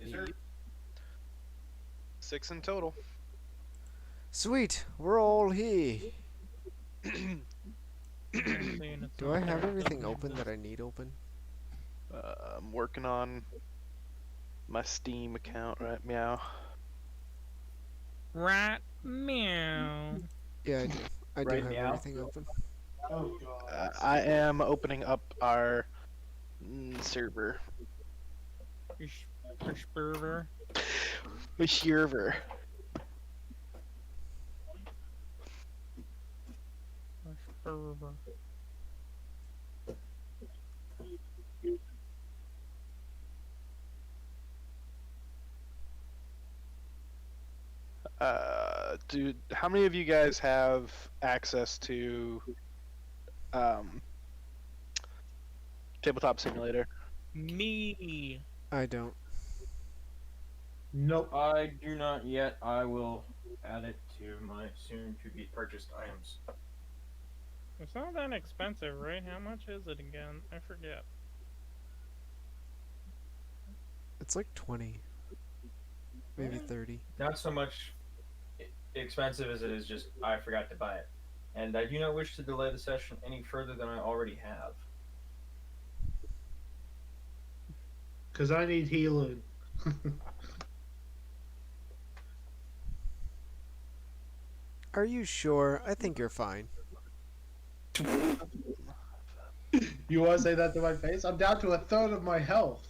Yes, sir. 6 in total. Sweet, we're all here. Saying it's Do not I have there, it everything doesn't open that exist. I need open? I'm working on my Steam account right meow. Right, meow. Yeah, I do. I do Right have meow. everything open. Oh god. I am opening up our server. Spurver. The server. Spurver. Dude, how many of you guys have access to um, Tabletop Simulator? Me. I don't. Nope. I do not yet. I will add it to my soon-to-be purchased items. It's not that expensive, right? How much is it again? I forget. It's like 20. Maybe 30. Not so much expensive as it is just I forgot to buy it. And I do not wish to delay the session any further than I already have. Because I need healing. Are you sure? I think you're fine. You want to say that to my face? I'm down to a third of my health.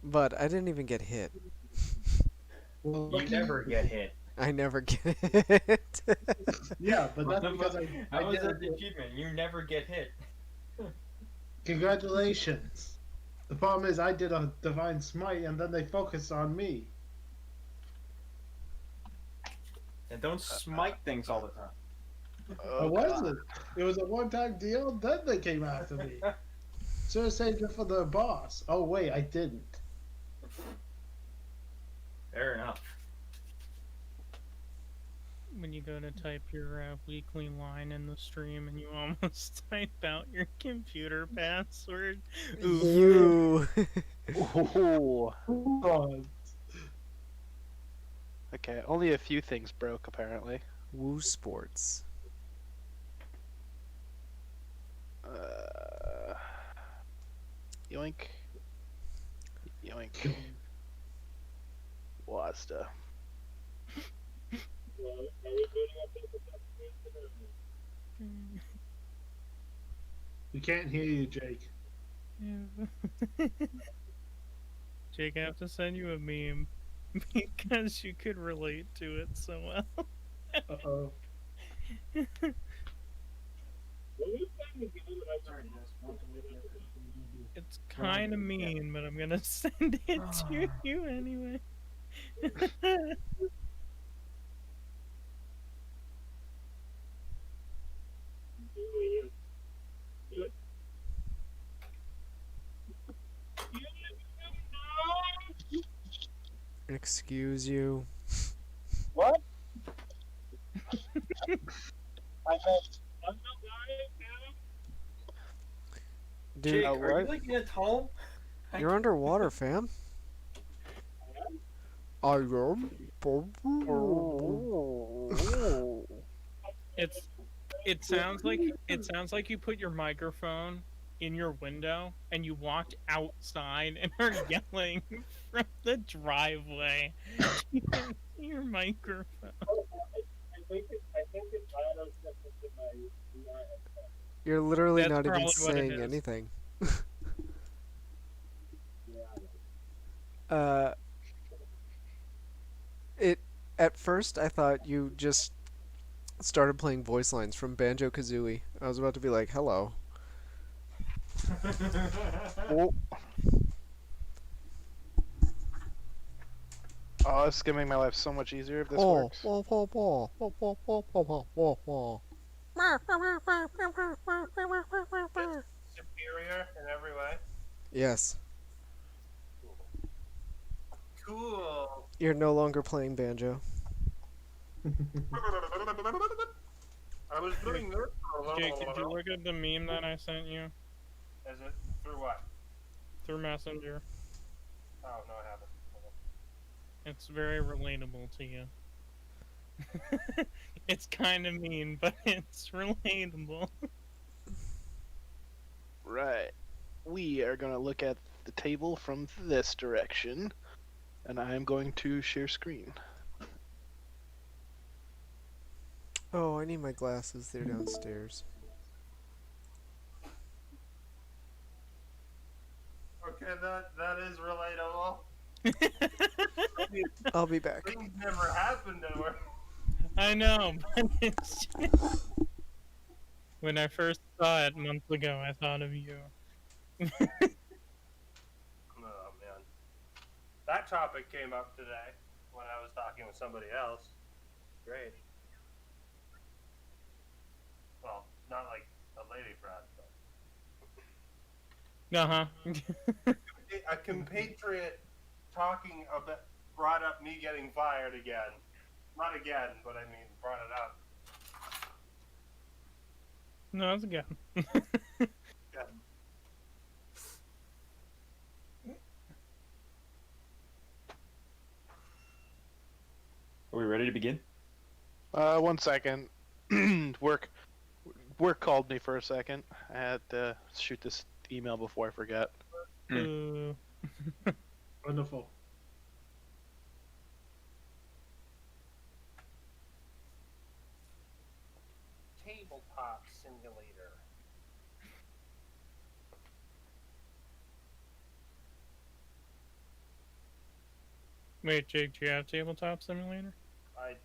But I didn't even get hit. Well, You never get hit. I never get hit. Yeah, but that's because I How is did that the achievement? You never get hit. Congratulations. The problem is I did a divine smite and then they focused on me. And don't smite things all the time. I wasn't. It was a one-time deal. Then they came after me. Should have saved it for the boss. Oh wait, I didn't. Fair enough. When you go to type your weekly line in the stream and you almost type out your computer password. You. Oh. God. Okay, only a few things broke apparently. Woo Sports. Yoink. Yoink. Wasta. We can't hear you, Jake. Yeah. Jake, I have to send you a meme because you could relate to it so well. Uh-oh. It's kind of mean, but I'm gonna send it to you anyway. Excuse you. What? Dude, Jake, what? are you like in a tunnel? you're underwater, fam. I am. It sounds like you put your microphone in your window and you walked outside and are yelling from the driveway. Your microphone. I think it's auto set into my headset. You're literally That's not even probably what it saying is. anything. Yeah. It at first I thought you just started playing voice lines from Banjo-Kazooie. I was about to be like, "Hello." Oh. Oh, it's gonna make my life so much easier if this works. Superior in every way. Yes, Cool. you're no longer playing banjo. I was doing this for a little Jake, did you while. look at the meme that I sent you Is it through what? through Messenger? Oh no, I haven't. Hold on. It's very relatable to you. It's kind of mean, but it's relatable. Right. We are going to look at the table from this direction, and I am going to share screen. Oh, I need my glasses. They're downstairs. Okay, that is relatable. I'll be back. Things never happened to her. I know, but it's when I first saw it months ago, I thought of you. Oh man, that topic came up today when I was talking with somebody else. Great. Well, not like a lady friend, but a compatriot talking about brought up me getting fired again. Not again, but I mean brought it up. No, it's good. Yeah. Are we ready to begin? 1 second. Work called me for a second. I had to shoot this email before I forgot. Wonderful. Tabletop simulator. Wait, Jake, do you have Tabletop Simulator? I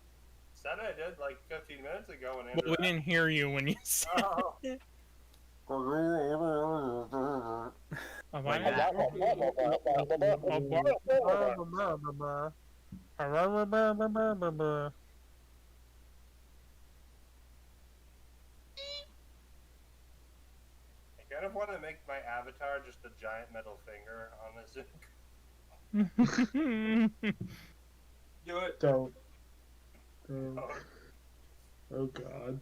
said I did like 15 minutes ago when Well, we didn't hear you when you said it. I kind of want to make my avatar just a giant metal finger on the Zoom. Do it. Don't. Oh God.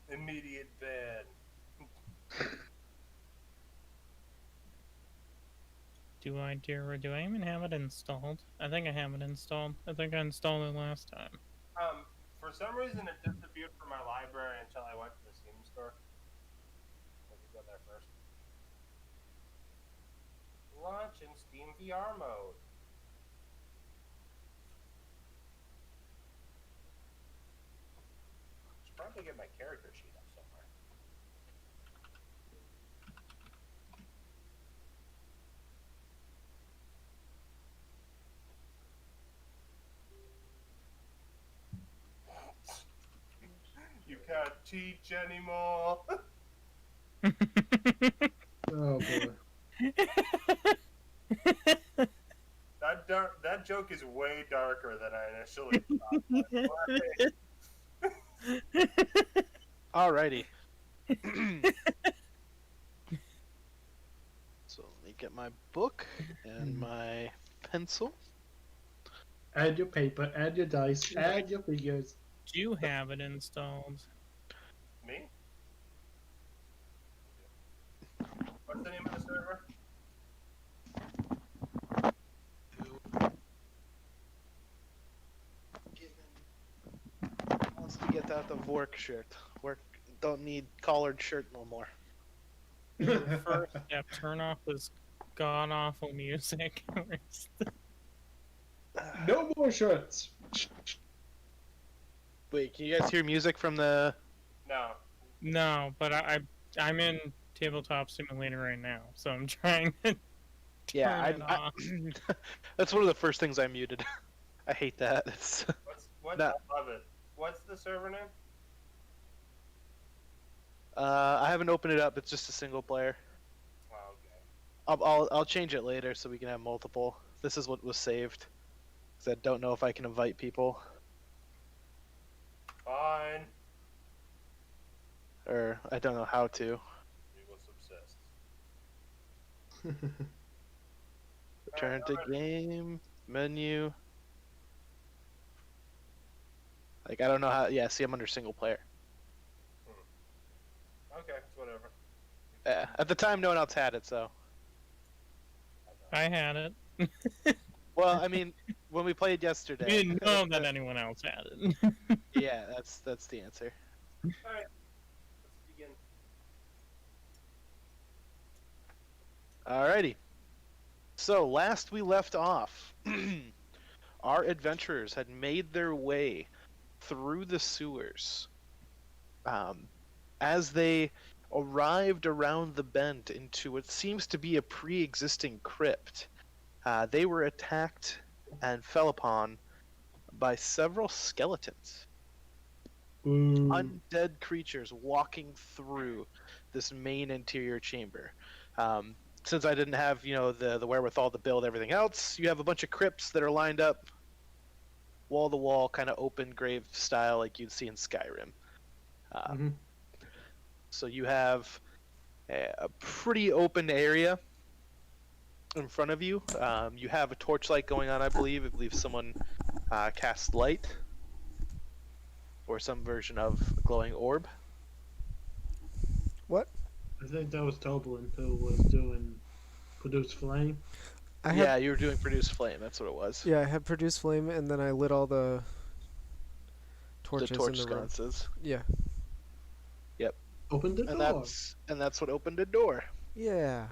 Immediate ban. Do I even have it installed? I think I have it installed. I think I installed it last time. For some reason it disappeared from my library until I went to the Steam store. Let me go there first. Launch in Steam VR mode. Should probably get my character sheet up somewhere. You can't teach anymore. Oh boy. That joke is way darker than I initially thought. Alrighty. So let me get my book and my pencil. Add your paper, add your dice, add your figures. Do you have it installed? Me? What's the name of the server? Wants to get out the work shirt. Work don't need collared shirt no more. First step, turn off this god awful music. No more shirts. Wait, can you guys hear music from the? No. No, but I'm in Tabletop Simulator right now, so I'm trying to Yeah, turn it off. That's one of the first things I muted. I hate that. It's What's No. I love it. What's the server name? I haven't opened it up. It's just a single player. Oh, okay. I'll change it later so we can have multiple. This is what was saved. Because I don't know if I can invite people. Fine. Or I don't know how to. We will subsist. Return to game, menu. Like, I don't know how. Yeah, see, I'm under single player. Okay, it's whatever. Yeah, at the time, no one else had it, so. I had it. Well, I mean, when we played We yesterday. didn't know that anyone else had it. Yeah, that's the answer. All right, let's begin. Alrighty. So last we left off, our adventurers had made their way through the sewers. As they arrived around the bend into what seems to be a pre-existing crypt, they were attacked and fell upon by several skeletons. Boo. Undead creatures walking through this main interior chamber. Since I didn't have, the wherewithal to build everything else, you have a bunch of crypts that are lined up, wall to wall, kind of open grave style, like you'd see in Skyrim. Mhm. So you have a pretty open area in front of you. You have a torchlight going on, I believe. I believe someone cast light, or some version of a glowing orb. What? I think that was Toblin who was doing produce flame. Yeah, you were doing produce flame. That's what it was. Yeah, I had produced flame, and then I lit all the The torches torch in the room. sconces. Yeah. Open the And door. that's what opened the door. Yeah.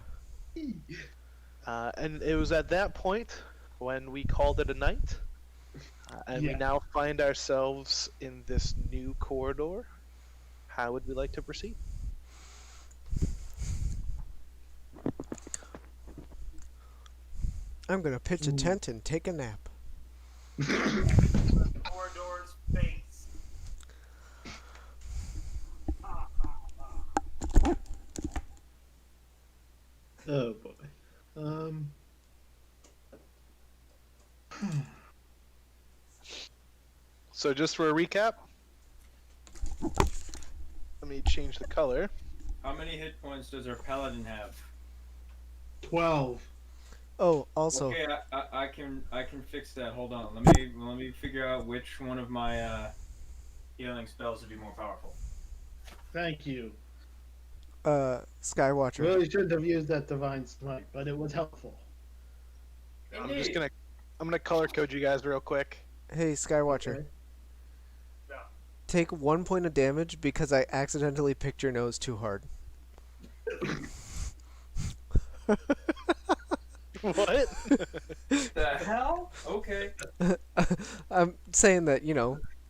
And it was at that point when we called it a night, and we Yeah. now find ourselves in this new corridor. How would we like to proceed? I'm gonna pitch a Ooh. tent and take a nap. Corridor's face. Oh boy. So just for a recap, let me change the color. How many hit points does our paladin have? 12. Oh, also, Okay, I can fix that. Hold on. Let me figure out which one of my healing spells would be more powerful. Thank you. Skywatcher. Really shouldn't have used that divine smite, but it was helpful. I'm gonna color code you guys real quick. Hey, Skywatcher. Okay. Yeah. Take 1 point of damage because I accidentally picked your nose too hard. What? The hell? Okay. I'm saying that,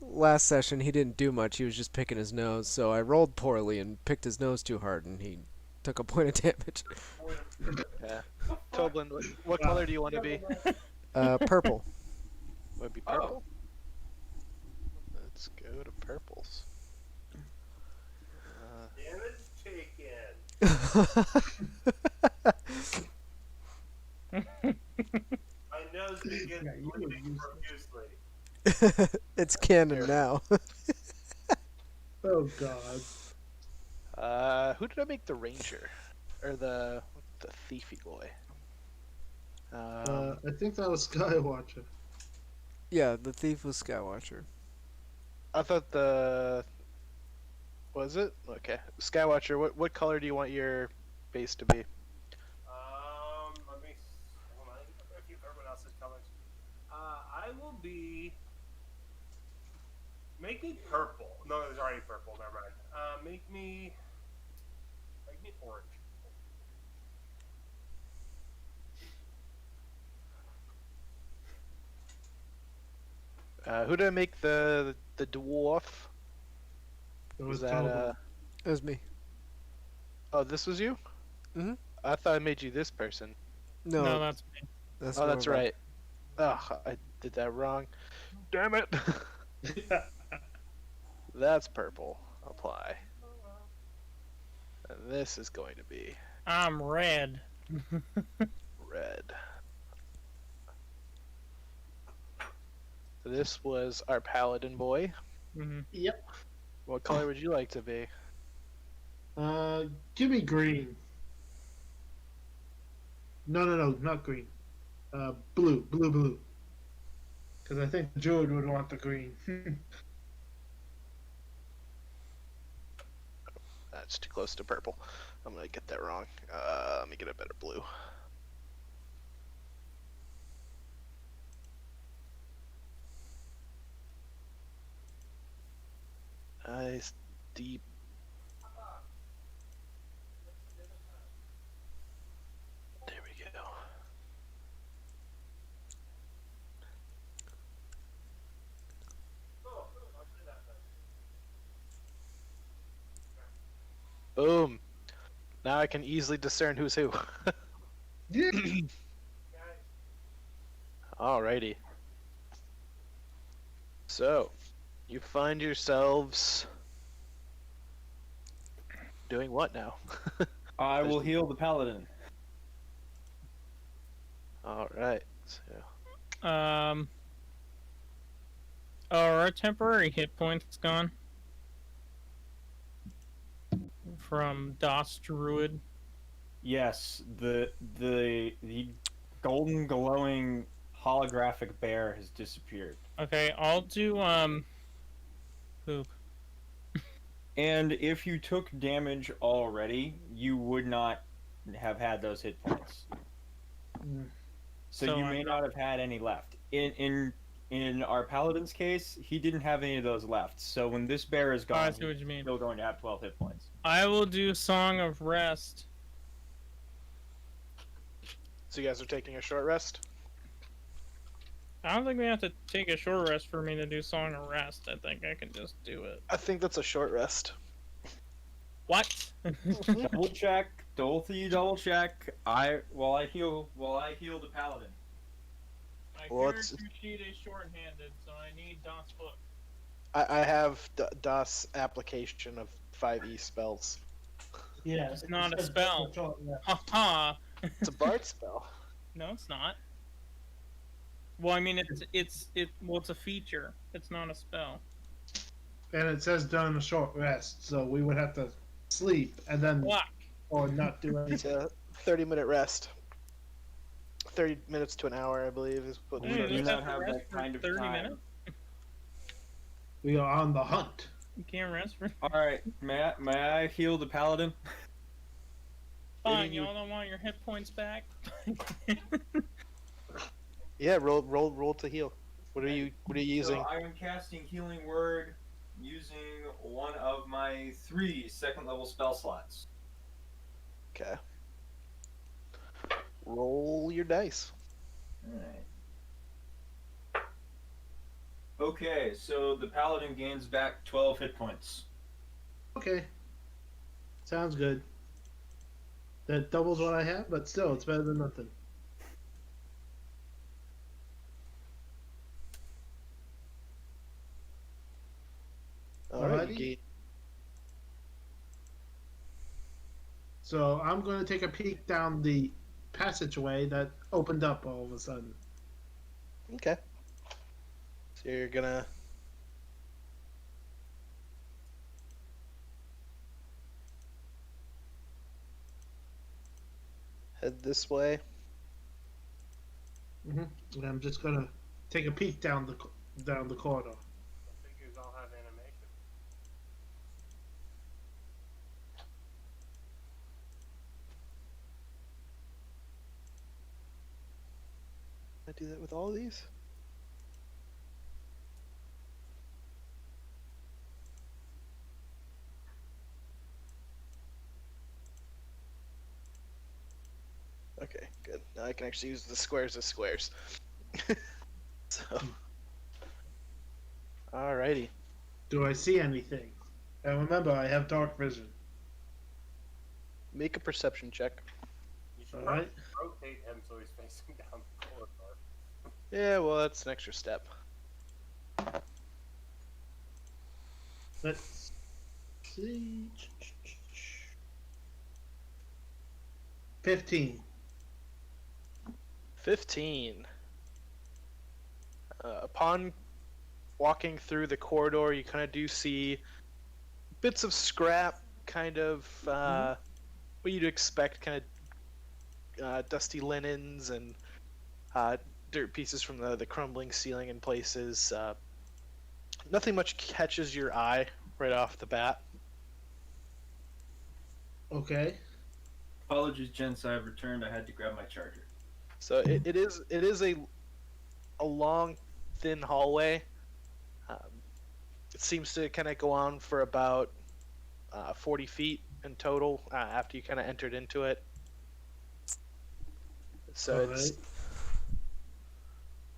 last session he didn't do much. He was just picking his nose, so I rolled poorly and picked his nose too hard, and he took a point of damage. Yeah. Toblin, what color do you want to be? Purple. Would it be purple? Let's go to purples. Damage taken. My nose begins Yeah, you were bleeding useless. profusely. It's canon now. Oh god. Who did I make the ranger, or the thiefy boy? I think that was Skywatcher. Yeah, the thief was Skywatcher. I thought was it? Okay, Skywatcher. What color do you want your base to be? Let me. Hold on. I keep everyone else's colors. I will be. Make me purple. No, there's already purple. Never mind. Make me orange. Who did I make the dwarf? It was that Toblin. It was me. Oh, this was you? Mhm. I thought I made you this person. No, No, that's me. that's Oh, that's Rover. right. Oh, I did that wrong. Damn it. That's purple. Apply. And this is going to be I'm red. red. So this was our paladin boy. Hmm. Yep. What color would you like to be? Give me green. No, not green. Blue. Because I think Jude would want the green. That's too close to purple. I'm gonna get that wrong. Let me get a better blue. Nice deep. There we go. Boom. Now I can easily discern who's who. Yeah. Alrighty. So, you find yourselves doing what now? I will heal the paladin. Alright. So, Are our temporary hit points gone? From DOS Druid? Yes, the golden glowing holographic bear has disappeared. Okay, I'll do, poop. And if you took damage already, you would not have had those hit points. So you I'm may not have had any left. In our paladin's case, he didn't have any of those left. So when this bear is Oh, I gone, see what he's you mean. still going to have 12 hit points. I will do Song of Rest. so you guys are taking a short rest? I don't think we have to take a short rest for me to do Song of Rest. I think I can just do it. I think that's a short rest. What? Double check, Dorothy. Double check. While I heal the paladin. My Well, character sheet is short-handed, so I need DOS book. I have DOS application of 5e spells. Yeah, It's not a spell. Haha. It's a bard spell. No, it's not. Well, I mean, it's a feature. It's not a spell. And it says during a short rest, so we would have to sleep and then Fuck. or not do It's anything. a 30-minute rest. 30 minutes to an hour, I believe, is what We Hey, do you not have to have rest that for kind of 30 time. minutes? We are on the hunt. You can't rest for. All right, may I heal the paladin? Fine, y'all don't want your hit points back. Yeah, roll to heal. What are you using? So I am casting Healing Word using one of my 3 second-level spell slots. Okay. Roll your dice. Alright. Okay, so the paladin gains back 12 hit points. Okay. Sounds good. That doubles what I have, but still, it's better than nothing. Alright, Alrighty. So I'm going to take a peek down the passageway that opened up all of a sudden. Okay. So you're gonna head this way. And I'm just going to take a peek down the corridor. Figures all have animation. I do that with all of these? Okay, good. Now I can actually use the squares as squares. So, alrighty. Do I see anything? And remember, I have dark vision. Make a perception check. You should Alright. rotate him so he's facing down the corridor. Yeah, well, that's an extra step. Let's see. 15. 15. Upon walking through the corridor, you kind of do see bits of scrap, kind of what you'd expect, kind of dusty linens and dirt pieces from the crumbling ceiling in places. Nothing much catches your eye right off the bat. Okay. Apologies, gents. I have returned. I had to grab my charger. So it is a long, thin hallway. It seems to kind of go on for about 40 feet in total after you kind of entered into it. So All right.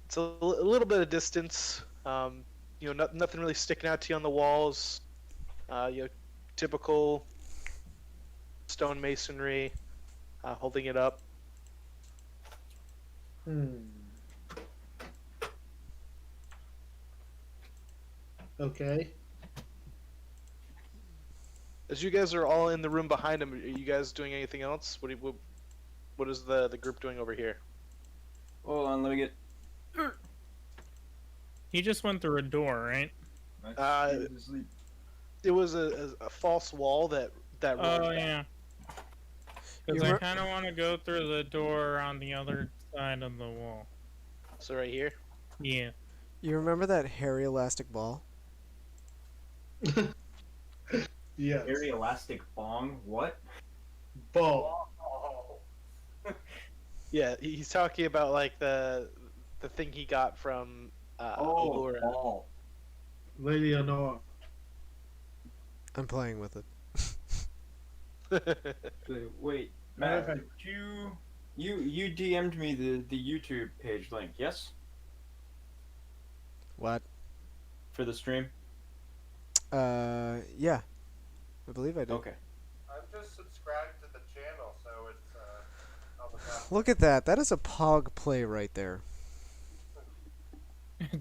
it's a little bit of distance. Nothing really sticking out to you on the walls. Typical stone masonry holding it up. Okay. As you guys are all in the room behind him, are you guys doing anything else? What is the group doing over here? Hold on, let me get. He just went through a door, right? It was a false wall that rolled Oh, back. yeah. You Because I re- kind of want to go through the door on the other side of the wall. So right here. Yeah. You remember that hairy elastic ball? Yes. Very elastic bong. What? Ball. Oh. Yeah, he's talking about like the thing he got from Allura. ball. Lady Honor. I'm playing with it. Wait, Matter Matt, of did you DM'd me the YouTube page link? Yes, What? for the stream. Yeah. I believe I did. Okay. I'm just subscribed to the channel, so it's on the top. Look at that. That is a pog play right there.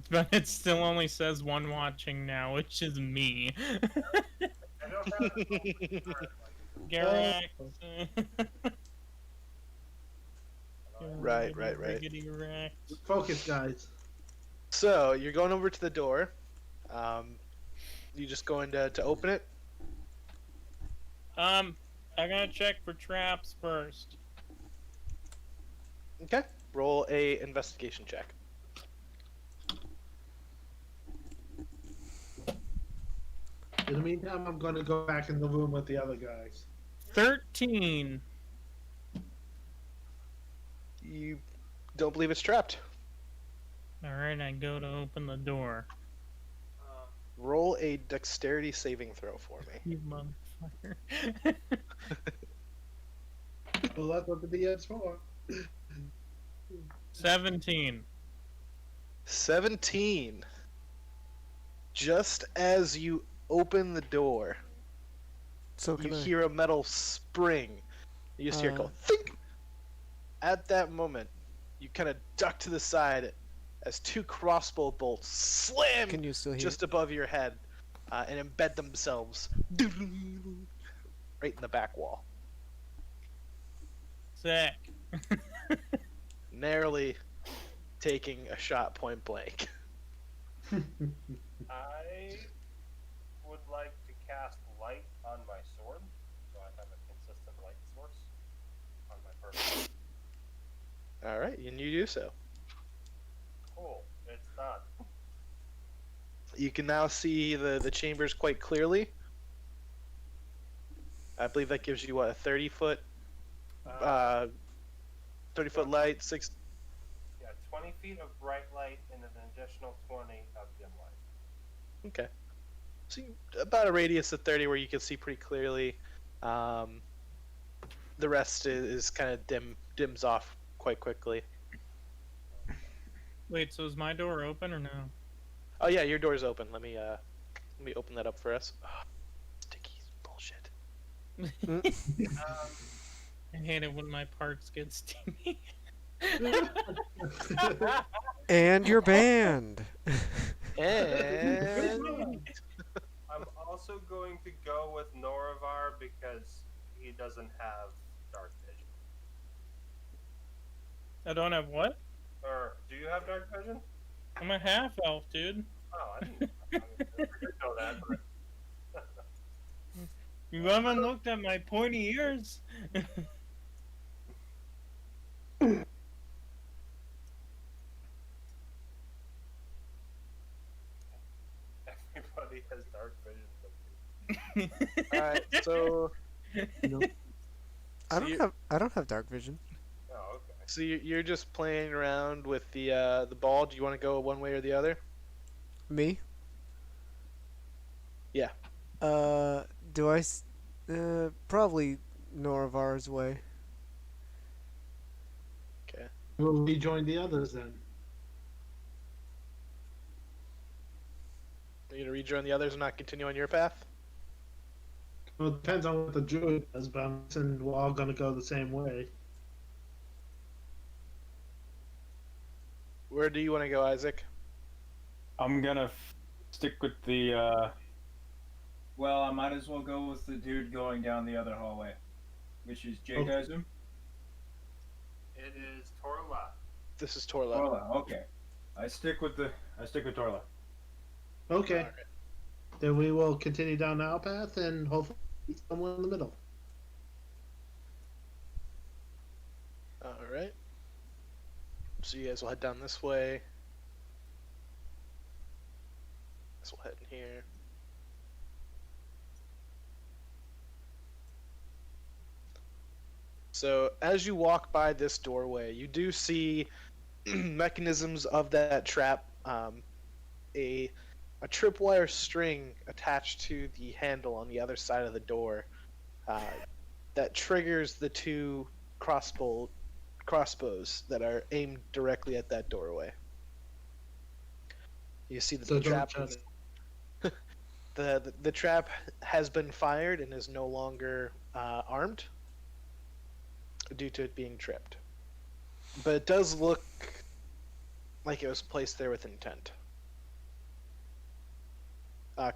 But it still only says one watching now, which is me. I don't have it Garrett. Right. Getting wrecked. Focus, guys. So you're going over to the door. You just going to open it? I'm gonna check for traps first. Okay. Roll a investigation check. In the meantime, I'm going to go back in the room with the other guys. 13. You don't believe it's trapped. Alright, I go to open the door. Roll a dexterity saving throw for me. You motherfucker. Well, that's what the DM's for. 17. 17. Just as you open the door, So you can I? hear a metal spring. You just hear it go think. At that moment, you kind of duck to the side as two crossbow bolts slam Can you still hear? just above your head and embed themselves right in the back wall, Sick. narrowly taking a shot point blank. I would like to cast light on my sword, so I have a consistent light source on my person. All right, and you do so. Cool, it's done. You can now see the chambers quite clearly. I believe that gives you what, a 30-foot 30-foot light, 6. Yeah, 20 feet of bright light and an additional 20 of dim light. Okay. So about a radius of 30 where you can see pretty clearly. The rest is kind of dims off quite quickly. Wait, so is my door open or no? Oh yeah, your door's open. Let me open that up for us. Oh, sticky bullshit. I hate it when my parts get steamy. And you're banned. And I'm also going to go with Noravar because he doesn't have dark vision. I don't have what? Or do you have dark vision? I'm a half elf, dude. Oh, I didn't know that. But You haven't looked at my pointy ears. everybody has dark vision. all right, so I don't have dark vision. Oh, okay. so you're just playing around with the ball. Do you want to go one way or the other? Me? I think I'm gonna go with Noravar. 'Cause I have dark vision. Okay. So. Me? Yeah. Do I? Probably Norovar's way. Okay. We'll rejoin the others then. Are you gonna rejoin the others and not continue on your path? Well, it depends on what the druid does, but I'm guessing we're all gonna go the same way. Where do you want to go, Isaac? I'm gonna stick with the. Well, I might as well go with the dude going down the other hallway, which is Jake, Okay. I assume. It is Torla. This is Torla. Torla. Okay. I stick with Torla. Okay. Alright. Then we will continue down our path and hopefully meet somewhere in the middle. All right. So you guys will head down this way. This will head in here. So as you walk by this doorway, you do see mechanisms of that trap. A tripwire string attached to the handle on the other side of the door that triggers the two crossbows that are aimed directly at that doorway. You see that So the don't trap shut is, it. the trap has been fired and is no longer armed due to it being tripped. But it does look like it was placed there with intent.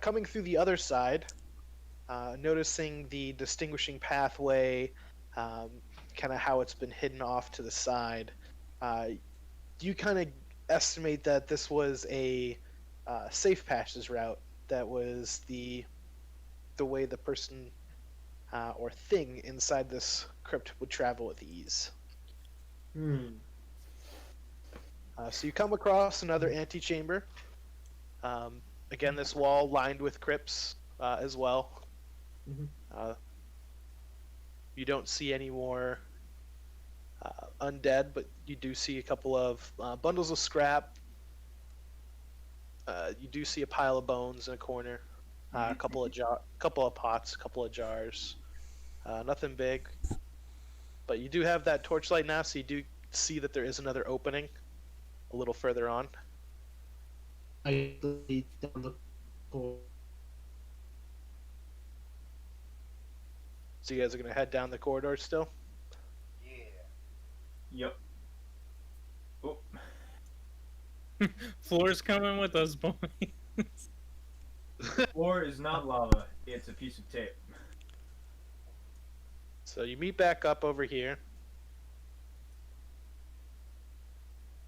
Coming through the other side, noticing the distinguishing pathway, kind of how it's been hidden off to the side, you kind of estimate that this was a safe passage route. That was the way the person or thing inside this crypt would travel with ease. So you come across another antechamber. Again, this wall lined with crypts as well. Mhm. You don't see any more undead, but you do see a couple of bundles of scrap. You do see a pile of bones in a corner. A couple of pots, a couple of jars. Nothing big, but you do have that torchlight now, so you do see that there is another opening a little further on. I lead down the corridor. So you guys are gonna head down the corridor still. Yeah. Yep. Oh. Floor's coming with us, boys. Floor is not lava. It's a piece of tape. So you meet back up over here.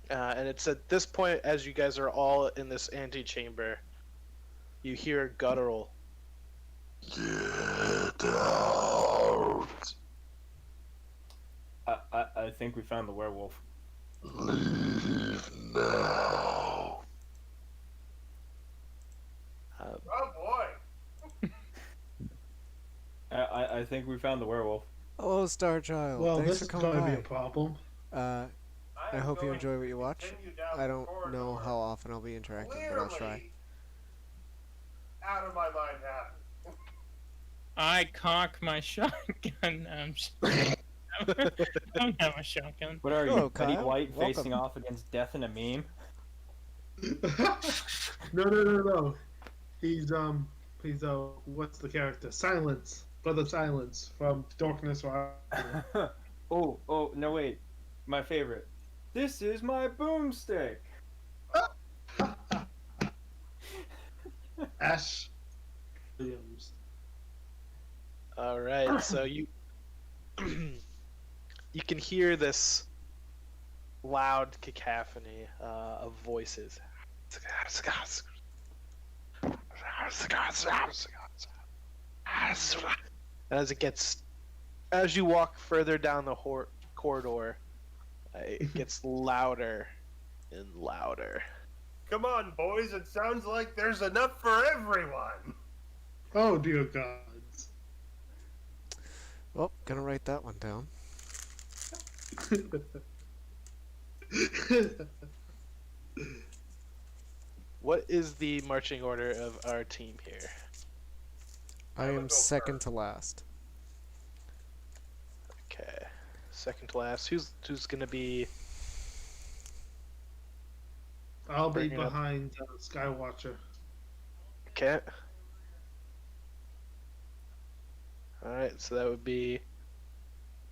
And it's at this point, as you guys are all in this antechamber, you hear a guttural. Get out! I think we found the werewolf. Leave now. Oh boy. I think we found the werewolf. Hello, Star Child. Well, Thanks this for is coming going to by. be a problem. I hope you enjoy what you watch. I don't know how often I'll be interacting, but I'll try. Out of my mind happen. I cock my shotgun. I'm just... I don't have a shotgun. What are Hello, you, Betty Kyle. White, Welcome. facing off against death in a meme? No. He's what's the character? Silence, Brother Silence from Darkness. oh, no wait. My favorite. This is my boomstick. Ash Williams. All right, so you you can hear this loud cacophony of voices. And as you walk further down the corridor, it gets louder and louder. Come on, boys. It sounds like there's enough for everyone. Oh dear gods. Well, gonna write that one down. What is the marching order of our team here? I would am go second first. to last. Okay. Second to last. Who's gonna be I'll be bringing up? behind Skywatcher. Okay. All right. So that would be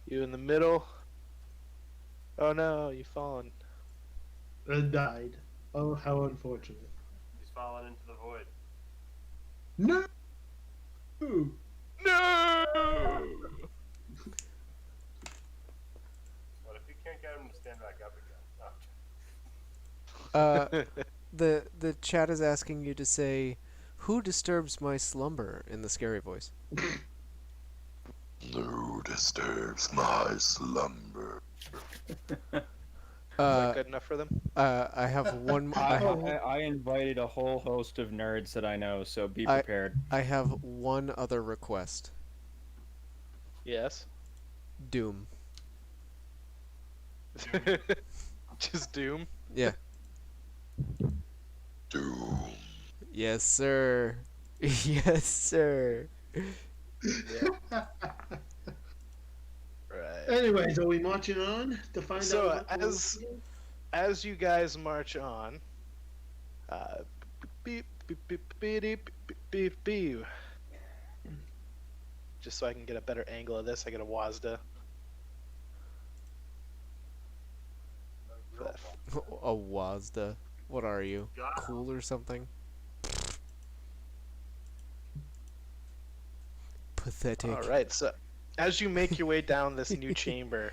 you in the middle. Oh no, you've fallen. And died. Oh, how unfortunate. He's fallen into the void. No! No. What if you can't get him to stand back up again? The chat is asking you to say, "Who disturbs my slumber?" in the scary voice. Who disturbs my slumber? Is that good enough for them? I have one. I invited a whole host of nerds that I know, so be prepared. I have one other request. Yes. Doom. Just Doom. Yeah. Doom. Yes, sir. Yes, sir. Right. Anyways, are we marching on to find So, out? as you guys march on, beep, beep, beep, beep, beep, beep, beep. Just so I can get a better angle of this, I get a WASDA. For that A Wazda. What are you? God. Cool or something? Pathetic. All right, so as you make your way down this new chamber,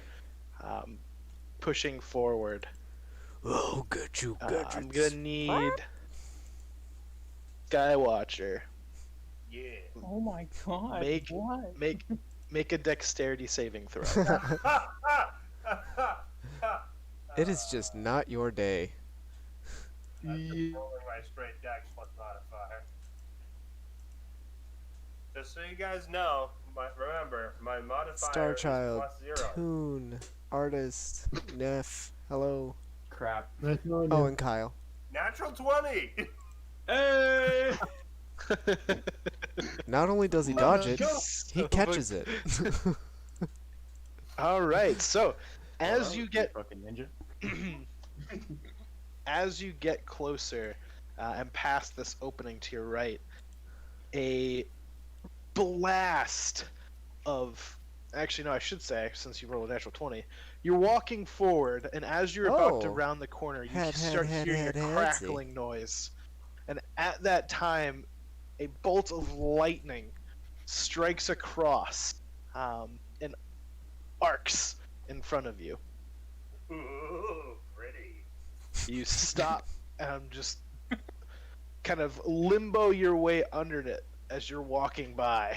pushing forward, Oh, get you, I'm gonna need Skywatcher. Yeah. Oh my god. Make what? make a dexterity saving throw. It is just not your day. I'm just rolling my straight dex plus modifier. Just so you guys know, remember, my modifier is Starchild, +0. Toon, Artist, Neff, hello. Crap. Oh, and Kyle. Natural 20! Hey! Not only does he dodge it, he So catches it. All right, so as you get fucking ninja. as you get closer and past this opening to your right, a blast of actually no, I should say, since you rolled a natural 20, you're walking forward, and as you're about to Oh. round the corner, you Head, start hearing a head, crackling noise, and at that time, a bolt of lightning strikes across and arcs in front of you. Ooh, pretty. You stop and just kind of limbo your way under it as you're walking by.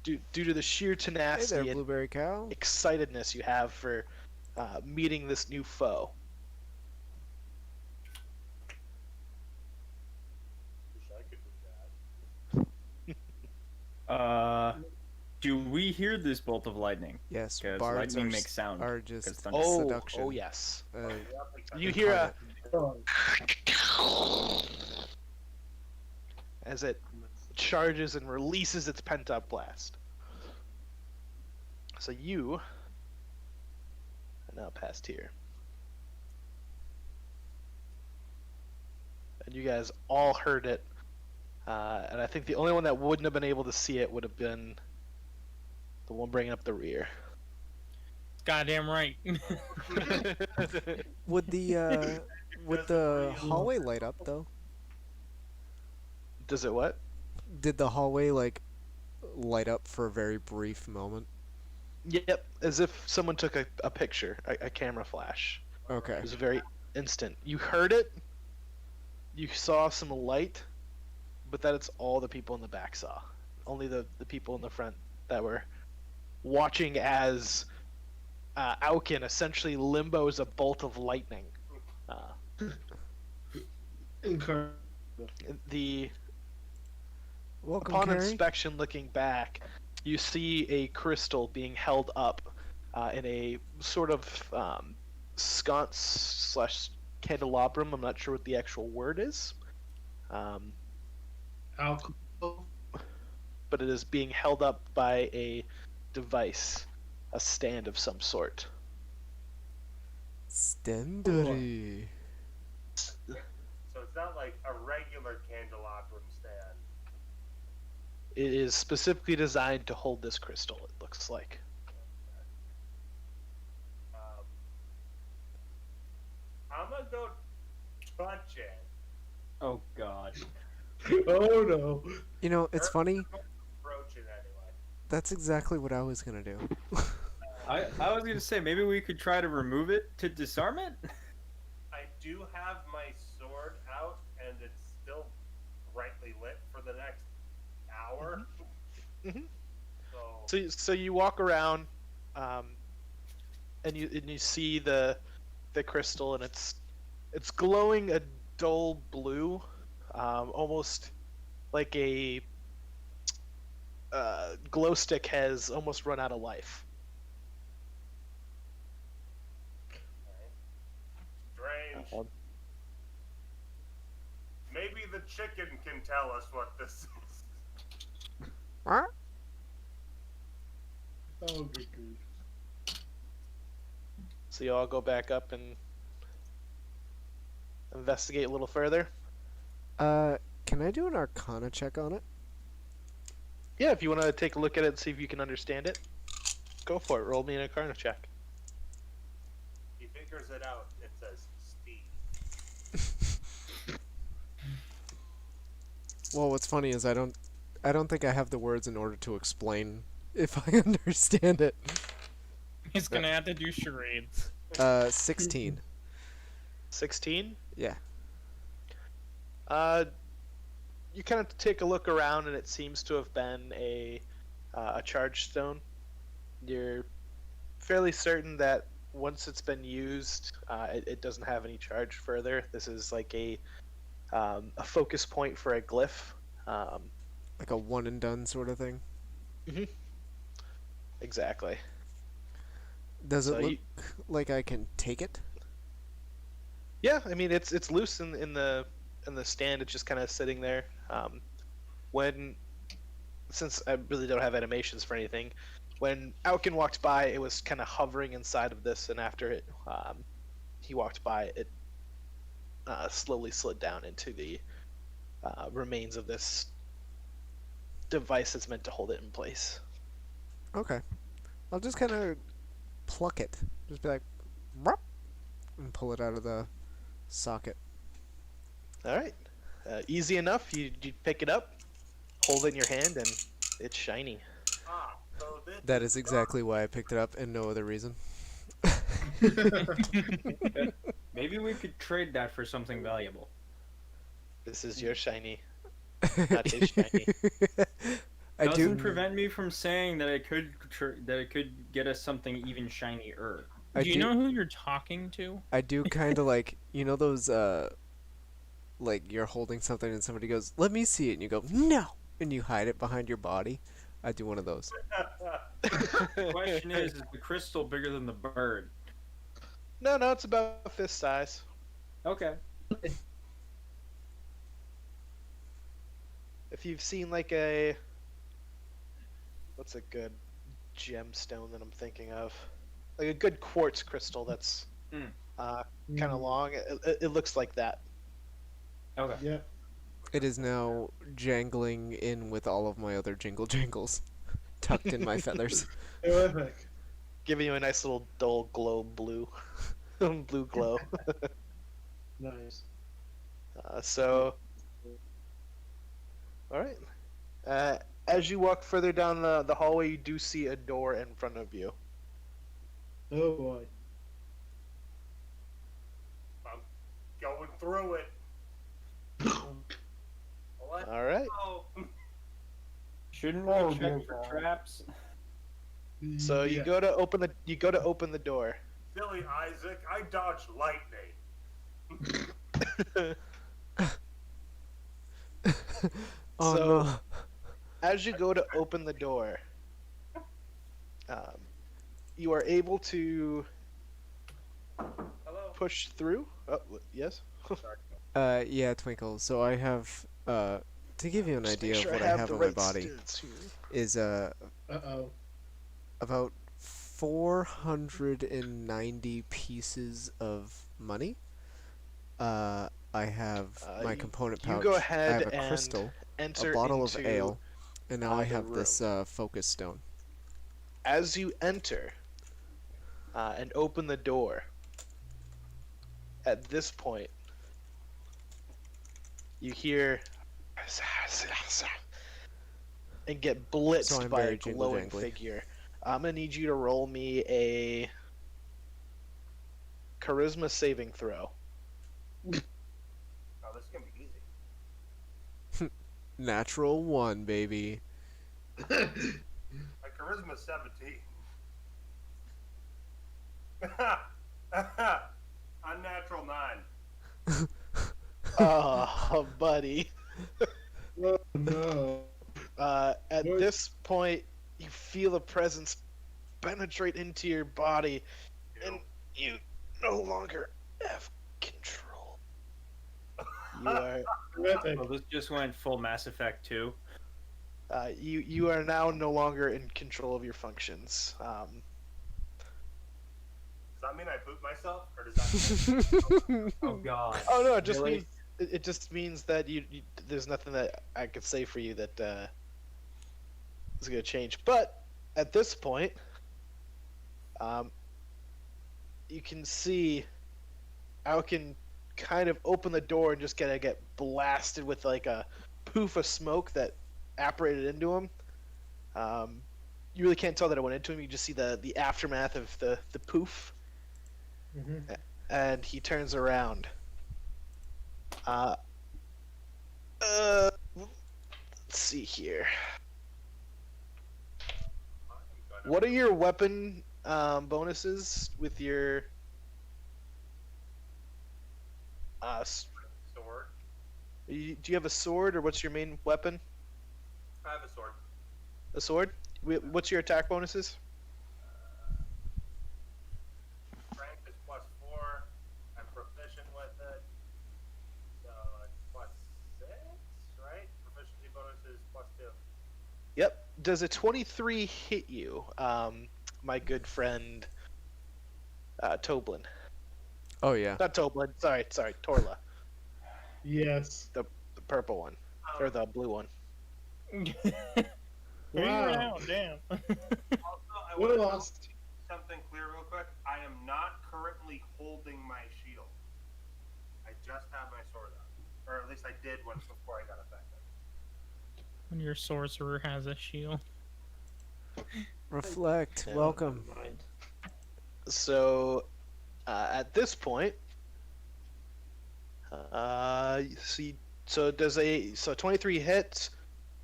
Due to the sheer Hey tenacity there, and Blueberry Cow. excitedness you have for meeting this new foe. Wish I could do that. Do we hear this bolt of lightning? Yes, Because bards lightning are, makes sound. are 'cause just thunder- seduction. Oh yes. Uh, You hear a Oh, as it charges and releases its pent-up blast. So you are now past here. And you guys all heard it. And I think the only one that wouldn't have been able to see it would have been the one bringing up the rear. Goddamn right. would the hallway light up though? Does it what? Did the hallway like light up for a very brief moment? Yep, as if someone took a picture, a camera flash. Okay. It was very instant. You heard it, you saw some light, but that's all the people in the back saw. Only the people in the front that were watching as Auken essentially limbos a bolt of lightning. incredible. The Welcome, Upon Carrie. inspection, looking back, you see a crystal being held up in a sort of sconce slash candelabrum. I'm not sure what the actual word is. Alcohol. but it is being held up by a device, a stand of some sort. Standard. So it's not like a regular candelabrum stand. It is specifically designed to hold this crystal, it looks like. I'm gonna go touch it. Oh God. Oh no. You know, it's funny. Approach it anyway. That's exactly what I was gonna do. I was gonna say maybe we could try to remove it to disarm it. I do have my sword out, and it's still brightly lit for the next hour. Mhm. So So you walk around, and you see the crystal, and it's glowing a dull blue, almost like a glow stick has almost run out of life. strange. Maybe the chicken can tell us what this is. Huh? Oh, good grief. So you all go back up and investigate a little further. Can I do an Arcana check on it? Yeah, if you want to take a look at it and see if you can understand it, go for it. Roll me an Arcana check. He figures it out. It says Steve. Well, what's funny is I don't think I have the words in order to explain if I understand it. He's gonna have to do charades. 16. 16? Yeah. You kind of take a look around, and it seems to have been a charge stone. You're fairly certain that once it's been used, it doesn't have any charge further. This is like a focus point for a glyph. Like a one and done sort of thing. Exactly. Does it So look like I can take it? Yeah, I mean it's loose in the stand. It's just kind of sitting there. Since I really don't have animations for anything, when Alkin walked by, it was kind of hovering inside of this, and after he walked by, it slowly slid down into the remains of this device that's meant to hold it in place. Okay. I'll just kind of pluck it. Just be like, "Brop," and pull it out of the socket. All right, easy enough. You pick it up, hold it in your hand, and it's shiny. Ah, so this That is exactly why I picked it up and no other reason. Maybe we could trade that for something valuable. This is your shiny, not his shiny. I Doesn't do. prevent me from saying that it could get us something even shinier. I Do you know who you're talking to? I do kind of like, you know those like you're holding something and somebody goes, "Let me see it," and you go, "No," and you hide it behind your body. I do one of those. The question is the crystal bigger than the bird? No, it's about fist size. Okay. If you've seen like what's a good gemstone that I'm thinking of? Like a good quartz crystal that's kind of long. It looks like that. Okay. Yeah. It is now jangling in with all of my other jingle jangles, tucked in my feathers. Terrific. Giving you a nice little dull glow blue, blue glow. Nice. All right. As you walk further down the hallway, you do see a door in front of you. Oh boy. I'm going through it. Let's All right. go. Shouldn't Oh, we check dear for God. traps? So you Yeah. go to open the door. Silly Isaac, I dodged lightning. Oh So- no. As you go to open the door, you are able to Hello. push through. Oh, yes. Yeah, Twinkle. So I have To give you an Just make idea sure of what I I have have the on my right body stats here. is Uh-oh. about 490 pieces of money. I have my component You go pouch. I have ahead a and crystal, a enter bottle of into ale, and now I the have room. this focus stone. As you enter and open the door, at this point, you hear and get So blitzed I'm by a very glowing jingle-jangly. figure. I'm gonna need you to roll me a charisma saving throw. Oh, this is gonna be easy. Natural 1, baby. My charisma's 17. Unnatural 9. Oh, buddy. Oh, no. At What? this point, you feel a presence penetrate into your body, and you no longer have control. You are Terrific. Well, this just went full Mass Effect 2. you are now no longer in control of your functions. Does that mean I poop myself, or does that mean Oh God. Oh no, it just Really? means it just means that you there's nothing that I could say for you that is going to change. But at this point, you can see Alkin kind of open the door and just gonna get blasted with like a poof of smoke that apparated into him. You really can't tell that it went into him. You just see the aftermath of the poof, Mhm. and he turns around. Let's see here. What are your weapon bonuses with your sword? do you have a sword, or what's your main weapon? I have a sword. A sword? What's your attack bonuses? Strength is +4. I'm proficient with it. So it's +6, right? Proficiency bonus is +2. Yep. Does a 23 hit you, my good friend Toblin? Oh yeah. Not Toblin. Sorry, Torla. Yes. The purple one or the blue one. Figure it Wow. out, damn. Also, I We want to lost. something clear real quick. I am not currently holding my shield. I just have my sword up. Or at least I did once before I got affected. When your sorcerer has a shield. Reflect. Yeah. Welcome. Never mind. So at this point, see, so does a 23 hits?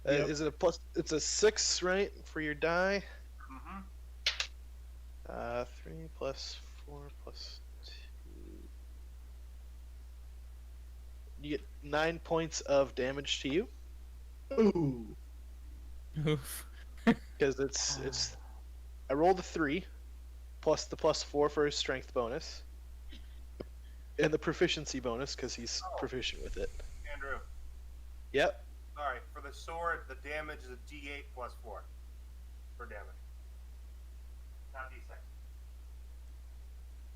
Yep. Is it a plus? It's a 6, right, for your die? Mm-hmm. 3 plus 4 plus 2. You get 9 points of damage to you Ooh. Oof. because it's. I rolled a 3 plus the +4 for his strength bonus, and the proficiency bonus because he's proficient with it. Andrew, Yep. sorry. For the sword, the damage is a D8 +4 for damage. Not D6.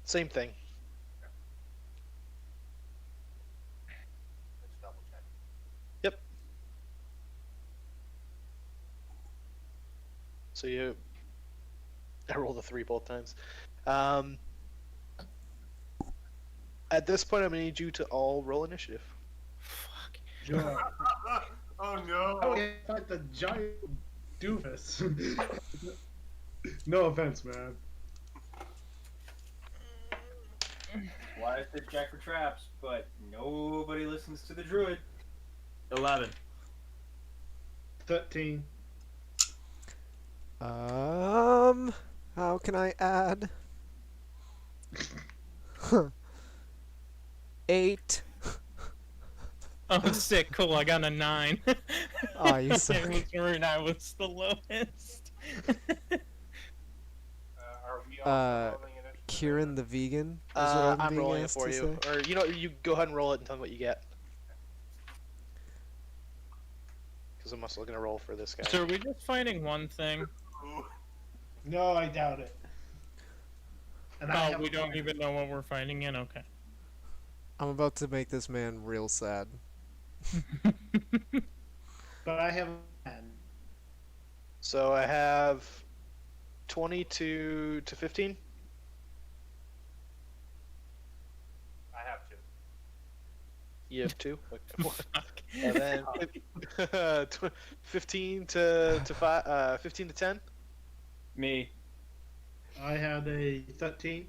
Same thing. Let's double check. Yep. So I rolled a 3 both times. At this point, I'm gonna need you to all roll initiative. Fuck. Joy. Oh no! Oh, in fact, the giant doofus. No offense, man. Why is check for traps, but nobody listens to the druid. 11. 13. How can I add? 8. Oh, sick. Cool. I got a 9. Aw, you suck. It was when I was the lowest. Are we also rolling initiative? Kieran the vegan. Is what I'm being rolling it asked for to you, say? or you go ahead and roll it and tell me what you get. because I'm also gonna roll for this guy. So are we just fighting one thing? Ooh. No, I doubt it. And I Oh, have we a don't plan. even know what we're fighting in? Okay. I'm about to make this man real sad. But I have a plan. So I have 22 to 15. I have to. You have 2. Fuck. And then 15 to 5. 15 to 10. Me, I had a 13.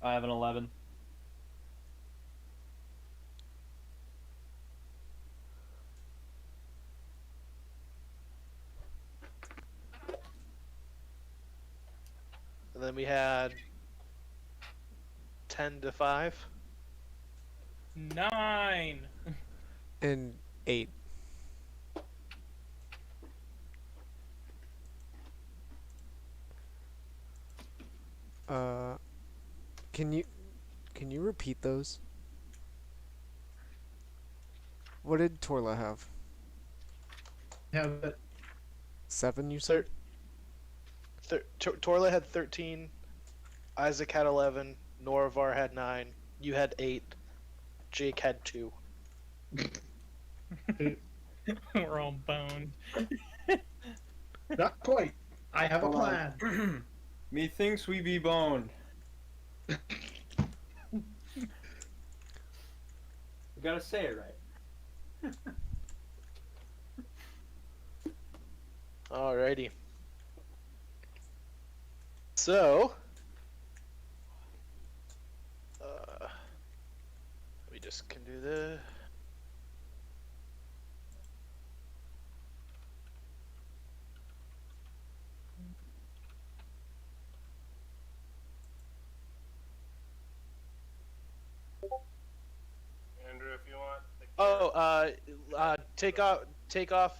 I have an 11. And then we had 10 to 5. 9. And 8. Uh, can you repeat those? What did Torla have? I have it. 7, you said? Torla had 13. Isaac had 11. Norvar had 9. You had 8. Jake had 2. We're all boned. Not quite. I have a Hold on. plan. Methinks we be boned. You gotta say it right. Alrighty. So, we just can do the. Andrew, if you want. Take off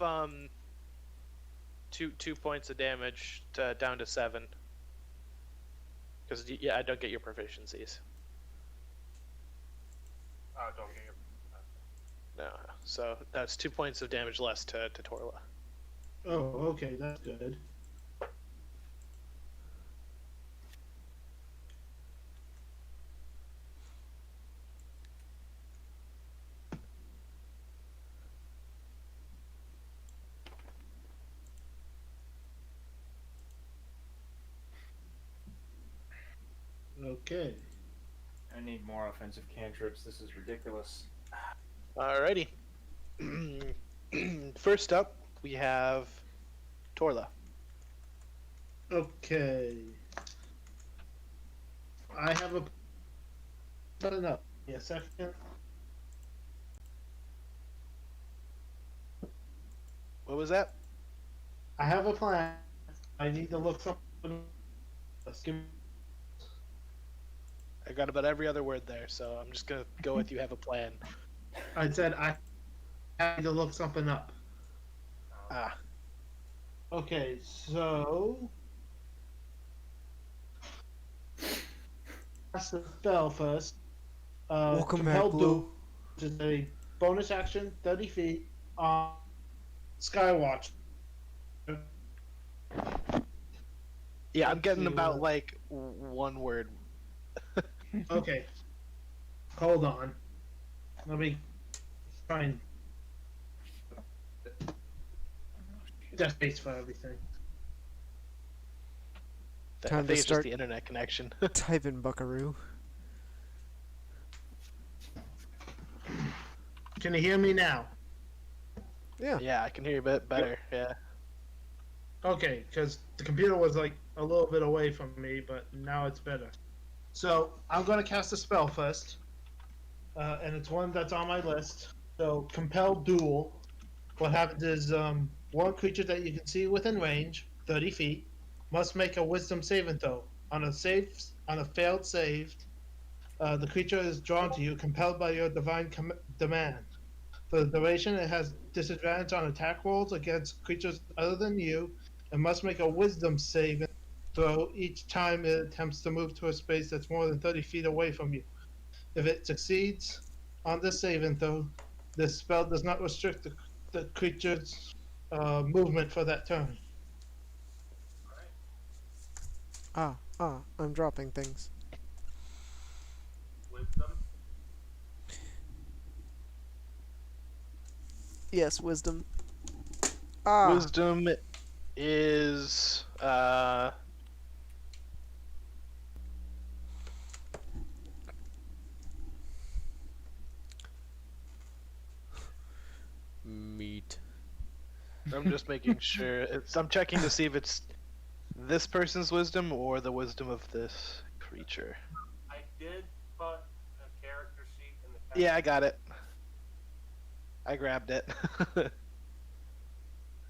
2 points of damage down to 7. Because yeah, I don't get your proficiencies. Don't get your. No, so that's 2 points of damage less to Torla. Oh, okay, that's good. Okay. I need more offensive cantrips. This is ridiculous. Alrighty. First up, we have Torla. Okay. I have a. Button up. Yeah, second. What was that? I have a plan. I need to look something. Let's give. I got about every other word there, so I'm just gonna go with you have a plan. I said I had to look something up. Ah. Okay, so cast the spell first. Welcome back, Compelled Blue. Duel, which is a bonus action, 30 feet on Skywatch. Yeah, I'm Let's getting see, about like 1 word. Okay, hold on. Let me try and just space for everything. I Time think to it's start- just the internet connection. Type in Buckaroo. Can you hear me now? Yeah. Yeah, I can hear you a bit better. Yeah. Okay, because the computer was like a little bit away from me, but now it's better. So I'm going to cast a spell first, and it's one that's on my list. So Compel Duel. What happens is one creature that you can see within range, 30 feet, must make a Wisdom saving throw. On a failed save, the creature is drawn to you, compelled by your divine demand. For the duration, it has disadvantage on attack rolls against creatures other than you, and must make a Wisdom saving throw each time it attempts to move to a space that's more than 30 feet away from you. If it succeeds on this saving throw, this spell does not restrict the the creature's movement for that turn. I'm dropping things. Wisdom. Yes, wisdom. Wisdom is Meat. I'm just making sure. I'm checking to see if it's this person's wisdom or the wisdom of this creature. I did put a character sheet in the. Yeah, I got it. I grabbed it.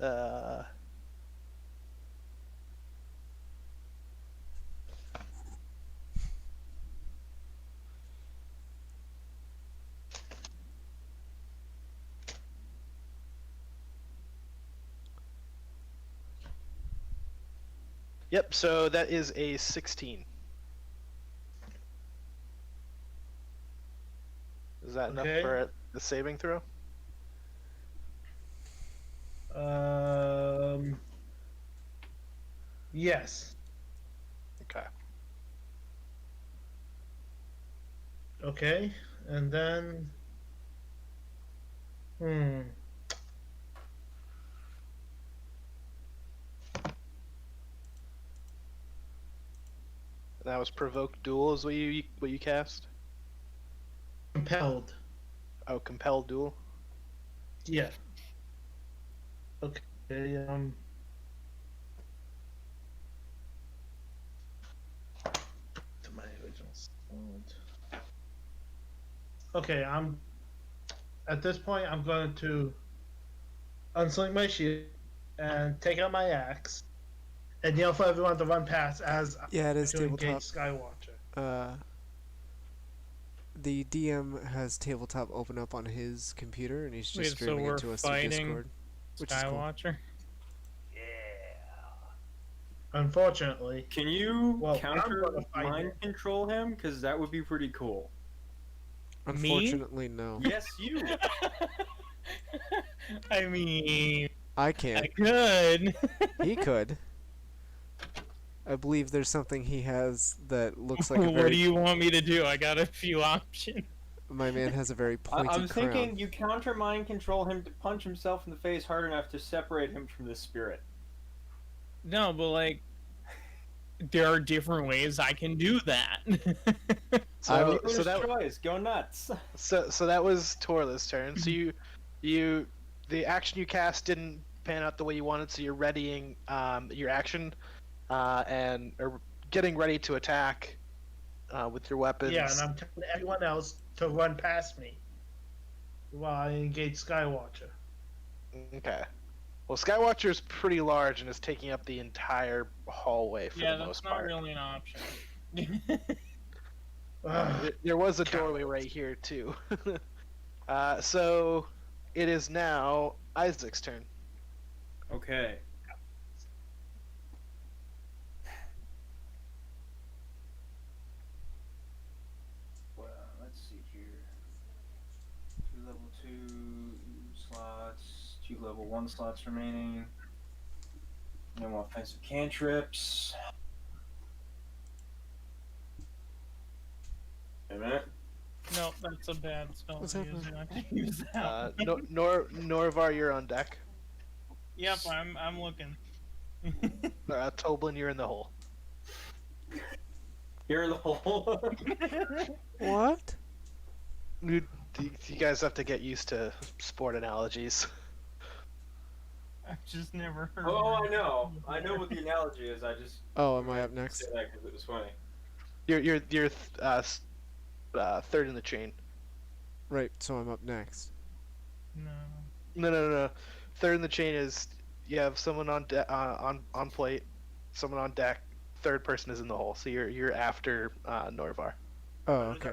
uh, yep, so that is a 16. Is that enough Okay. for the saving throw? Yes. Okay. Okay, and then. That was provoke duel is what you cast? Compelled. Oh, compelled duel. Yeah. Okay. To my original sword. Okay, at this point I'm going to unsling my shield and take out my axe and yell for everyone to run past as Yeah, it I is to engage tabletop. Skywatcher. The DM has tabletop open up on his computer, and he's just Wait, so streaming we're it to us through fighting Discord, which is cool. Skywatcher? Unfortunately, Can you Well, I'm counter gonna fight mind him. control him? Because that would be pretty cool. Unfortunately, no. Yes, you. I mean, I I can't. could. He could. I believe there's something he has that looks like a What very. do you want me to do? I got a few options. My man has a very pointy I'm crown. thinking you counter mind control him to punch himself in the face hard enough to separate him from the spirit. No, but like, there are different ways I can do that. So Dealer's that choice, go nuts. so that was Torla's turn. So you the action you cast didn't pan out the way you wanted, so you're readying your action and or getting ready to attack with your weapons. yeah, and I'm telling everyone else to run past me while I engage Skywatcher. Okay. Well, Skywatcher's pretty large and is taking up the entire hallway for Yeah, the that's most not part. really an option. There was a doorway right here too. So it is now Isaac's turn. Okay. Well, let's see here. 2 level 2 slots, 2 level 1 slots remaining. No offensive cantrips. Wait a minute. No, that's a bad spell What's to use. happening? I'm not gonna use that. Norvar, you're on deck. Yep, I'm looking. Toblin, you're in the hole. You're in the hole. What? You guys have to get used to sport analogies. I've just never heard. Oh, that I know. before. I know what the analogy is. I just Oh, am I up next? said that because it was funny. You're third in the chain. Right, so I'm up next. No. No. Third in the chain is you have someone on on plate, someone on deck. Third person is in the hole, so you're after Norvar. Oh, okay.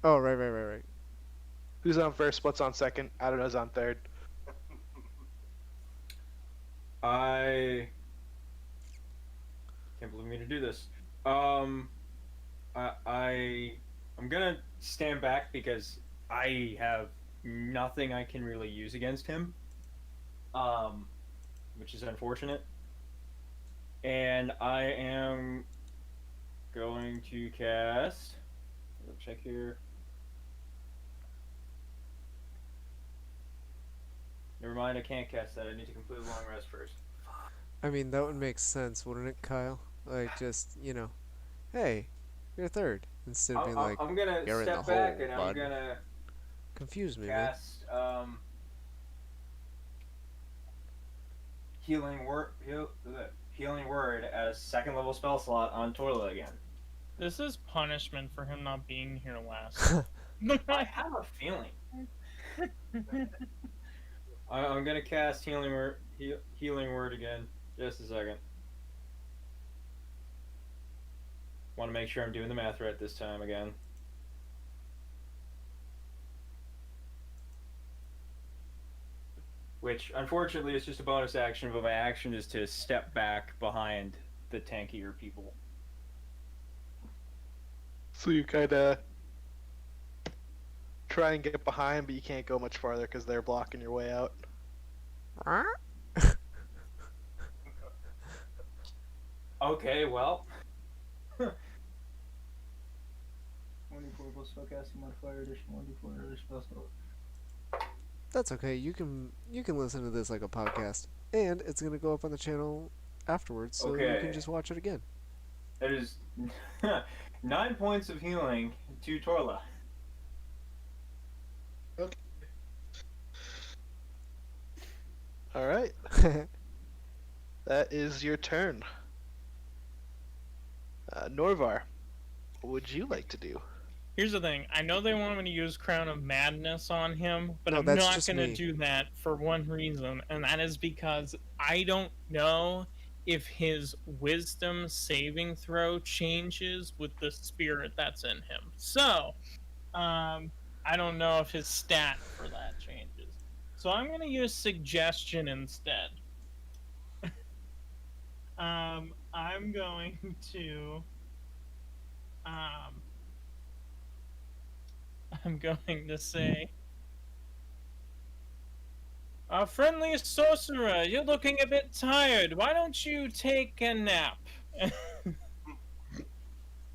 Oh, right. Who's on first? What's on second? I don't know. Who's on third? I can't believe me to do this. I'm gonna stand back because I have nothing I can really use against him. which is unfortunate. And I am going to cast. Let's check here. Never mind, I can't cast that. I need to complete a long rest first. I mean, that would make sense, wouldn't it, Kyle? Like, just, hey, you're third. Instead of being like, I'm gonna you're in the step back hole, and I'm bud. gonna Confuse me, man. cast healing word as second level spell slot on Torla again. This is punishment for him not being here last. I have a feeling. I'm gonna cast healing word again. Just a second. Want to make sure I'm doing the math right this time again. Which, unfortunately, is just a bonus action, but my action is to step back behind the tankier people. So you kind of try and get behind, but you can't go much farther because they're blocking your way out. Okay, well. 24 plus spellcasting modifier, additional 1d4 other spell slot. That's okay. You can listen to this like a podcast, and it's gonna go up on the channel afterwards, so you Okay. can just watch it again. That is 9 points of healing to Torla. All right, that is your turn. Norvar, what would you like to do? Here's the thing. I know they want me to use Crown of Madness on him, but No, I'm that's not just going to me. do that for one reason, and that is because I don't know if his wisdom saving throw changes with the spirit that's in him. So, I don't know if his stat for that changes. So I'm going to use suggestion instead. I'm going to I'm going to say, friendly sorcerer, you're looking a bit tired. Why don't you take a nap?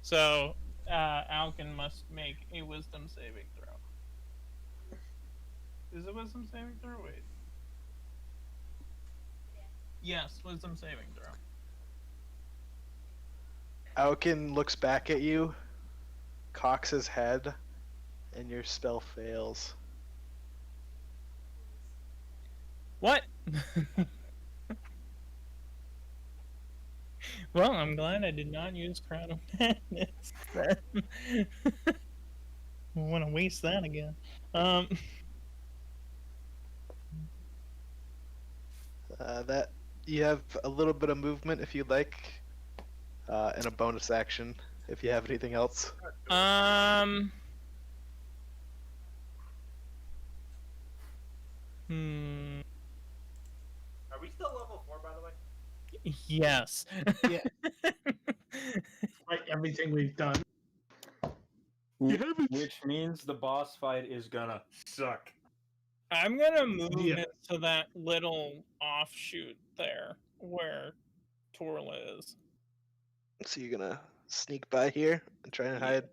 So, Alkin must make a wisdom saving throw. Is it wisdom saving throw? Wait. Yes, wisdom saving throw. Alkin looks back at you, cocks his head, and your spell fails. What? Well, I'm glad I did not use Crown of Madness. I want to waste that again. That you have a little bit of movement if you'd like, and a bonus action if you have anything else. Hmm. Are we still level 4, by the way? Yes. Yeah. Like everything we've done. Which means the boss fight is gonna suck. I'm gonna move Yeah. into that little offshoot there where Torla is. So you're gonna sneak by here and try and hide. Do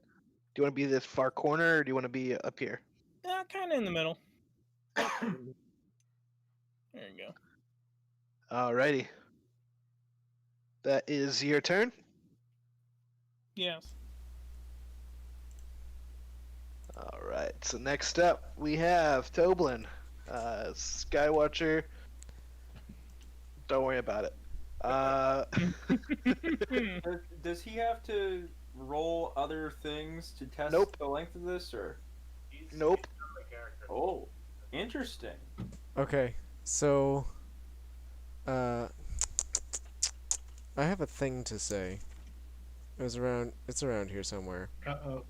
you want to be this far corner, or do you want to be up here? Yeah, kind of in the middle. There you go. Alrighty. That is your turn. Yes. Alright, so next up we have Toblin. Skywatcher. Don't worry about it. Does he have to roll other things to test Nope. the length of this, or? Nope. The character. Oh, interesting. Okay, so, I have a thing to say. It's around here somewhere. Uh-oh.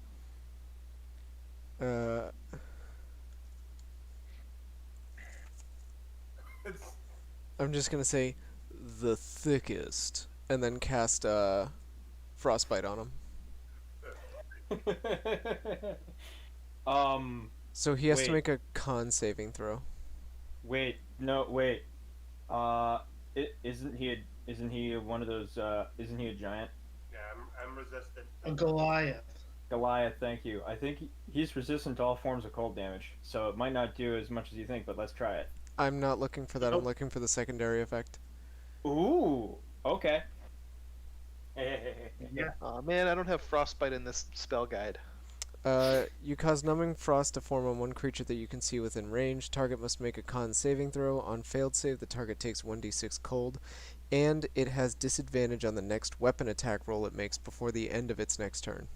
I'm just gonna say the thickest, and then cast frostbite on him. Um, So he has to Wait. make a con saving throw. wait, no, wait. Isn't he one of those? Isn't he a giant? Yeah, I'm resistant. A Goliath. Goliath, thank you. I think he's resistant to all forms of cold damage, so it might not do as much as you think, but let's try it. I'm not looking for that. I'm Nope. looking for the secondary effect. Ooh, okay. Yeah. Oh man, I don't have frostbite in this spell guide. You cause numbing frost to form on one creature that you can see within range. Target must make a con saving throw. On failed save, the target takes 1d6 cold, and it has disadvantage on the next weapon attack roll it makes before the end of its next turn.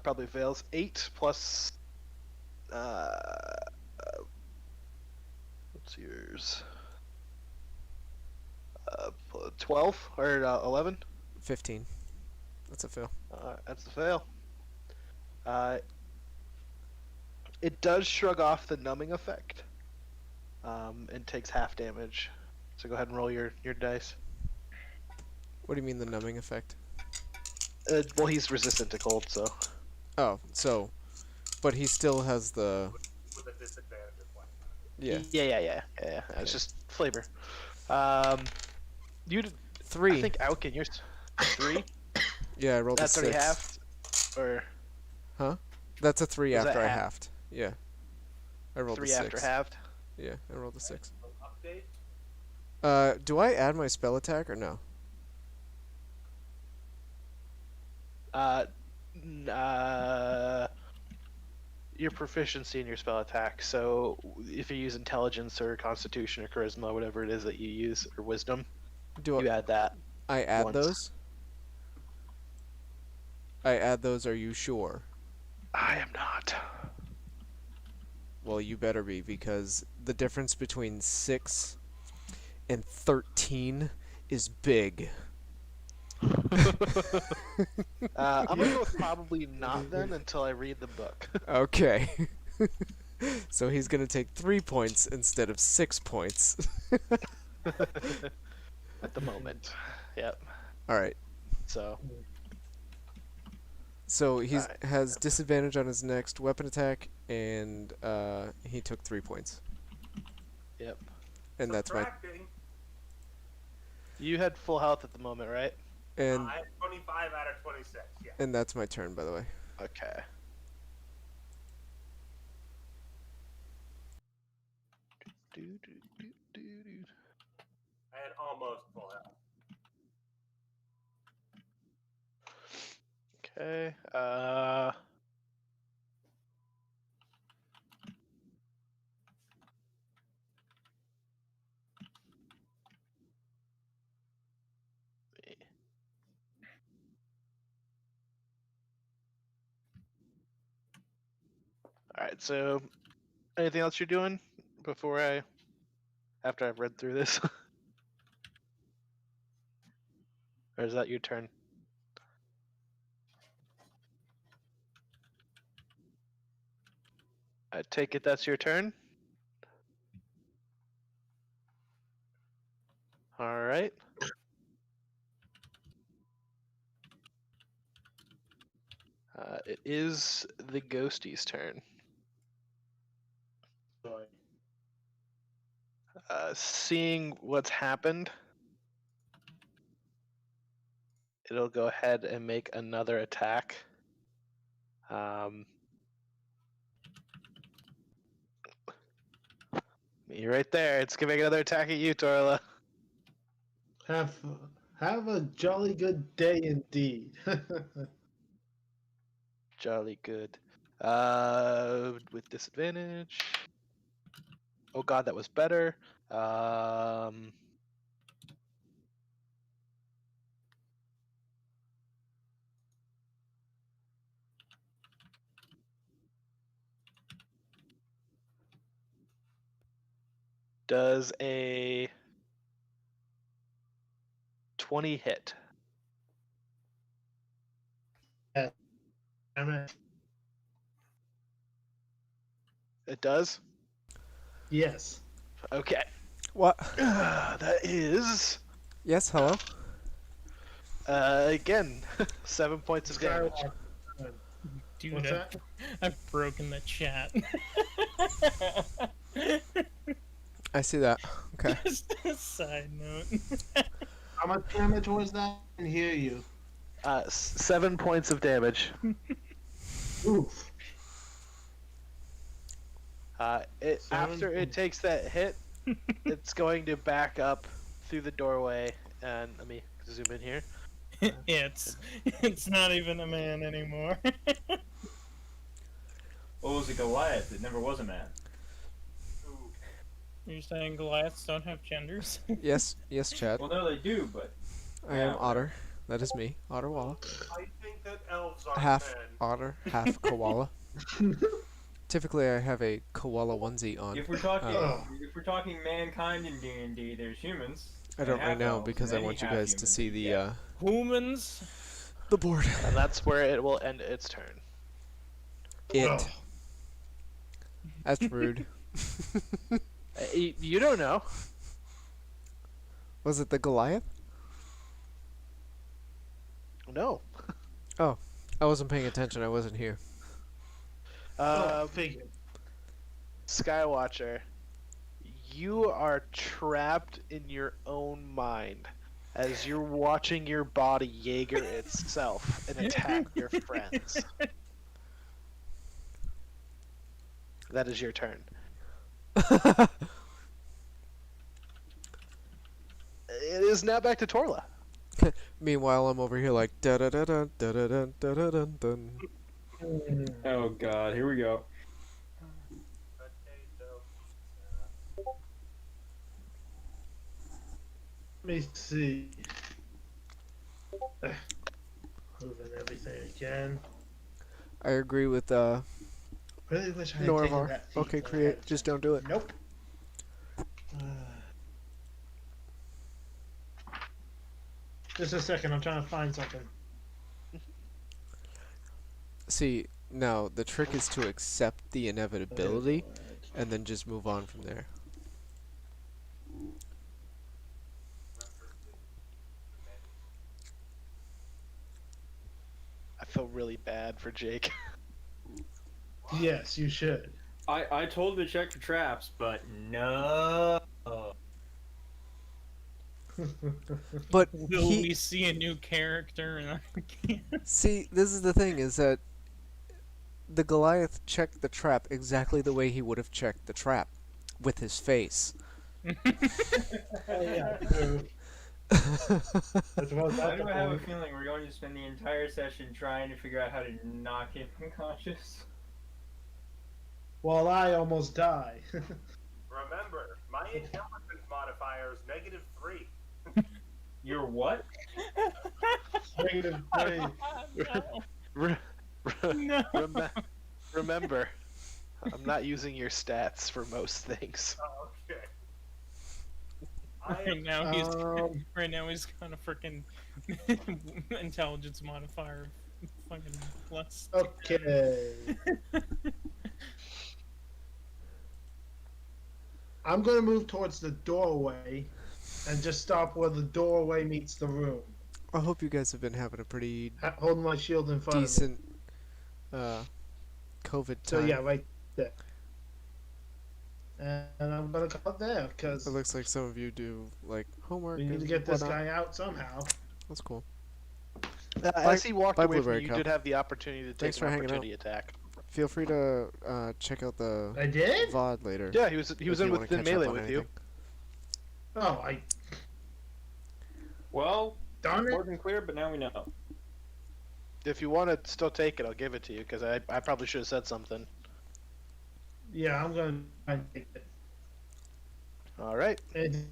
Probably fails. 8 plus. What's yours? 12 or 11? 15. That's a fail. That's the fail. It does shrug off the numbing effect, and takes half damage. So go ahead and roll your dice. What do you mean the numbing effect? Well, he's resistant to cold, so. Oh, so, but he still has the. With a disadvantage of what? Yeah. Yeah. It's just flavor. You did 3. I think Alkin, yours 3. Yeah, I rolled That's a 6. already halved. Or That's a 3 Was that after I half? halved. Yeah. I rolled 3 a 6. after halved. Yeah, I rolled a 6. Update? Do I add my spell attack or no? Your proficiency in your spell attack. So if you use intelligence or constitution or charisma, whatever it is that you use, or wisdom, Do you add that. I add once. those? I add those, are you sure? I am not. Well, you better be, because the difference between 6 and 13 is big. I'm gonna go with probably not then until I read the book. Okay. So he's gonna take 3 points instead of 6 points. At the moment. Yep. Alright. So he Alright. has disadvantage on his next weapon attack, and he took 3 points. Yep. And that's my Subtracting. You had full health at the moment, right? and I have 25 out of 26. Yeah. and that's my turn, by the way. Okay. I had almost full health. Okay. All right. So, anything else you're doing after I've read through this, or is that your turn? I take it that's your turn. All right. It is the ghostie's turn. Seeing what's happened, it'll go ahead and make another attack. You're right there. It's gonna make another attack at you, Torla. Have a jolly good day indeed. Jolly good. With disadvantage. Oh god, that was better. Does a 20 hit? Damn it. It does? Yes. Okay. What? That is Yes, hello? again 7 points of damage. Skywalker. Dude, What's that? I've broken the chat. I I see that. Okay. Just a side note. How much damage was that? I didn't hear you. 7 points of damage. Oof. After it takes that hit, it's going to back up through the doorway, and let me zoom in here. It's not even a man anymore. What was a Goliath? It never was a man. You're saying Goliaths don't have genders? Yes, Chad. Well, no, they do, but I am Otter. That is me, Otter Walla. I think that elves are Half men. otter, half koala. Typically, I have a koala onesie on. if we're talking mankind in D&D, there's humans. I don't and right now half-elves, because and I then want you have guys to humans. see the Yeah. Humans? the board. And that's where it will end its turn. It. That's rude. You don't know. Was it the Goliath? No. I wasn't paying attention. I wasn't here. Figure. Skywatcher, you are trapped in your own mind as you're watching your body Jaeger itself and attack your friends. That is your turn. It is now back to Torla. Meanwhile, I'm over here like da da da da da da da da da da da. Oh god, here we go. Let me see. Moving everything again. I agree with Really wish I had taken Norvar. that feat Okay, when I create. had Just to. don't do it. Nope. Just a second, I'm trying to find something. See, no, the trick is to accept the inevitability and then just move on from there. I feel really bad for Jake. Yes, you should. I told him to check for traps, but no. But Will we see a new character? see, this is the thing, is that the Goliath checked the trap exactly the way he would have checked the trap, with his face. Yeah, true. Why do I have a feeling we're going to spend the entire session trying to figure out how to knock him unconscious? While I almost die. Remember, my intelligence modifier is -3. You're what? -3. No. Remember, I'm not using your stats for most things. Oh, okay. Right now he's got a freaking intelligence modifier of fucking plus. Okay. I'm gonna move towards the doorway and just stop where the doorway meets the room. I hope you guys have been having a pretty Holding my shield in front of me. decent COVID So time. yeah, right there. And I'm gonna come up there because It looks like some of you do like homework. we need to and get this whatnot. guy out somehow. That's cool. As he walked bye, away from Blueberry you, you Cup. did have the opportunity to take Thanks an for hanging out. opportunity attack. Feel free to check out the I did? VOD later. Yeah, he was if in you wanna with the catch up melee on with you. anything. Oh, I Well, darn it. important clear, but now we know. If you want to still take it, I'll give it to you because I probably should have said something. Yeah, I'm gonna try and take it. All right. And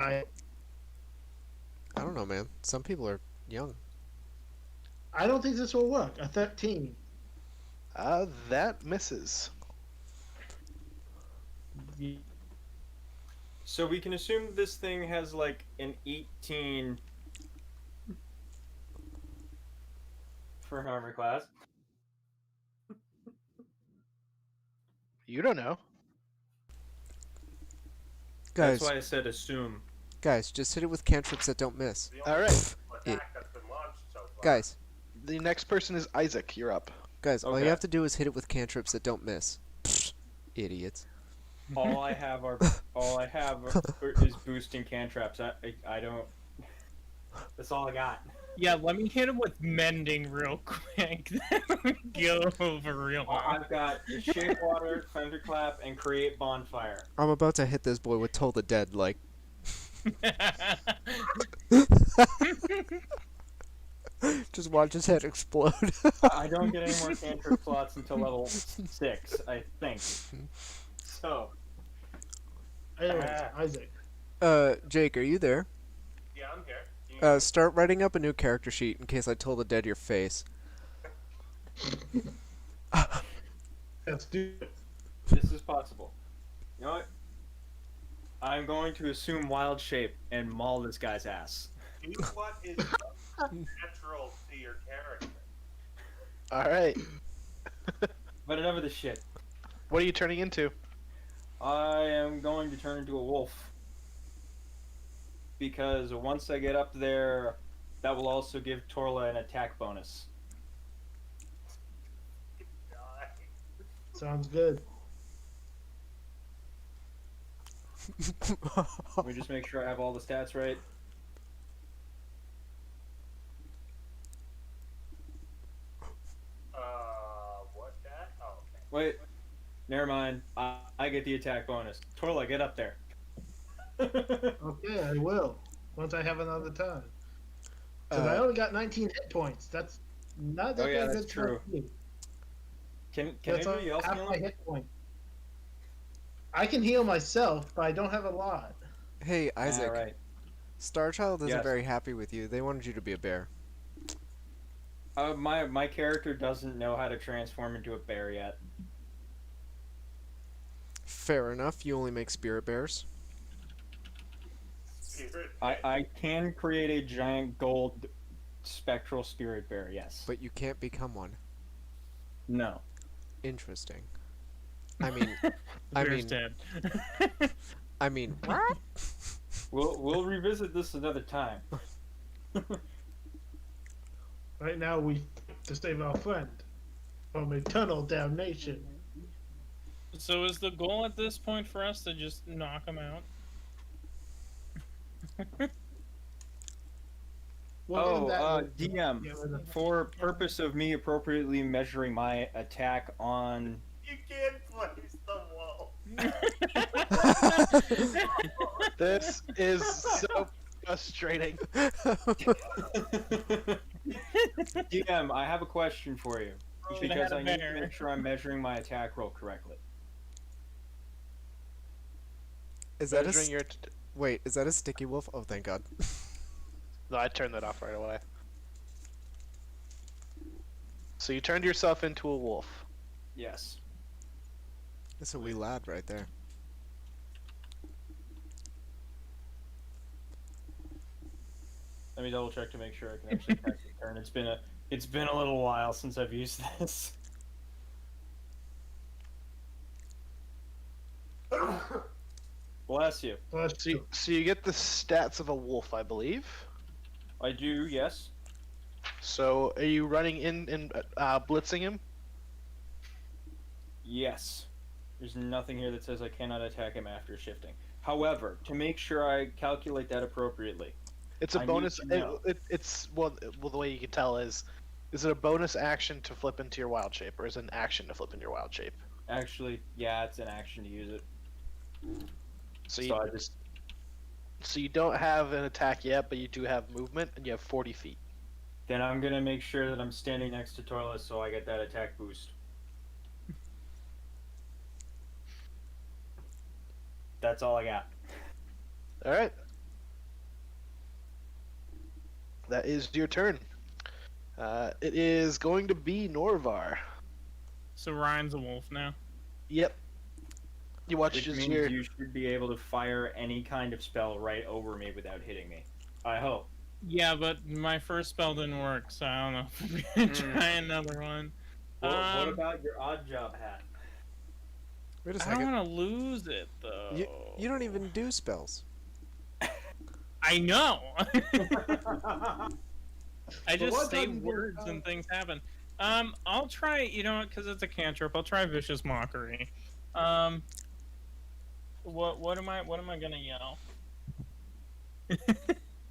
I I don't know, man. Some people are young. I don't think this will work. A 13. That misses. So we can assume this thing has like an 18 for an armor class. You don't know. Guys, That's why I said assume. guys, just hit it with cantrips that don't miss. The All only right. attack that's been launched so far. Guys, The next person is Isaac. You're up. all you Okay. have to do is hit it with cantrips that don't miss. Pfft, idiots. All I have is boosting cantrips. I don't. That's all I got. Yeah, let me hit him with mending real quick. Then we go over real long. I've got shape water, thunderclap, and create bonfire. I'm about to hit this boy with Toll the Dead, like. Just watch his head explode. I don't get any more cantrip slots until level 6, I think. So. Anyways, Isaac. Jake, are you there? Yeah, I'm here. Start writing up a new character sheet in case I Toll the Dead your face. Let's do it. This is possible. You know what? I'm going to assume wild shape and maul this guy's ass. Do what is natural to your character. All right. But enough of this shit. What are you turning into? I am going to turn into a wolf. Because once I get up there, that will also give Torla an attack bonus. Sounds good. Let me just make sure I have all the stats right. What's that? Oh, okay. Wait. Never mind. I get the attack bonus. Torla, get up there. Okay, I will. Once I have another time. Because I only got 19 hit points. That's not that Oh, yeah, good that's for true. me. Can That's anybody else half heal my him? hit point. I can heal myself, but I don't have a lot. Hey, Isaac. Alright. Starchild isn't Yes. very happy with you. They wanted you to be a bear. My character doesn't know how to transform into a bear yet. Fair enough. You only make spirit bears. Spirit. I can create a giant gold spectral spirit bear, yes. But you can't become one. No. Interesting. I mean, Bear's dead. I mean, We'll revisit this another time. Right now, we to save our friend from eternal damnation. So is the goal at this point for us to just knock him out? Well, in that way- DM. Yeah, well, For purpose of me appropriately measuring my attack on... You can't place the wall. This is so frustrating. DM, I have a question for you. Should've Because had a I need to bear. make sure I'm measuring my attack roll correctly. is that a Measuring your wait? Is that a sticky wolf? Oh, thank God. No, I turned that off right away. So you turned yourself into a wolf. Yes. That's a wee lad right there. Let me double check to make sure I can actually cast the turn. It's been a little while since I've used this. Bless you. So you get the stats of a wolf, I believe. I do, yes. So are you running in and blitzing him? Yes. There's nothing here that says I cannot attack him after shifting. However, to make sure I calculate that appropriately, It's a I need bonus. to know. It's well, the way you can tell is it a bonus action to flip into your wild shape, or is it an action to flip into your wild shape? actually, yeah, it's an action to use it. So So you, I just so you don't have an attack yet, but you do have movement, and you have 40 feet. then I'm gonna make sure that I'm standing next to Torla so I get that attack boost. That's all I got. All right. That is your turn. It is going to be Norvar. So Ryan's a wolf now. Yep. You watch Which as means your you should be able to fire any kind of spell right over me without hitting me. I hope. Yeah, but my first spell didn't work, so I don't know if we can try another one. What Um, about your odd job hat? Wait a I second. don't want to lose it though. You don't even do spells. I know. I just what say time you get words done? and things happen. I'll try. You know what? Because it's a cantrip. I'll try vicious mockery. What am I gonna yell?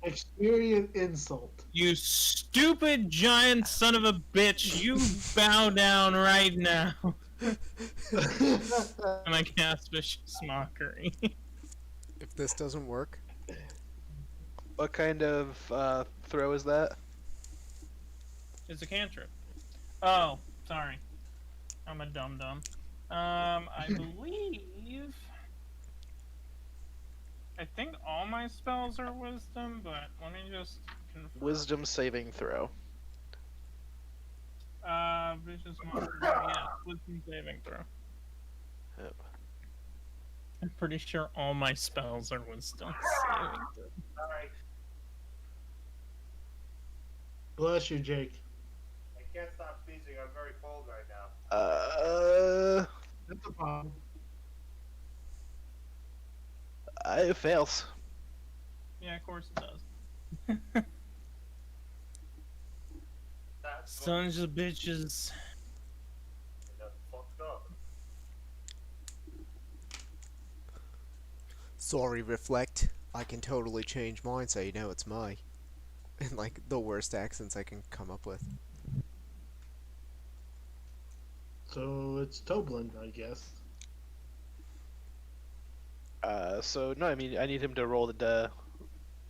Experience insult. You stupid giant son of a bitch! You bow down right now. And I cast vicious mockery. If this doesn't work, What kind of throw is that? It's a cantrip. Oh, sorry. I'm a dum dum. I believe. I think all my spells are wisdom, but let me just confirm. Wisdom saving throw. Vicious mockery. Yeah, wisdom saving throw. Yep. I'm pretty sure all my spells are wisdom saving throw. Sorry, Bless you, Jake. I can't stop sneezing. I'm very cold right now. That's a problem. It fails. Yeah, of course it does. That's Sons of bitches. That's fucked up. sorry, reflect. I can totally change mine so you know it's my. In like the worst accents I can come up with. So it's Toblin, I guess. So no, I mean I need him to roll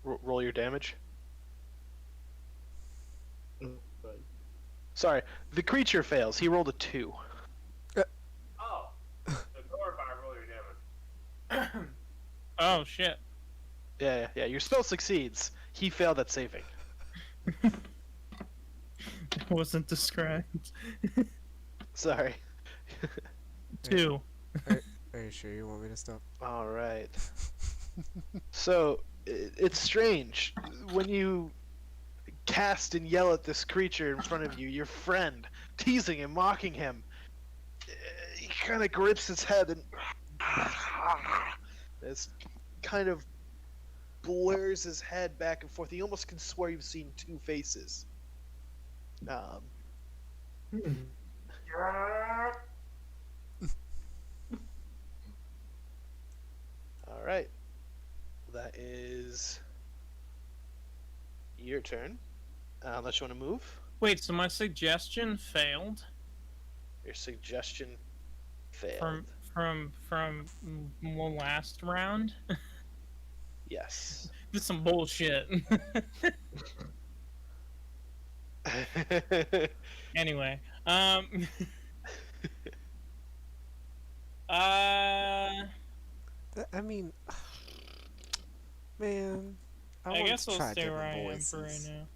roll your damage. But Sorry, the creature fails. He rolled a 2. Oh, the Gorbar roll your damage. Oh shit. Yeah. Your spell succeeds. He failed at saving. Wasn't described. Sorry. 2. Are you sure you want me to stop? All right. So it's strange when you cast and yell at this creature in front of you, your friend, teasing him, mocking him. He kind of grips his head and this kind of blurs his head back and forth. You almost can swear you've seen two faces. All right. That is your turn. Unless you want to move. Wait, so my suggestion failed Your suggestion failed. from last round? Yes. This is some bullshit. Anyway, I mean, man, I want guess to I'll try stay where I different am for right voices. now.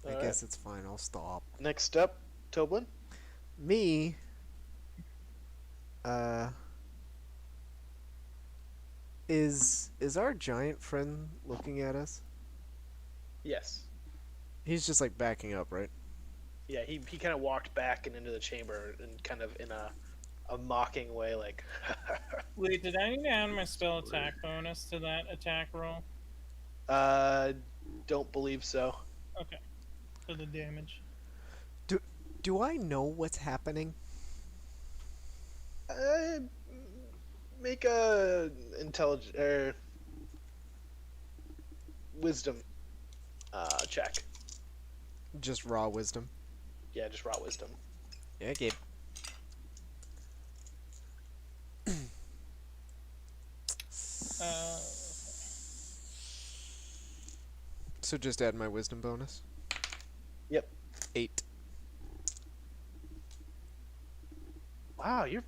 I All guess it's fine. I'll stop. Next up, Toblin. Me. Is our giant friend looking at us? Yes. He's just like backing up, right? Yeah, he kind of walked back and into the chamber and kind of in a mocking way, like. Wait, did I need to add my spell attack bonus to that attack roll? Don't believe so. Okay, for the damage. Do I know what's happening? Make a wisdom check. Just raw wisdom. Yeah, just raw wisdom. Yeah, okay. So just add my wisdom bonus. Yep. 8. Wow, your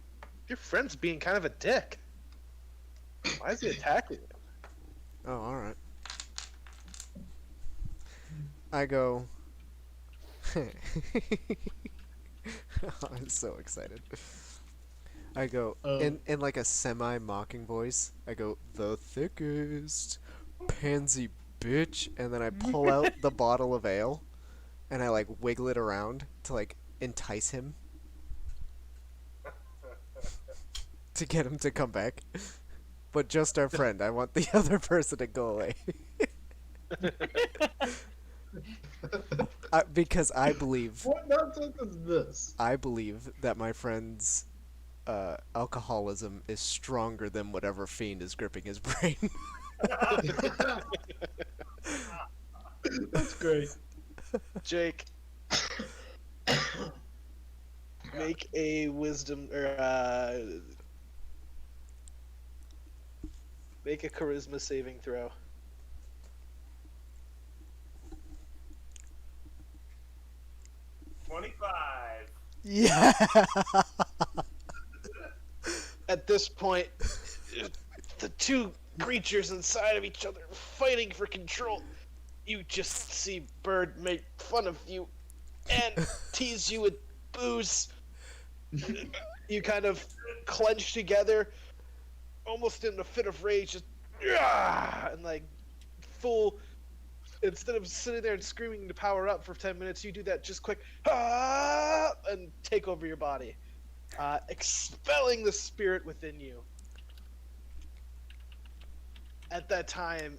friend's being kind of a dick. Why is he attacking you? Oh, alright. I go. I'm so excited. I go in like a semi-mocking voice. I go, the thickest pansy bitch, and then I pull out the bottle of ale, and I like wiggle it around to like entice him to get him to come back. But just our friend. I want the other person to go away. Because I believe. What nonsense is this? I believe that my friend's alcoholism is stronger than whatever fiend is gripping his brain. That's great. Jake, make a wisdom or make a charisma saving throw. 25. Yeah. At this point, the two creatures inside of each other fighting for control. You just see Bird make fun of you and tease you with booze. You kind of clench together, almost in a fit of rage, just and like full. Instead of sitting there and screaming to power up for 10 minutes, you do that just quick and take over your body, expelling the spirit within you. At that time,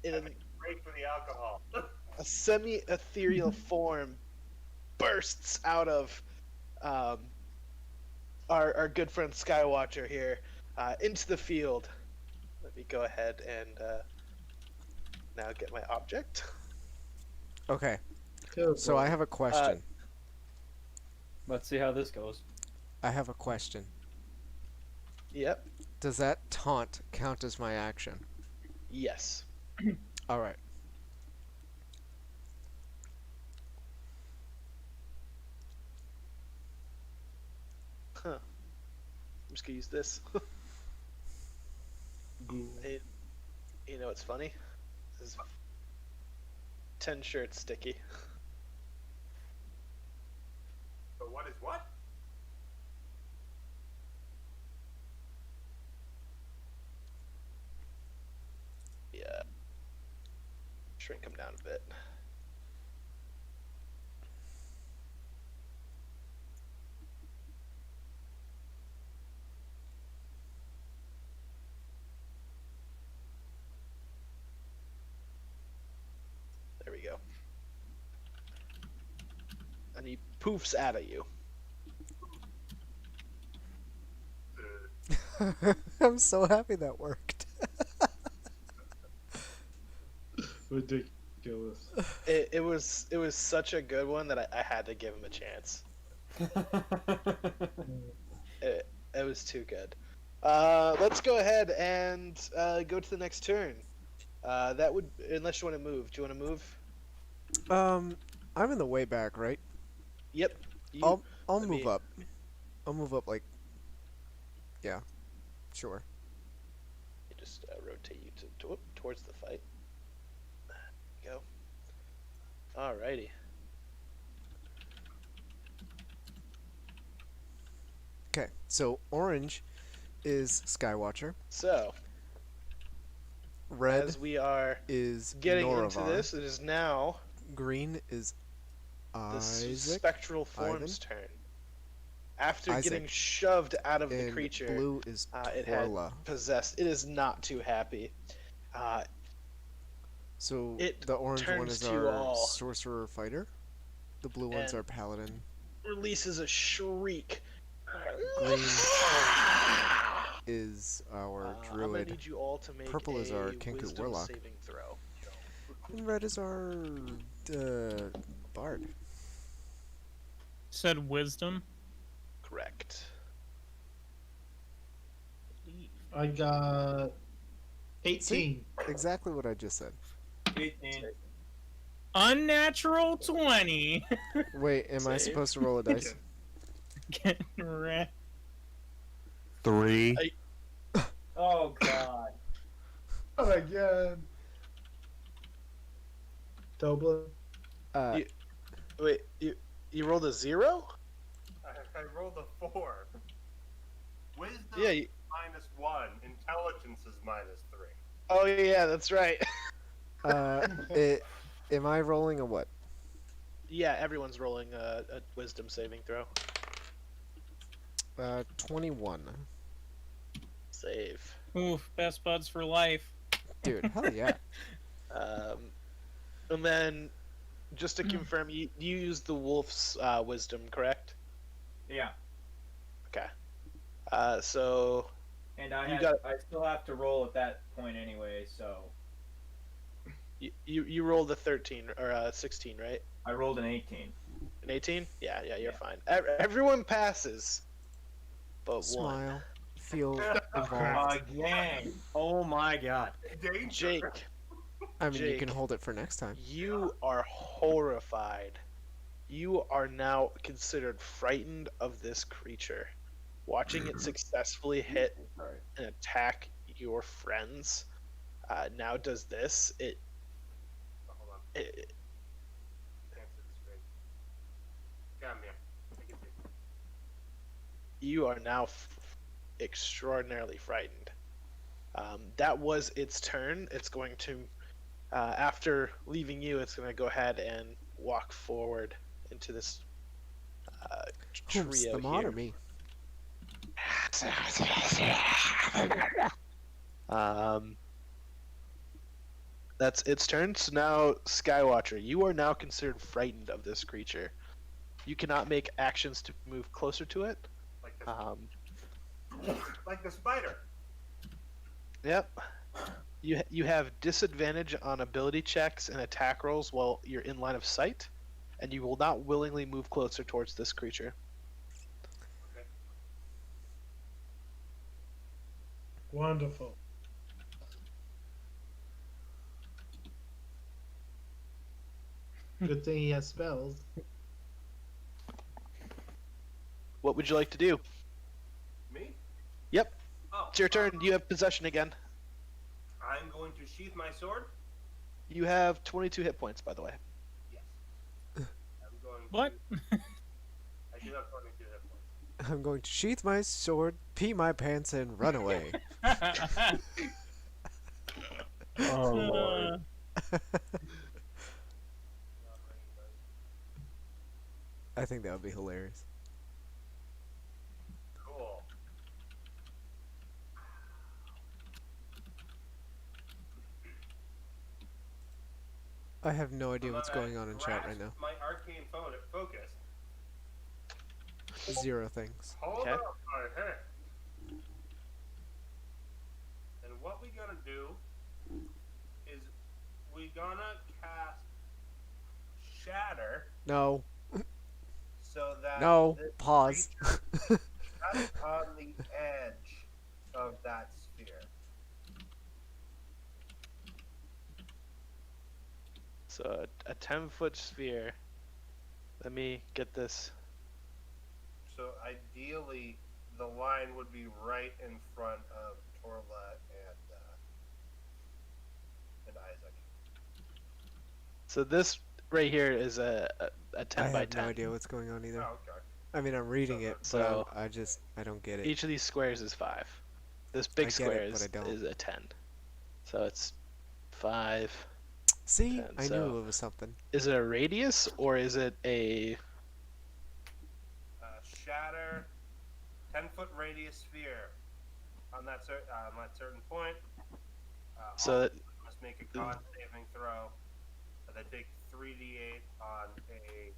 in Great for the alcohol. a semi-ethereal form bursts out of our good friend Skywatcher here into the field. Let me go ahead and now get my object. Okay. Oh, So I have a question. Let's see how this goes. I have a question. Yep. Does that taunt count as my action? Yes. All right. Huh. I'm just gonna use this. Hey, you know what's funny? This is 10 shirts sticky. But what is what? Yeah. Shrink them down a bit. There we go. And he poofs out at you. I'm so happy that worked. Ridiculous. It was such a good one that I had to give him a chance. It was too good. Let's go ahead and go to the next turn. That would, unless you want to move. Do you want to move? I'm in the way back, right? Yep. I'll let move me- up. I'll move up like. Yeah. Sure. Just rotate you towards the fight. There you go. Alrighty. Okay. So orange is Skywatcher. So, Red as we are is getting Noravar. into this, it is now Green is the Isaac. spectral form's turn. After Isaac. getting shoved out of the And creature, blue is it had Torla. possessed. It is not too happy. So it the orange one turns is to you our all. sorcerer fighter. The blue one's And our paladin. Releases a shriek. Green is our I'm gonna druid. need you all to make Purple is a our Kenku wisdom warlock. saving throw. And red is our bard. Said wisdom. Correct. I got 18. See? Exactly what I just said. 18. Unnatural 20. Wait, am I Save. supposed to roll a dice? Get wrecked. 3. Oh god. Not again. Dublin. Wait, you rolled a 0? I rolled a 4. Wisdom Yeah. -1. Intelligence is -3. Oh yeah, that's right. Am I rolling a what? Yeah, everyone's rolling a wisdom saving throw. 21. Save. Oof, best buds for life. Dude, hell yeah. And then, just to confirm, you used the wolf's wisdom, correct? Yeah, Okay. So and you got I still have to roll at that point anyway, so you rolled a 13 or a 16, right? I rolled an 18. An 18? Yeah, you're Yeah. fine. Everyone passes, but one. Smile. Feel involved. Again. Oh my god. Danger. Jake, I mean, you can Jake. hold it for next time. You are horrified. You are now considered frightened of this creature. Watching it successfully hit Sorry. and attack your friends now does this. Oh, hold on. It Can't see the screen. Come here. I can see. you are now extraordinarily frightened. That was its turn. It's going to, after leaving you, it's going to go ahead and walk forward into this Whom's trio the mod here. or me? That's its turn. So now, Skywatcher, you are now considered frightened of this creature. You cannot make actions to move closer to it. Like the, Um, like the spider. Yep. You have disadvantage on ability checks and attack rolls while you're in line of sight, and you will not willingly move closer towards this creature. Wonderful. Good thing he has spells. What would you like to do? Me? Yep, Oh. it's your turn. You have possession again. I'm going to sheath my sword. You have 22 hit points, by the way. Yes. I'm going. What? To, I do have 22 hit points. I'm going to sheath my sword, pee my pants, and run away. Oh lord. I think that would be hilarious. Cool. I have no idea I'm what's gonna going on in chat right grasp now. My arcane focus. 0 things. Hold Okay. up my head. And what we gotta do is we gonna cast Shatter No. so that No. this Pause. creature cuts on the edge of that sphere. So a 10-foot sphere. Let me get this. So ideally, the line would be right in front of Torla and Isaac. So this right here is a I 10 by have 10. no idea what's going on either. Oh, okay. I mean, I'm reading it, but So- I don't get it. Each of these squares is 5. This big I get square it, but I don't. is a 10. So it's 5. See? 10, I so- knew it was something. Is it a radius or is it a... Shatter, 10-foot radius sphere. On that certain point, So all that- must make a con saving throw. They take 3d8 on a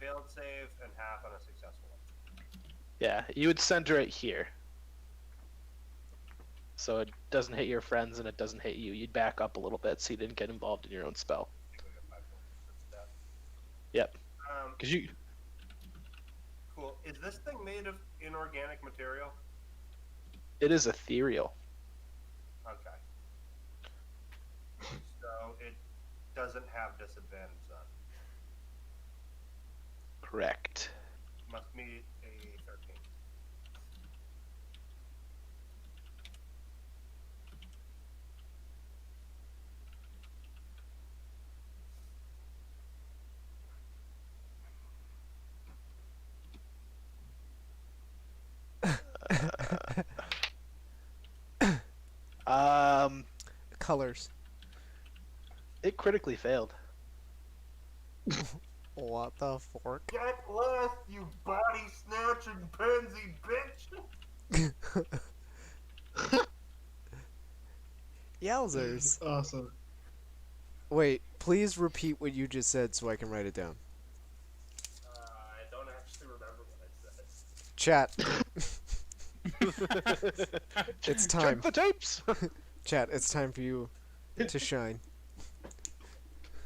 failed save and half on a successful one. Yeah, you would center it here. So it doesn't hit your friends and it doesn't hit you. You'd back up a little bit so you didn't get involved in your own spell. I think we got 5 points for that. Yep. Um, Because you... cool. Is this thing made of inorganic material? It is ethereal. Okay. So it doesn't have disadvantage on. Correct. Must meet a 13. Colors. It critically failed. What the fork? Get lost, you body snatching pansy bitch! Yowzers. Awesome. Wait, please repeat what you just said so I can write it down. I don't actually remember what I said. Chat. It's time. Check the tapes. Chat, it's time for you to shine.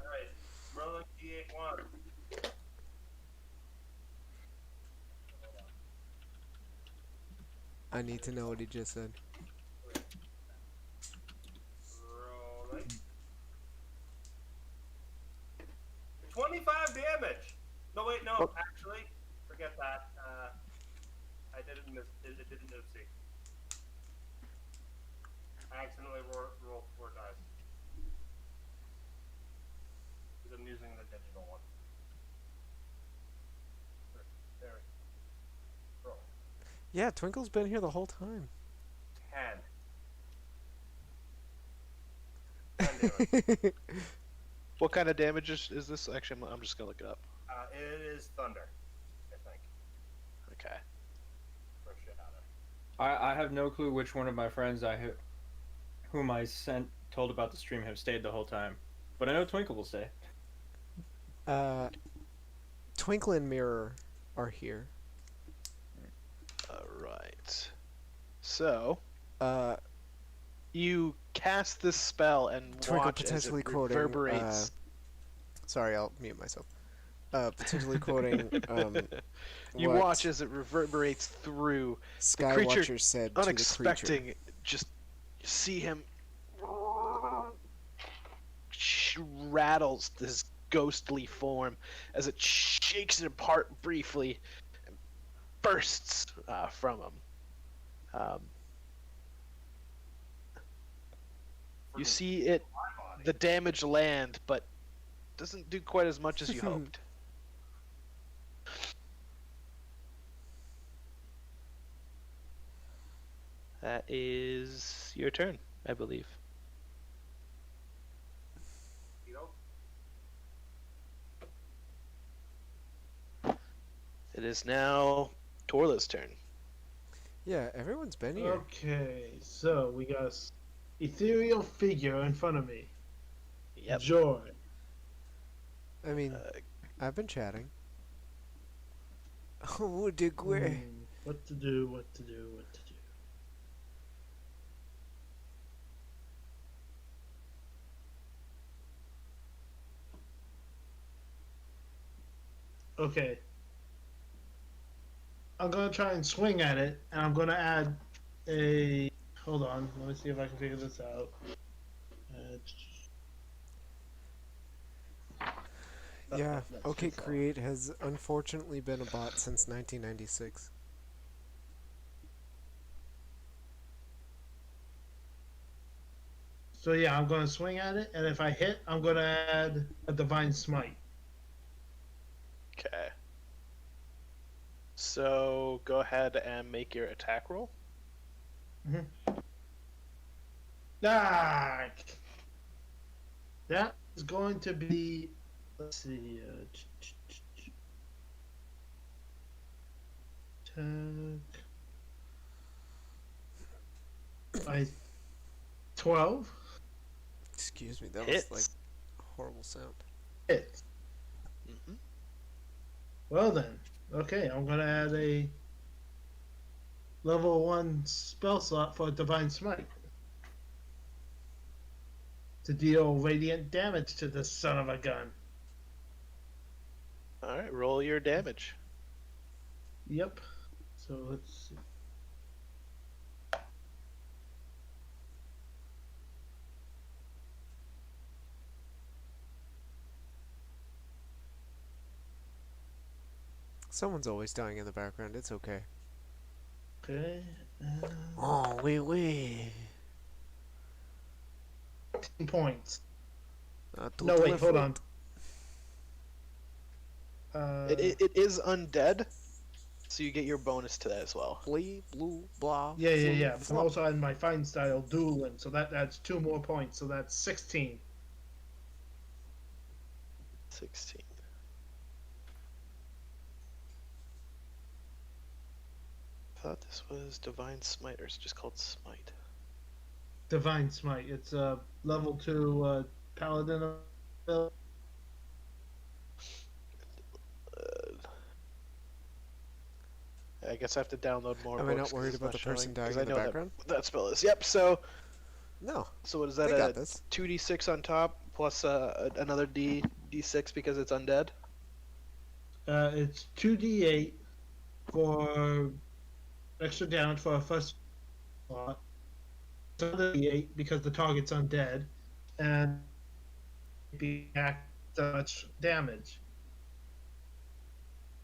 Alright, rolling D8 1. I need to know what he just said. Rolling. 25 damage! No, wait, no, Oh. actually, forget that. I didn't miss, it didn't see. I accidentally rolled 4 dice. Because I'm using the digital one. There. Roll. Yeah, Twinkle's been here the whole time. 10. 10 damage. What kind of damage is this? Actually, I'm just gonna look it up. It is thunder, I think. Okay. For shadow. I have no clue which one of my friends whom I told about the stream have stayed the whole time, but I know Twinkle will stay. Twinkle and Mirror are here. All right. So Uh, you cast this spell and Twinkle watch as it potentially quoting. reverberates. Sorry, I'll mute myself. Potentially quoting. You what watch as it reverberates through. Skywatcher said to the creature. Unexpecting, just see him rattles this ghostly form as it shakes it apart briefly and bursts from him. You see it, the damage land, but doesn't do quite as much as you hoped. That is your turn, I believe. It is now Torla's turn. Yeah, everyone's been here. Okay, so we got a ethereal figure in front of me. Yep. Joy. I mean, I've been chatting. Oh, Digwe. What to do, what to do, what to do. Okay. I'm gonna try and swing at it, and I'm gonna add a. Hold on, let me see if I can figure this out. Yeah, that's OK too far. Create has unfortunately been a bot since 1996. So yeah, I'm gonna swing at it, and if I hit, I'm gonna add a divine smite. Okay. So go ahead and make your attack roll. Ah! That is going to be. Let's see. Attack. By 12. Excuse me, that Hits. was like a horrible sound. Hit. Mm-hmm. Well then, okay, I'm gonna add a level 1 spell slot for divine smite to deal radiant damage to this son of a gun. All right, roll your damage. Yep. So let's see. Someone's always dying in the background. It's okay. Okay. Oh, wee. 10 points. Tout No, wait, le hold foot. on. It is undead, so you get your bonus to that as well. Blee, blue, blah. Yeah. I'm flop. also adding my fine style dueling, so that adds 2 more points, so that's 16. 16. I thought this was Divine Smite, or is it just called Smite? Divine smite. It's a level 2 paladin. I guess I have to download more. Am I books not 'cause worried it's about the person showing, dying 'cause in I the know background? what that spell is. Yep. So No. what is that? They got A this. 2d6 on top plus another d6 because it's undead. It's 2d8 for extra damage for a first slot. It's another d8 because the target's undead, and be back so much damage.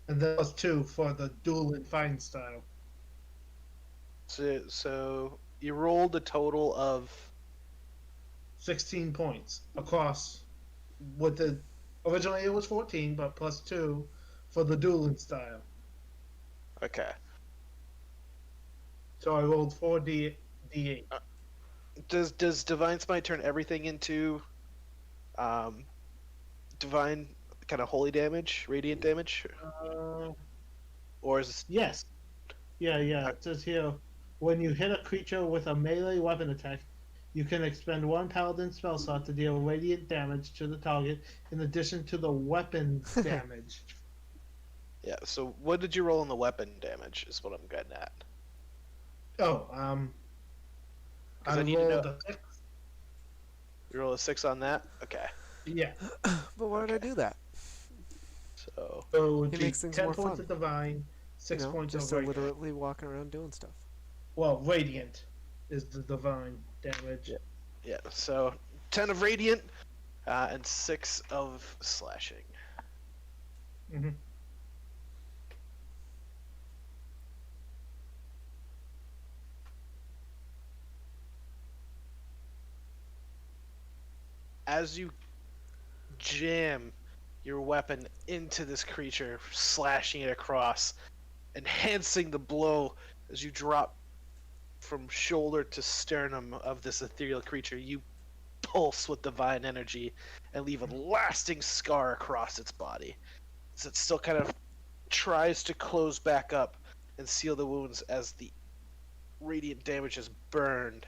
And then plus 2 for the dual and fine style. So you rolled a total of 16 points across. With the originally it was 14, but plus 2 for the dueling style. okay. So I rolled 4d8. Does Divine Smite turn everything into divine kind of holy damage, radiant damage, or is Yes. Yeah. It says here, when you hit a creature with a melee weapon attack, you can expend one paladin spell slot to deal radiant damage to the target, in addition to the weapon's damage. yeah? So what did you roll on the weapon damage? Is what I'm getting at. Oh, 'Cause I I need to rolled know- a 6. You roll a 6 on that. Okay. Yeah. But why would I do that? So So it would He be makes things 10 more points fun. of divine, 6 points just of so radiant. literally walking around doing stuff. Well, radiant is the divine damage. Yeah. yeah. So 10 of radiant and 6 of slashing. Mm-hmm. As you jam your weapon into this creature, slashing it across, enhancing the blow as you drop from shoulder to sternum of this ethereal creature, you pulse with divine energy and leave a lasting scar across its body. As it still kind of tries to close back up and seal the wounds as the radiant damage has burned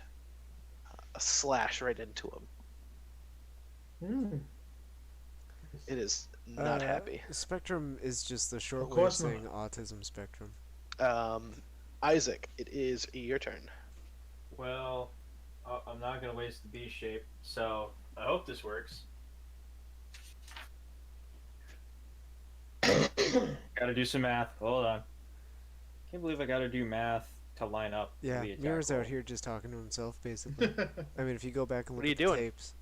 a slash right into him. It is not happy. Spectrum is just the short Of way of course not. saying autism spectrum. Isaac, it is your turn. Well, I'm not gonna waste the B shape, so I hope this works. Gotta do some math. Hold on. Can't believe I gotta do math to line up. Yeah, the attack Mirror's roll. out here just talking to himself, basically. I mean, if you go back and What look are at you the doing? tapes.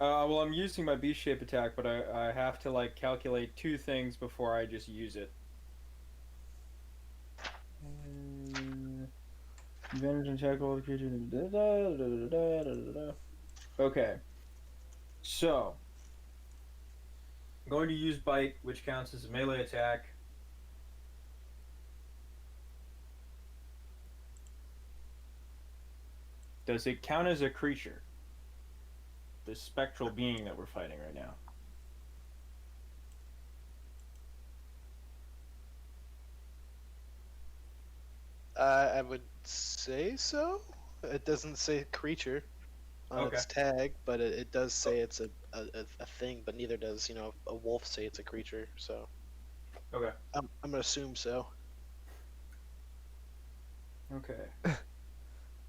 Well, I'm using my B shape attack, but I have to like calculate two things before I just use it. Advantage and attack all the creatures. Okay. So, I'm going to use Bite, which counts as a melee attack. Does it count as a creature? This spectral being that we're fighting right now. I would say so. It doesn't say creature on its tag, but it does say it's a thing. But neither does a wolf say it's a creature. So Okay. I'm gonna assume so. Okay.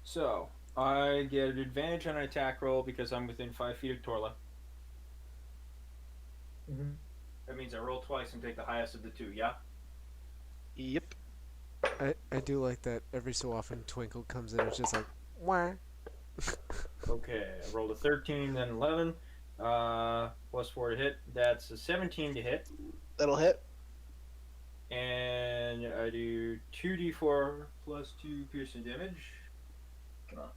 So, I get an advantage on an attack roll because I'm within 5 feet of Torla. Mhm. That means I roll twice and take the highest of the two, yeah? Yep. I do like that every so often Twinkle comes in and it's just like, wah. Okay, I rolled a 13, then 11. Plus 4 to hit. That's a 17 to hit. That'll hit. And I do 2d4 plus 2 piercing damage. Come on.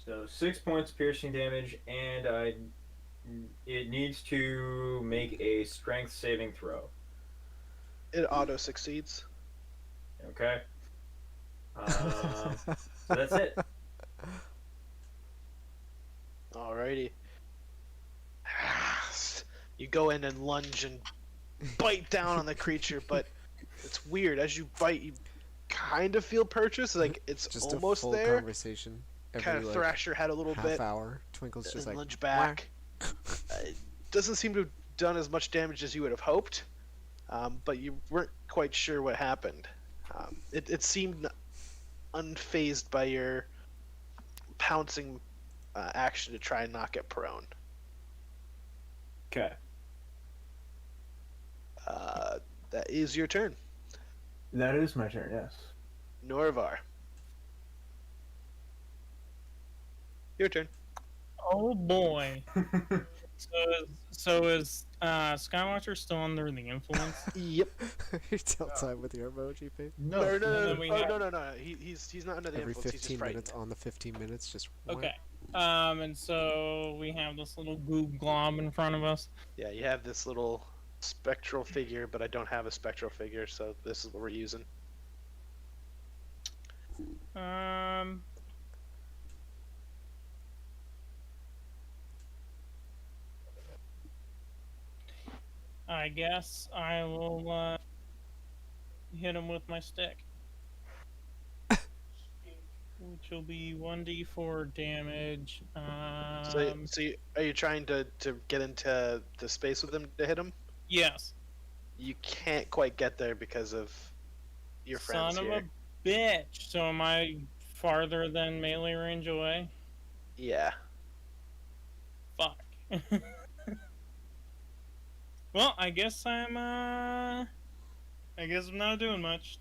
So 6 points piercing damage, and it needs to make a strength saving throw. It auto succeeds. Okay. So that's it. Alrighty. You go in and lunge and bite down on the creature, but it's weird. As you bite, you kind of feel purchase, like it's Just almost a full there. conversation. Every, Kind of thrash your head a little half bit, hour. Twinkle's just and like, lunge back. It doesn't seem to have done as much damage as you would have hoped, but you weren't quite sure what happened. It seemed unfazed by your pouncing action to try and knock it prone. Okay. That is your turn. That is my turn, yes. Norvar. Your turn. Oh boy. So is Skywatcher still under the influence? Yep. You tell time with your emoji, babe. No. No, no, then we have- no. He's not under the Every influence. He's just 15 frightened. minutes on the 15 minutes, just Okay. And so we have this little goob glob in front of us. Yeah, you have this little spectral figure, but I don't have a spectral figure, so this is what we're using. I guess I will hit him with my stick. Which will be 1d4 damage. Are you trying to get into the space with him to hit him? Yes. You can't quite get there because of your friends Son here. of a bitch. So am I farther than melee range away? Yeah. Fuck. Well, I guess I'm not doing much.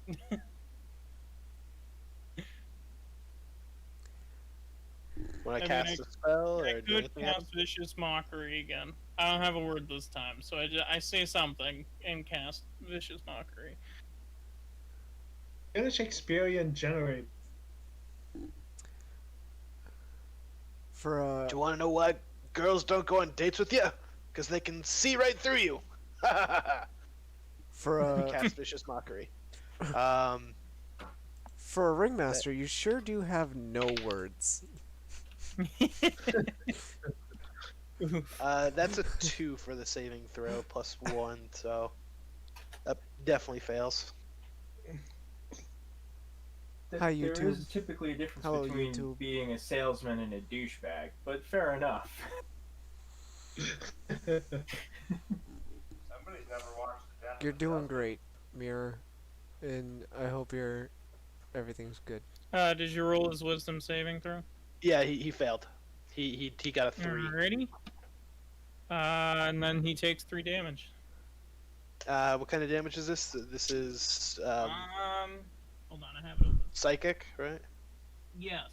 Want to I mean, cast a spell I or do could anything else? cast Vicious Mockery again. I don't have a word this time, so I say something and cast Vicious Mockery. Get a Shakespearean generate. For Do you want to know why girls don't go on dates with you? Because they can see right through you. for Cast Vicious Mockery. for a ringmaster, you sure do have no words. That's a 2 for the saving throw, plus 1, so that definitely fails. Hi, There YouTube. is typically a difference Hello, between YouTube. being a salesman and a douchebag, but fair enough. Somebody's never watched the Death You're of doing Dusk. great, Mirror, and I hope everything's good. Did you roll his wisdom saving throw? Yeah, he failed. He got a 3. Alrighty. And then he takes 3 damage. What kind of damage is this? This is Hold on, I have it open. psychic, right? Yes.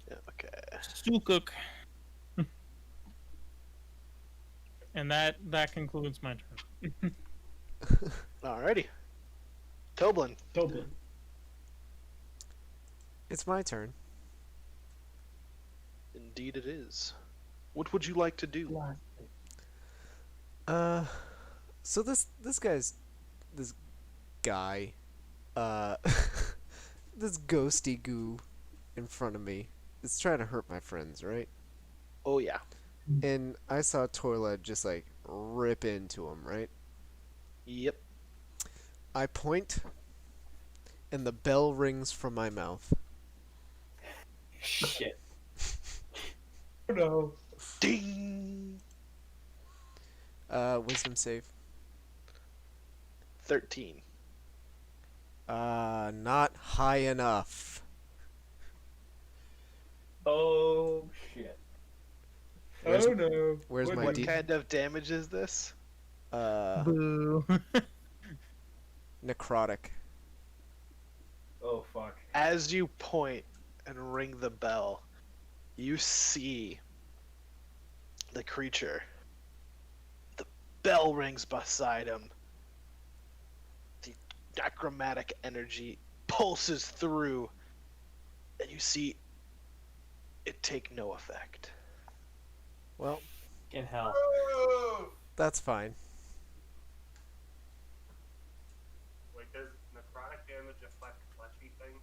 Yeah. Okay. Sukuk. And that concludes my turn. Alrighty. Toblin. Toblin. It's my turn. Indeed, it is. What would you like to do? So this guy, this ghosty goo in front of me is trying to hurt my friends, right? Oh yeah. And I saw Torla just like rip into him, right? Yep. I point, and the bell rings from my mouth. Shit. Oh no. Ding. Wisdom save. 13. Not high enough. Oh shit. Where's- Oh no. where's What my What D- kind of damage is this? Boo. Necrotic. Oh fuck. As you point and ring the bell, you see the creature. The bell rings beside him. The necromantic energy pulses through, and you see it take no effect. Well, In hell. Oh! that's fine. Wait, does necrotic damage affect fleshy things?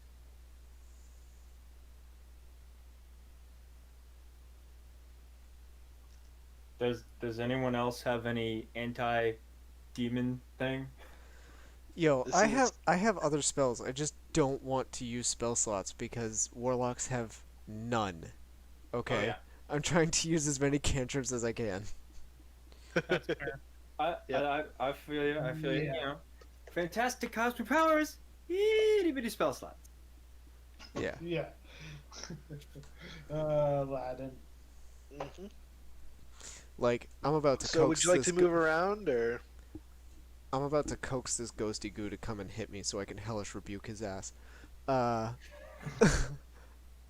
Does anyone else have any anti-demon thing? Yo, This I have other spells. I just don't want to use spell slots because warlocks have none. Okay. Oh, yeah. I'm trying to use as many cantrips as I can. That's fair. I feel you. I feel you. Yeah. You know, fantastic cosmic powers, itty bitty spell slots. Yeah. Yeah. Aladdin. Hmm. Like I'm about to So, would coax you like this. to move around, or I'm about to coax this ghosty goo to come and hit me so I can hellish rebuke his ass. Uh,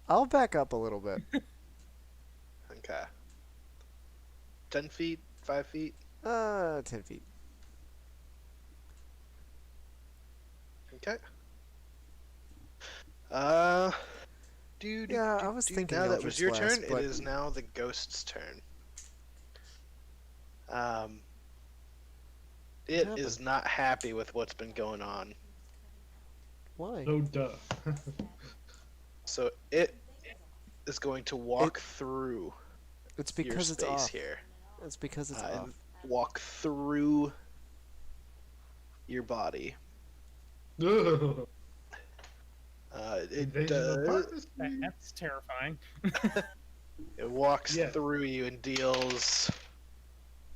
I'll back up a little bit. okay? 10 feet, 5 feet. 10 feet. Okay. Uh, Yeah, I was thinking now that Eldritch was your Blast, turn. but It is now the ghost's turn. It happened? is not happy with what's been going on. why? Oh, duh. So it is going to walk through It's your because it's space off. here. It's because it's And off. walk through your body. Ugh. It Invasion of does. Privacy. That's terrifying. It walks Yeah. through you and deals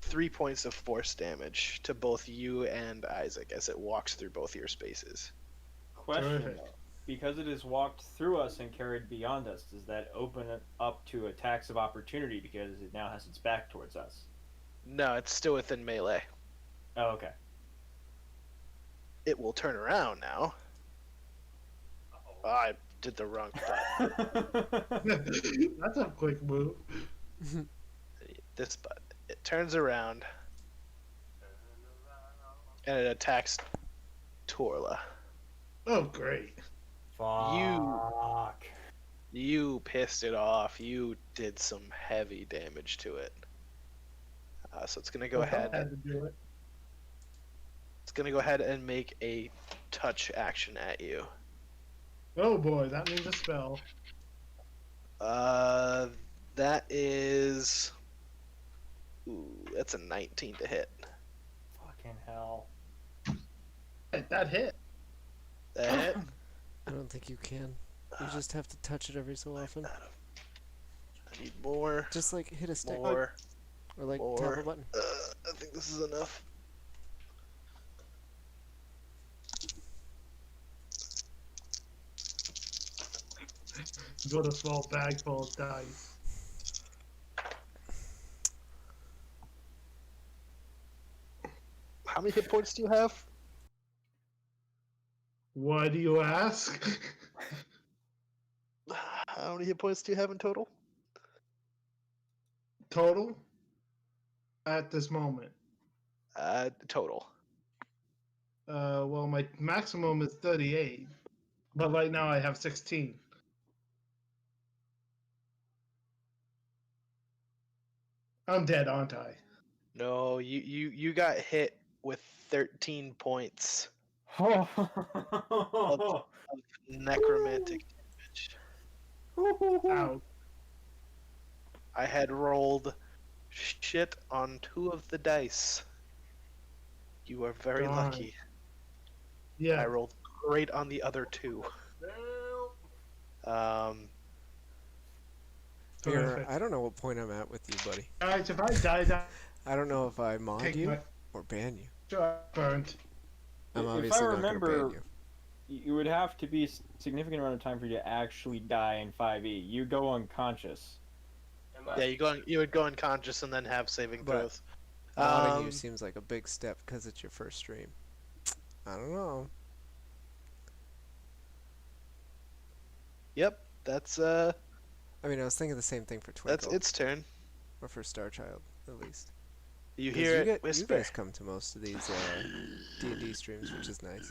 3 points of force damage to both you and Isaac as it walks through both your spaces. Question Terrific. though, because it has walked through us and carried beyond us, does that open it up to attacks of opportunity because it now has its back towards us? No, it's still within melee. Oh, okay. It will turn around now. Oh, I did the wrong button. That's a quick move. This button. It turns around and it attacks Torla. Oh, great. Fuck. You pissed it off. You did some heavy damage to it. So it's gonna go Well, I ahead. had to do it. It's gonna go ahead and make a touch action at you. Oh boy, that means a spell. That is. Ooh, that's a 19 to hit. Fucking hell. Hey, that hit. That hit. I don't think you can. You just have to touch it every so often. I need more. Just like hit a stick. More. Or like tap More. a button. I think this is enough. Go to a small bag full of dice. How many hit points do you have? Why do you ask? How many hit points do you have in total? Total? At this moment. Total. Well, my maximum is 38. But right now I have 16. I'm dead, aren't I? No, you got hit with 13 points Oh. of necromantic damage. Ow. I had rolled shit on 2 of the dice. You are very Darn. lucky. Yeah. I rolled great on the other 2. Here, Terrific. I don't know what point I'm at with you, buddy. Guys, if I die, that I don't know if I mod take you my or ban you. shot burnt. I'm If I obviously not remember, gonna ban you. it would have to be a significant amount of time for you to actually die in 5e. You go unconscious. Yeah, you would go unconscious and then have saving But- throws. Modding you seems like a big step because it's your first stream. I don't know. Yep, that's I mean, I was thinking the same thing for Twinkle. that's its turn. Or for Starchild, at least. You 'Cause hear it you whisper. guys come to most of these D&D streams, which is nice.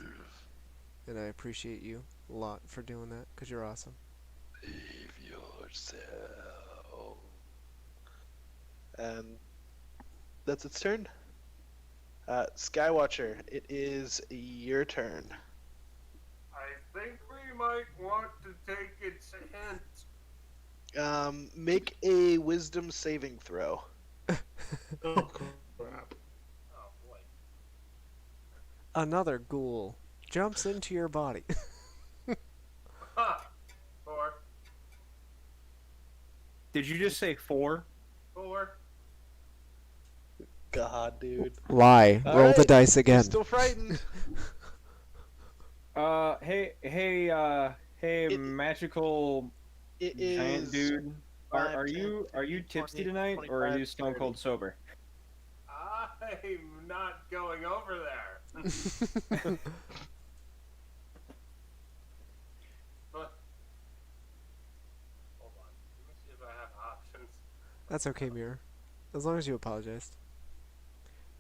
And I appreciate you a lot for doing that, because you're awesome. Save yourself. And that's its turn. Skywatcher, it is your turn. I think we might want to take its hint. Make a wisdom saving throw. Oh, crap. Oh boy. Another ghoul jumps into your body. Ha! 4. Did you just say 4? 4. God, dude. Lie. All Roll the right, dice I'm again. still frightened. Hey, It- magical It giant is dude. 5, Are 10, you 15, tipsy 20, tonight, or are 25, you stone 30. cold sober? I'm not going over there. But hold on. Let me see if I have options. That's okay, Mirror. As long as you apologized.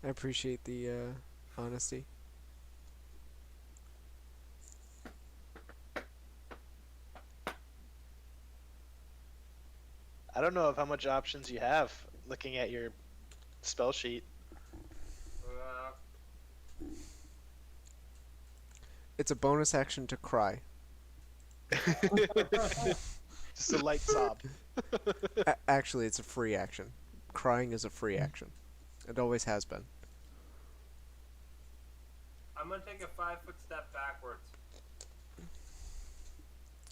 I appreciate the honesty. I don't know of how much options you have looking at your spell sheet. It's a bonus action to cry. Just a light sob. Actually, it's a free action. Crying is a free action. It always has been. I'm gonna take a 5-foot step backwards.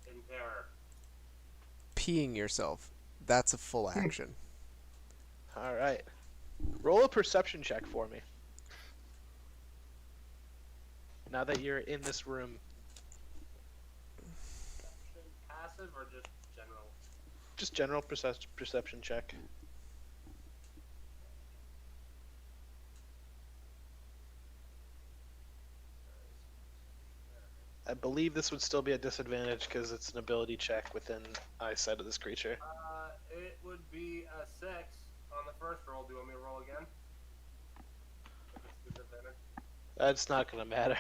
In terror. Peeing yourself. That's a full action. All right. Roll a perception check for me. Now that you're in this room, Passive or just general? just general perception check. I believe this would still be a disadvantage because it's an ability check within eyesight of this creature. It would be a 6 on the first roll. Do you want me to roll again? If it's disadvantage? That's not gonna matter.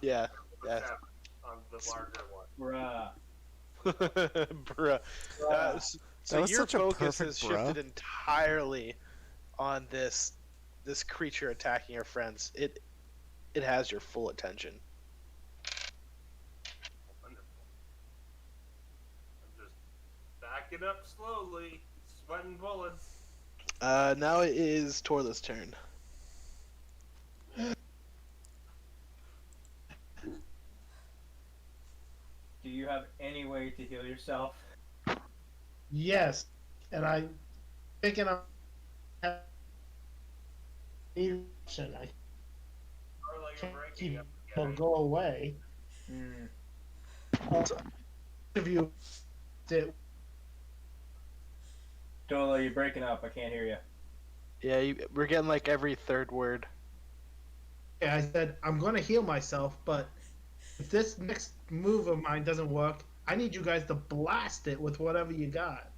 Yeah. Yeah. On the larger one. Bruh. Bruh. So was your such a focus perfect has bruh. shifted entirely on this creature attacking your friends. It has your full attention. Wonderful. I'm just backing up slowly, sweating bullets. Now it is Torla's turn. Do you have any way to heal yourself? Yes, and I'm thinking of option. I Or like can't you're breaking keep up will again. go away. Also, if you did, Dola, you're breaking up. I can't hear you. Yeah, we're getting like every third word. I said I'm going to heal myself, but if this next move of mine doesn't work, I need you guys to blast it with whatever you got.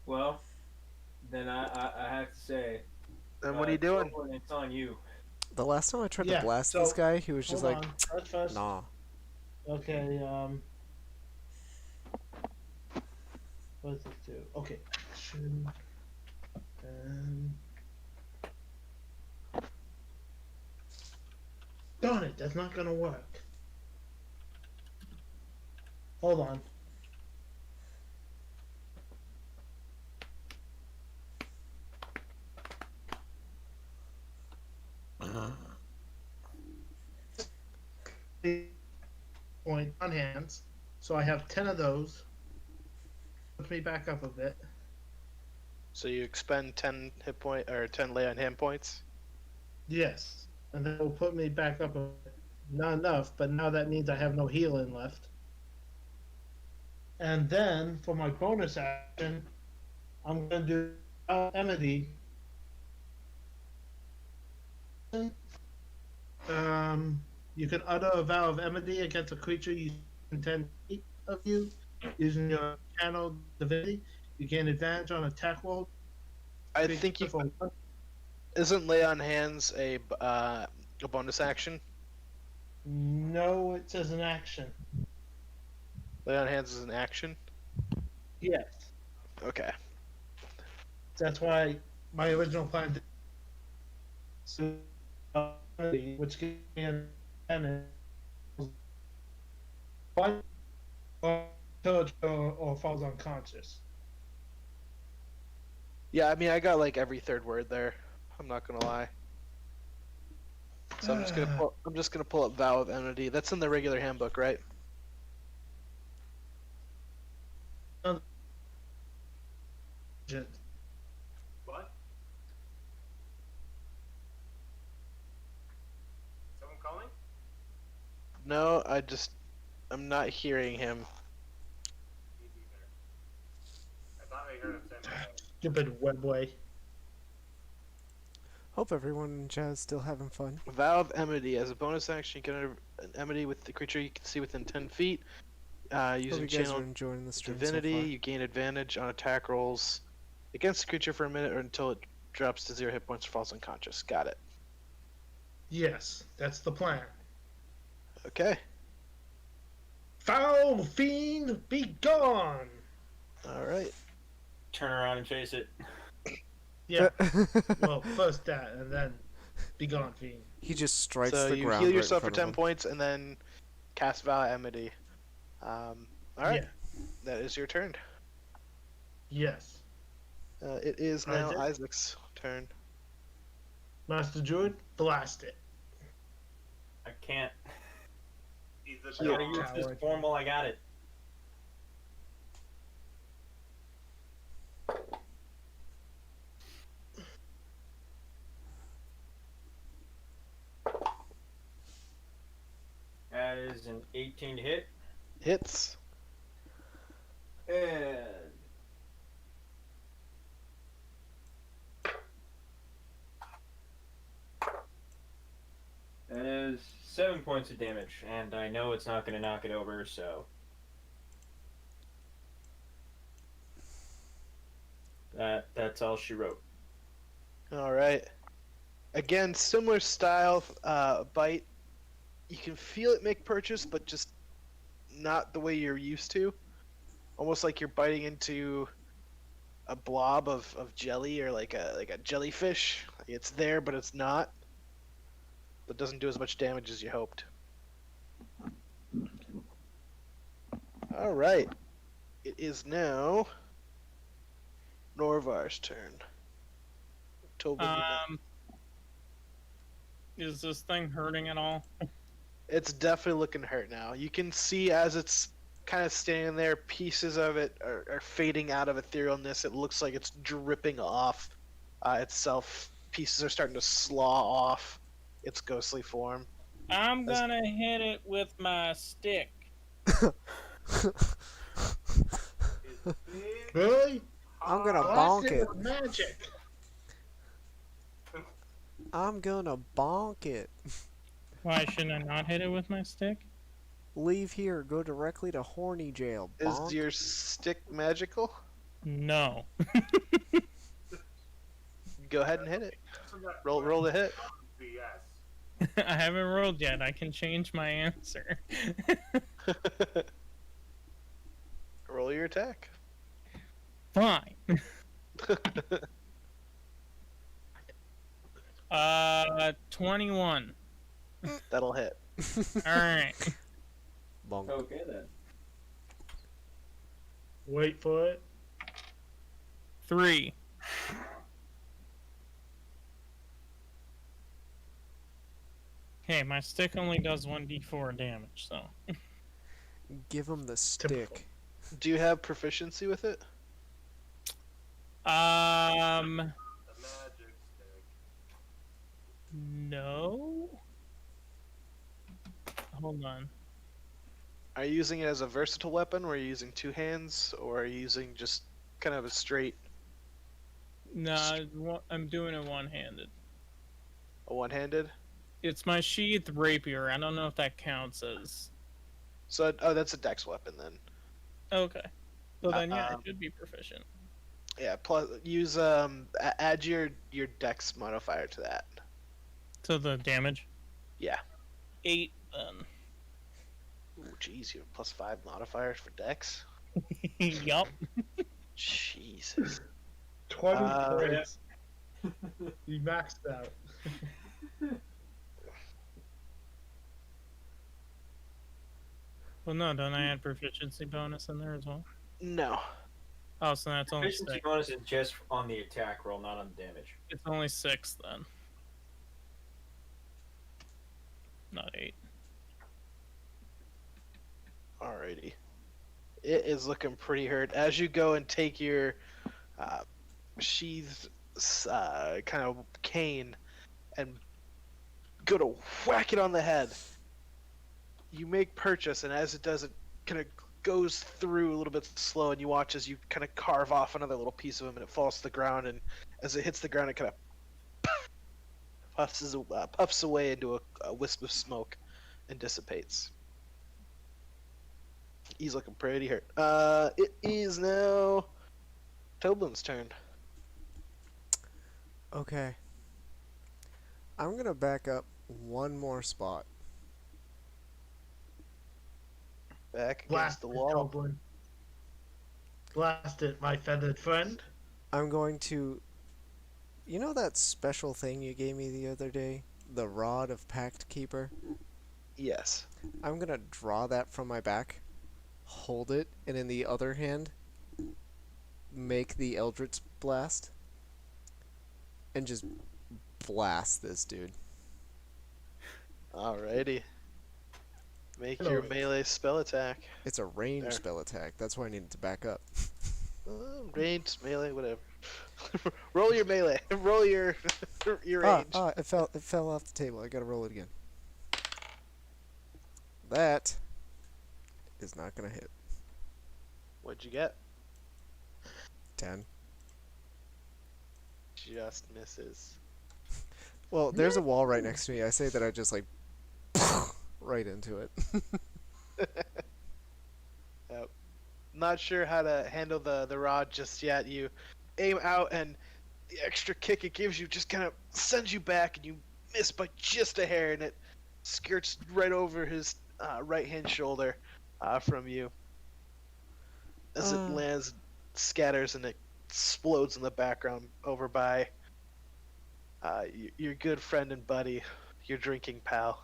Well, then I have to say. Then what are you doing? Dola, it's on you. The last time I tried Yeah, to blast so, this guy, he was just Hold like, on. First. nah. Okay, what does this do? Okay, action. Darn it, that's not gonna work. Hold on. Point on hands, so I have 10 of those. Puts me back up a bit. So you expend 10 hit point or 10 lay on hand points. Yes, and that will put me back up a bit. Not enough, but now that means I have no healing left. And then for my bonus action, I'm gonna do Amity. You can utter a vow of enmity against a creature you intend feet of you using your channel divinity. You gain advantage on attack roll. I think you isn't lay on hands a bonus action. No, it says an action. Lay on hands is an action. Yes, Okay. that's why my original plan. So, which gives me an advantage. One or falls unconscious. Yeah, I mean I got like every third word there. I'm not gonna lie. So I'm just gonna pull up vow of enmity. That's in the regular handbook, right? What? Someone calling? No, I'm not hearing him. Me neither. I thought I heard him say my name. Stupid webway. Hope everyone in chat is still having fun. Vow of Enmity. As a bonus action, you get an enmity with the creature you can see within 10 feet. Hope Using you guys are channel enjoying the stream divinity, so far. you gain advantage on attack rolls against the creature for a minute or until it drops to 0 hit points or falls unconscious. Got it. Yes, that's the plan. Okay. Foul fiend, be gone! All right. Turn around and face it. Yeah. Well, first that, and then be gone, fiend. He just strikes So the you ground heal right in yourself for front of 10 him. points and then cast Vow of Enmity. All right. Yeah. That is your turn. Yes. It is now Isaac? Isaac's turn. Master Druid, blast it. I can't. He's a I gotta dog. use this form while I got it. That is an 18 to hit. Hits. And that is 7 points of damage, and I know it's not going to knock it over, so that's all she wrote. All right. Again, similar style bite. You can feel it make purchase, but just not the way you're used to. Almost like you're biting into a blob of jelly or like a jellyfish. It's there, but it's not. But doesn't do as much damage as you hoped. All right. It is now Norvar's turn. Tobin, you're next. Is this thing hurting at all? It's definitely looking hurt now. You can see as it's kind of standing there, pieces of it are fading out of etherealness. It looks like it's dripping off itself. Pieces are starting to slaw off its ghostly form. I'm gonna hit it with my stick. Really? I'm gonna Blast bonk it. with magic. I'm gonna bonk it. Why shouldn't I not hit it with my stick? Leave here, go directly to horny jail. Bonk. Is your stick magical? No. Go ahead and hit it. Roll the hit. Yes. I haven't rolled yet. I can change my answer. Roll your attack. Fine. 21. That'll hit. Alright. Bonk. Okay then. Wait for it. 3. Okay, my stick only does 1d4 damage, so. Give him the Typical. stick. Do you have proficiency with it? The magic stick. No. Hold on. Are you using it as a versatile weapon, or are you using two hands, or are you using just kind of a straight No, I'm doing it one-handed. a one-handed? It's my sheathed rapier. I don't know if that counts as. So, that's a dex weapon then. Okay. So then, yeah, I Um, should be proficient. Yeah. Plus, use add your dex modifier to that. So the damage? Yeah. 8 then. Ooh, jeez, you have +5 modifiers for dex. Yup. Jesus. 20 Uh, points. You maxed out. Well, no, don't I add proficiency bonus in there as well? No. Oh, so that's only Efficiency 6. bonus is just on the attack roll, not on the damage. It's only 6 then. Not 8. Alrighty. It is looking pretty hurt. As you go and take your sheathed kind of cane and go to whack it on the head, you make purchase, and as it does, it kind of goes through a little bit slow, and you watch as you kind of carve off another little piece of him, and it falls to the ground, and as it hits the ground, it kind of puffs away into a wisp of smoke and dissipates. He's looking pretty hurt. It is now Toblin's turn. Okay. I'm gonna back up one more spot. Back against Blast the it, wall. Goblin. Blast it, my feathered friend. I'm going to. You know that special thing you gave me the other day? The Rod of Pact Keeper? Yes. I'm gonna draw that from my back, hold it, and in the other hand, make the Eldritch Blast, and just blast this dude. Alrighty. Make Hello. your melee spell attack. It's a ranged There. spell attack. That's why I needed to back up. Ranged, melee, whatever. Roll your melee. Roll your range. It fell off the table. I gotta roll it again. That is not gonna hit. What'd you get? 10. Just misses. Well, there's a wall right next to me. I say that I just like right into it. Yep. Not sure how to handle the rod just yet. You aim out, and the extra kick it gives you just kind of sends you back, and you miss by just a hair, and it skirts right over his right hand shoulder from you. As it lands, scatters, and it explodes in the background over by your good friend and buddy, your drinking pal,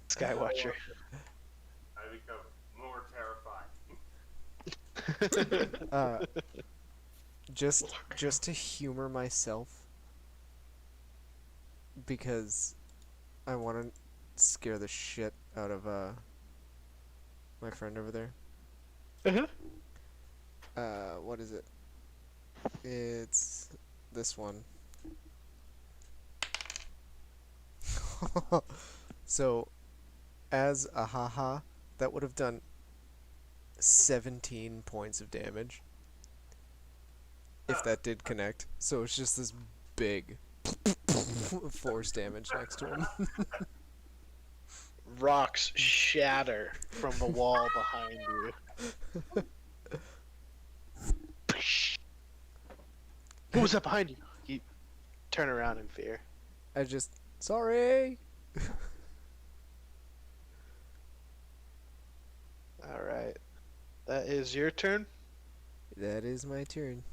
Skywatcher. I become more terrified. Just to humor myself, because I want to scare the shit out of my friend over there. What is it? It's this one. So, as a haha, that would have done 17 points of damage. If that did connect. So it's just this big force damage next to him. Rocks shatter from the wall behind you. Who was that behind you? You turn around in fear. I just, sorry. Alright. That is your turn. That is my turn.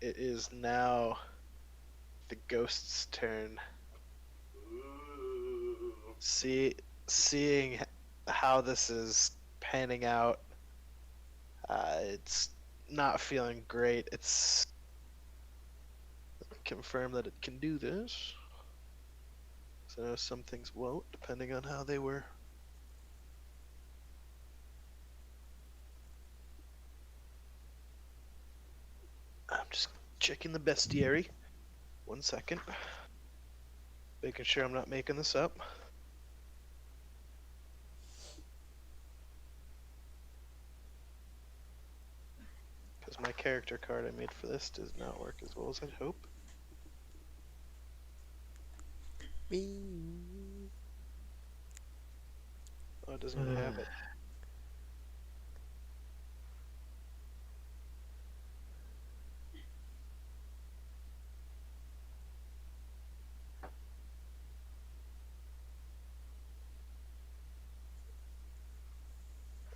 It is now the ghost's turn. Ooh. Seeing how this is panning out, it's not feeling great. It's confirmed that it can do this. So I know some things won't, depending on how they were. I'm just checking the bestiary. 1 second. Making sure I'm not making this up. Because my character card I made for this does not work as well as I'd hope. Me. Oh, it doesn't even have it.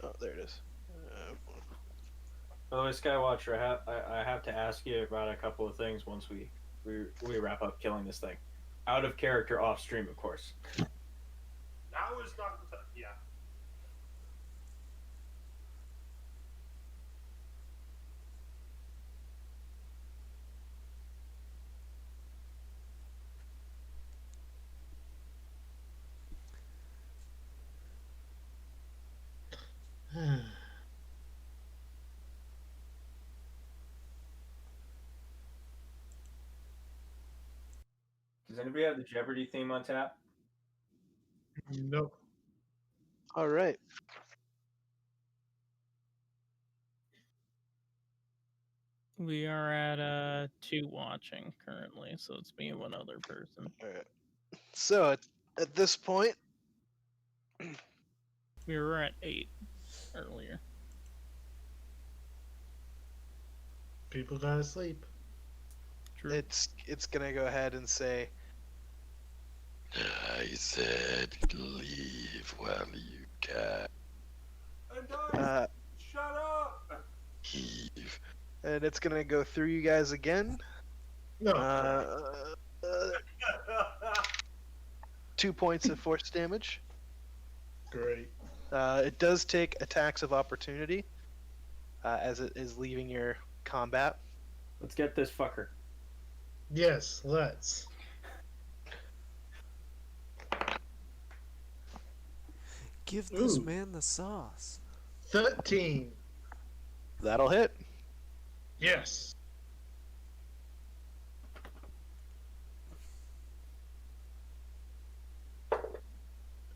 Oh, there it is. By the way, Skywatcher, I have to ask you about a couple of things once we wrap up killing this thing. Out of character, off stream, of course. Now is not the time. Yeah. Does anybody have the Jeopardy theme on tap? Nope. All right. We are at 2 watching currently, so it's me and one other person. All right. So at this point, We were at 8 earlier. People gotta sleep. True. it's gonna go ahead and say, I said leave while you can. And guys, uh, shut up! Heave. and it's gonna go through you guys again. No. 2 points of force damage. Great. It does take attacks of opportunity as it is leaving your combat. Let's get this fucker. Yes, let's. Give this Ooh. man the sauce. 13. That'll hit. Yes.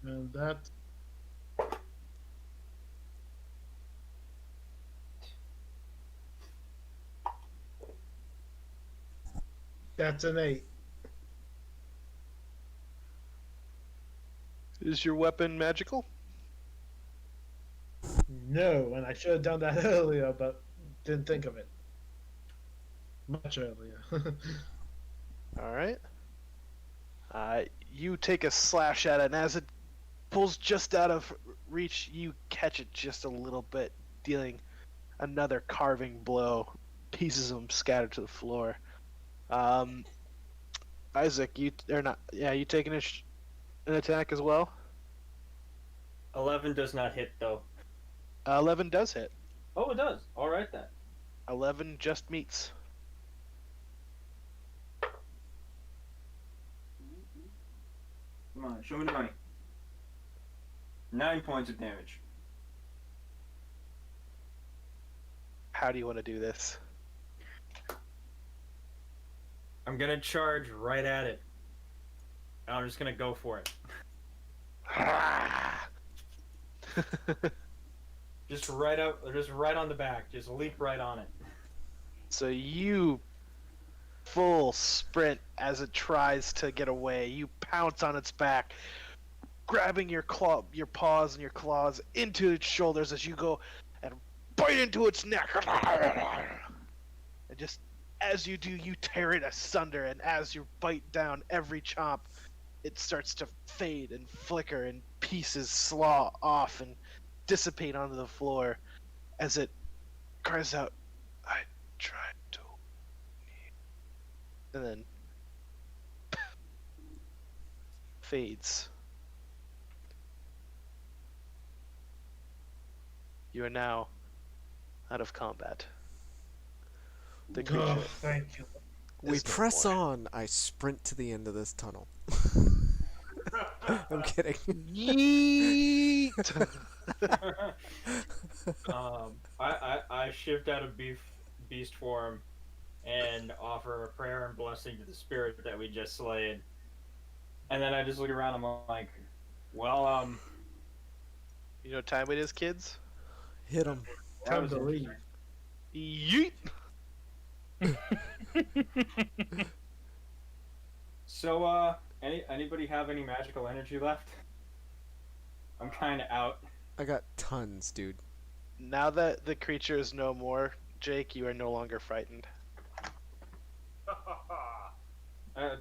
And that's an 8. Is your weapon magical? No, and I should have done that earlier, but didn't think of it. Much earlier. All right. You take a slash at it, and as it pulls just out of reach, you catch it just a little bit, dealing another carving blow. Pieces of them scattered to the floor. Isaac, you taking an attack as well? 11 does not hit though. 11 does hit. Oh, it does. All right then. 11 just meets. Come on, show me the money. 9 points of damage. How do you want to do this? I'm gonna charge right at it. And I'm just gonna go for it. Just right on the back. Just leap right on it. So you full sprint as it tries to get away. You pounce on its back, grabbing your paws and your claws into its shoulders as you go and bite into its neck. And just as you do, you tear it asunder, and as you bite down every chomp, it starts to fade and flicker, and pieces slaw off and dissipate onto the floor as it cries out, "I tried to," and then fades. You are now out of combat. The creature. Oh, thank you. We is no press more. on. I sprint to the end of this tunnel. I'm kidding. Yeet! I shift out of beast form and offer a prayer and blessing to the spirit that we just slayed. And then I just look around and I'm like, well, You know what time it is, kids? Hit him. Time to leave. Yeet! so, anybody have any magical energy left? I'm kind of out. I got tons, dude. Now that the creature is no more, Jake, you are no longer frightened.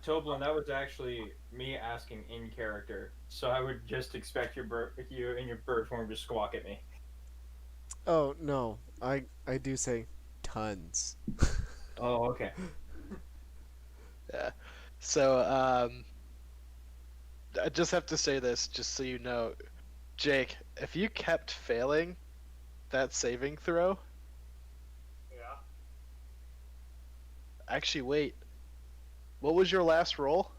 Toblin, that was actually me asking in character, so I would just expect you in your bird form to squawk at me. Oh no, I do say tons. Oh, okay. Yeah. So, I just have to say this, just so you know, Jake, if you kept failing that saving throw, Yeah. actually, wait. What was your last roll?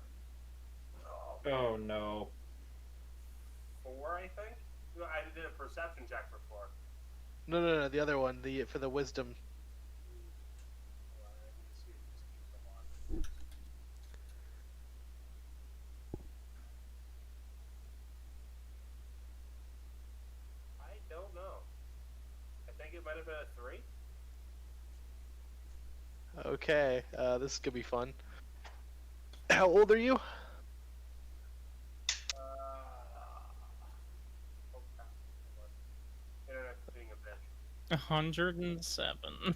Oh no. 4, I think? No, I did a perception check for 4. No, the other one, for the wisdom. it might have been a 3. Okay, this is gonna be fun. How old are you? Oh, crap. Hold on. Internet's being a bitch. 107.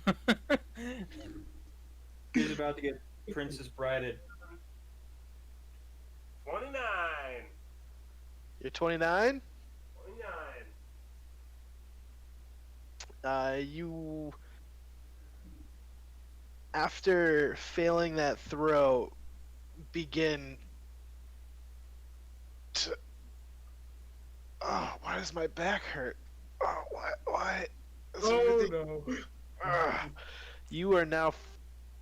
He's about to get Princess Brided. 29. You're 29. 29. You, after failing that throw, begin to. Oh, why does my back hurt? Oh, why? Why? This is Oh ridiculous. no. Ugh. You are now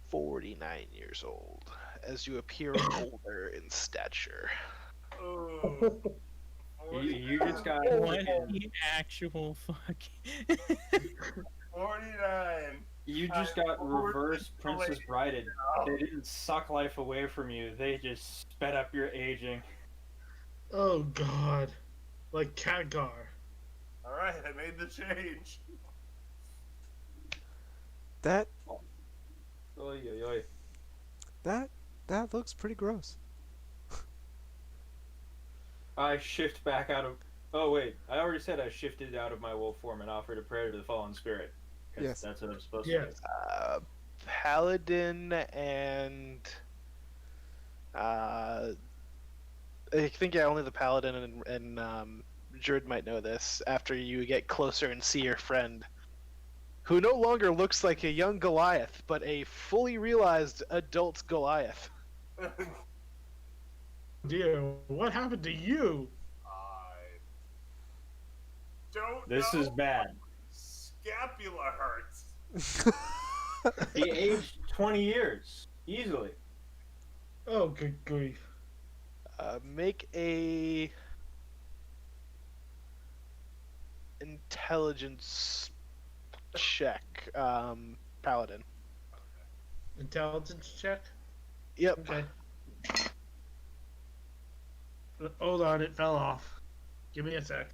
49 years old, as you appear older in stature. Oh. You just got What freaking- the actual fuck? 49. you just got reverse Princess Brided. They didn't suck life away from you. They just sped up your aging. Oh god. Like Khadgar. Alright, I made the change. That Oy, oy, oy. that looks pretty gross. I shift back out of. Oh wait, I already said I shifted out of my wolf form and offered a prayer to the fallen spirit. 'Cause Yes. that's what I'm supposed Yes. to Paladin and I think only the Paladin and Jerd might know this. After you get closer and see your friend, who no longer looks like a young Goliath, but a fully realized adult Goliath. Dear, what happened to you? I don't This know. is bad. Scapula hurts. He aged 20 years easily. Oh, good grief. Make a intelligence check, Paladin. Intelligence check? Yep. Okay. Hold on, it fell off. Give me a sec.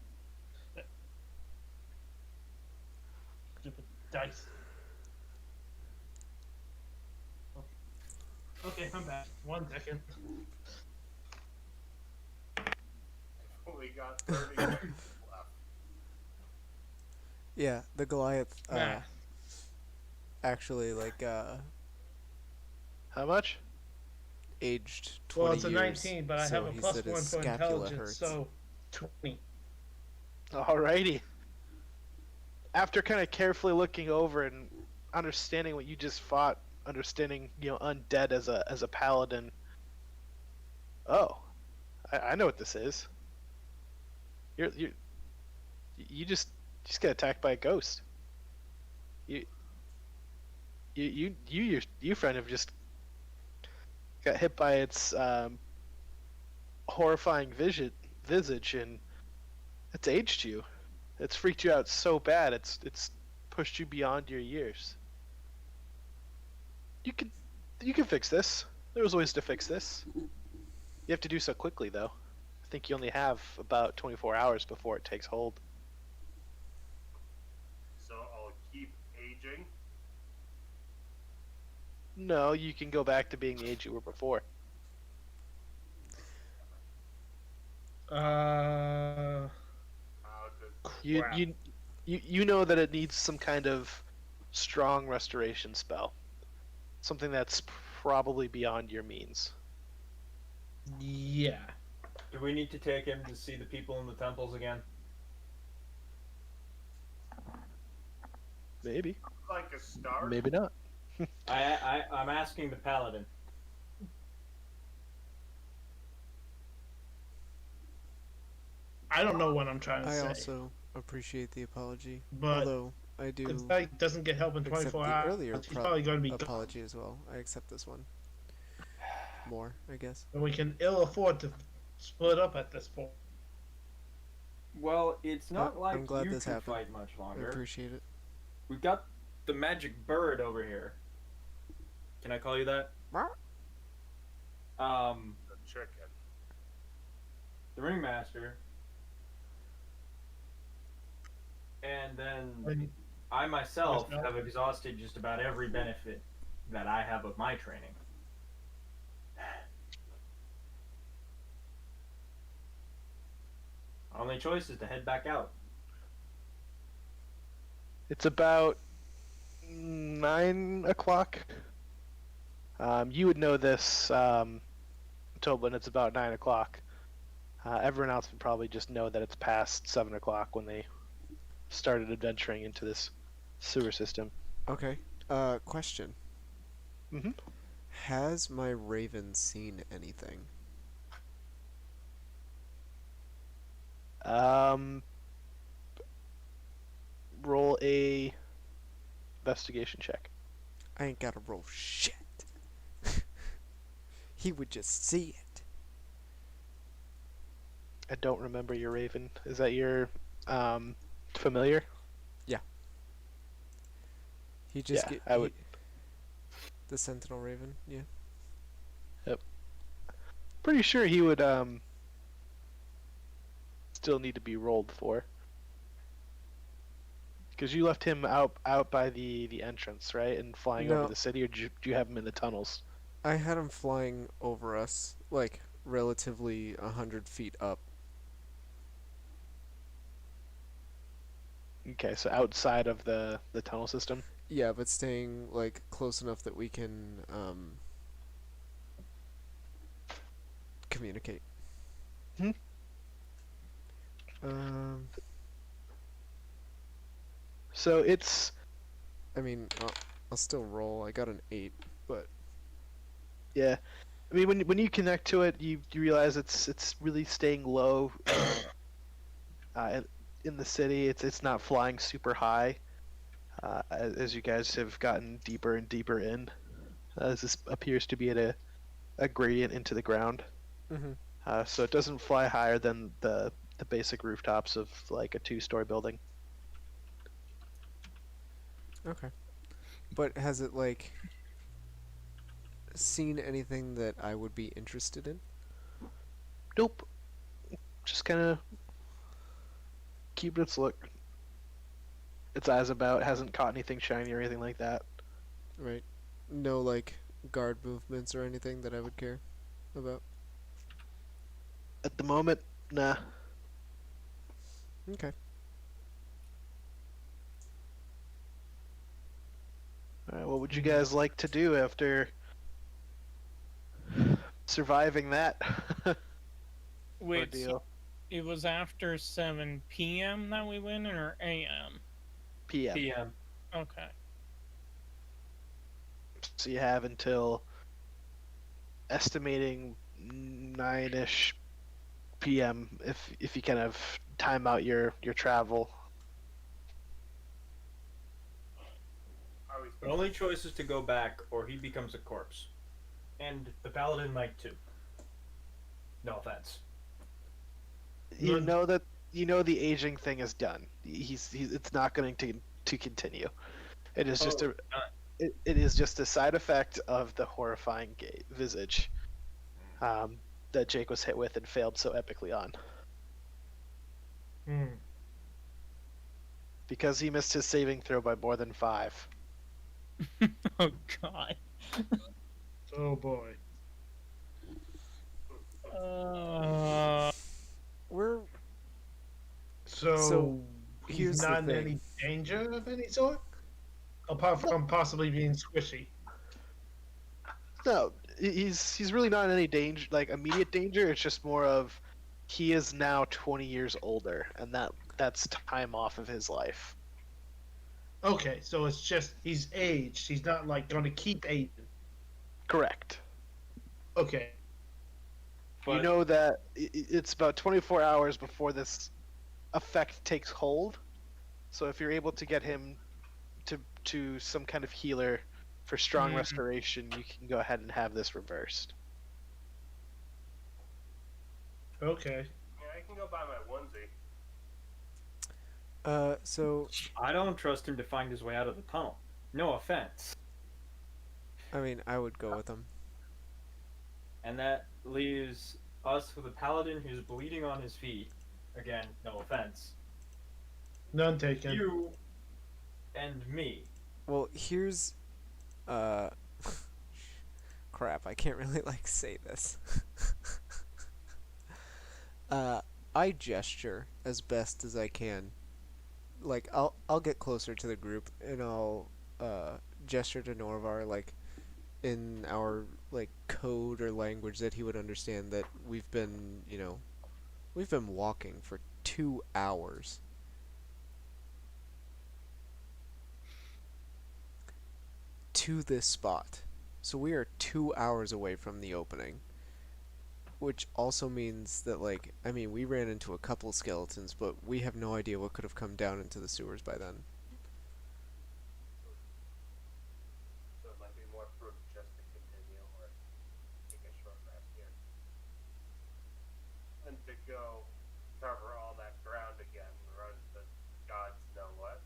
Stupid dice. Okay, I'm back. 1 second. Only got 30 left. Yeah, the Goliath Math. actually How much? aged 20 Well, it's a years. 19, but I so have a he plus said 1 his for scapula intelligence, hurts. so 20. Alrighty. After kind of carefully looking over and understanding what you just fought, understanding undead as a paladin. Oh, I know what this is. You just got attacked by a ghost. You friend have just got hit by its horrifying visage, and it's aged you. It's freaked you out so bad. It's pushed you beyond your years. You can fix this. There's ways to fix this. You have to do so quickly, though. I think you only have about 24 hours before it takes hold. So I'll keep aging. No, you can go back to being the age you were before. How does Crap. You know that it needs some kind of strong restoration spell. Something that's probably beyond your means. Yeah. Do we need to take him to see the people in the temples again? Maybe. like a star? Maybe not. I'm asking the paladin. I don't know what I'm trying to I say. also appreciate the apology, But although I do if that doesn't get help in accept 24 the hours, earlier he's probably going to be gone. apology as well. I accept this one more, I guess. And we can ill afford to split up at this point. Well, it's not I'm like glad you this can happened. fight much I longer. appreciate it. We've got the magic bird over here. Can I call you that? The chicken. The ringmaster. And then And I myself Yes, no. have exhausted just about every benefit that I have of my training. Only choice is to head back out. It's about 9 o'clock. You would know this, Tobin. It's about 9 o'clock. Everyone else would probably just know that it's past 7 o'clock when they started adventuring into this sewer system. Okay. Question. Mhm. Has my raven seen anything? Roll a investigation check. I ain't gotta roll shit. He would just see it. I don't remember your raven. Is that your familiar? He just Yeah, get I would. the sentinel raven. Yeah. Yep. Pretty sure he would still need to be rolled for. Because you left him out by the entrance, right, and flying over No, the city, or do you have him in the tunnels? I had him flying over us, like relatively 100 feet up. Okay, so outside of the tunnel system. Yeah, but staying like close enough that we can communicate. Hmm. Um, So it's I mean, I'll still roll. I got an 8, but yeah. I mean, when you connect to it, you realize it's really staying low. In the city, it's not flying super high. As you guys have gotten deeper and deeper in, as this appears to be at a gradient into the ground. mm-hmm. So it doesn't fly higher than the basic rooftops of like a 2-story building. Okay. But has it like seen anything that I would be interested in? Nope. Just kind of keep its look. Its eyes about. Hasn't caught anything shiny or anything like that. Right. No like guard movements or anything that I would care about. At the moment, nah. Okay. All right, what would you guys like to do after surviving that Wait, so ordeal? it was after 7 p.m. that we went, or a.m.? PM. PM. Okay. So you have until estimating 9ish PM if you kind of time out your travel. Are we The only choice is to go back, or he becomes a corpse. And the paladin might too. No offense. You know that the aging thing is done. He's it's not going to continue. It is just Oh, it is just a side effect of the horrifying visage that Jake was hit with and failed so epically on. Hmm. Because he missed his saving throw by more than 5. Oh god. Oh boy. We're So, here's he's the not in thing. any danger of any sort, apart from possibly being squishy. No, he's really not in any danger, like immediate danger. It's just more of he is now 20 years older, and that's time off of his life. Okay, so it's just he's aged. He's not like going to keep aging. Correct. Okay. You But- know that it's about 24 hours before this effect takes hold. So if you're able to get him to some kind of healer for strong restoration, you can go ahead and have this reversed. Okay. Yeah, I can go buy my onesie. So I don't trust him to find his way out of the tunnel. No offense. I mean, I would go with him. And that leaves us with a paladin who's bleeding on his feet. Again, no offense. None taken. You and me. Well, here's uh crap, I can't really like say this. uh I gesture as best as I can. Like I'll get closer to the group and I'll gesture to Norvar like in our like code or language that he would understand that we've been walking for 2 hours to this spot. So we are 2 hours away from the opening. Which also means that, like, I mean, we ran into a couple skeletons, but we have no idea what could have come down into the sewers by then. So it might be more prudent just to continue or take a short rest here. And to go cover all that ground again and run to gods know what.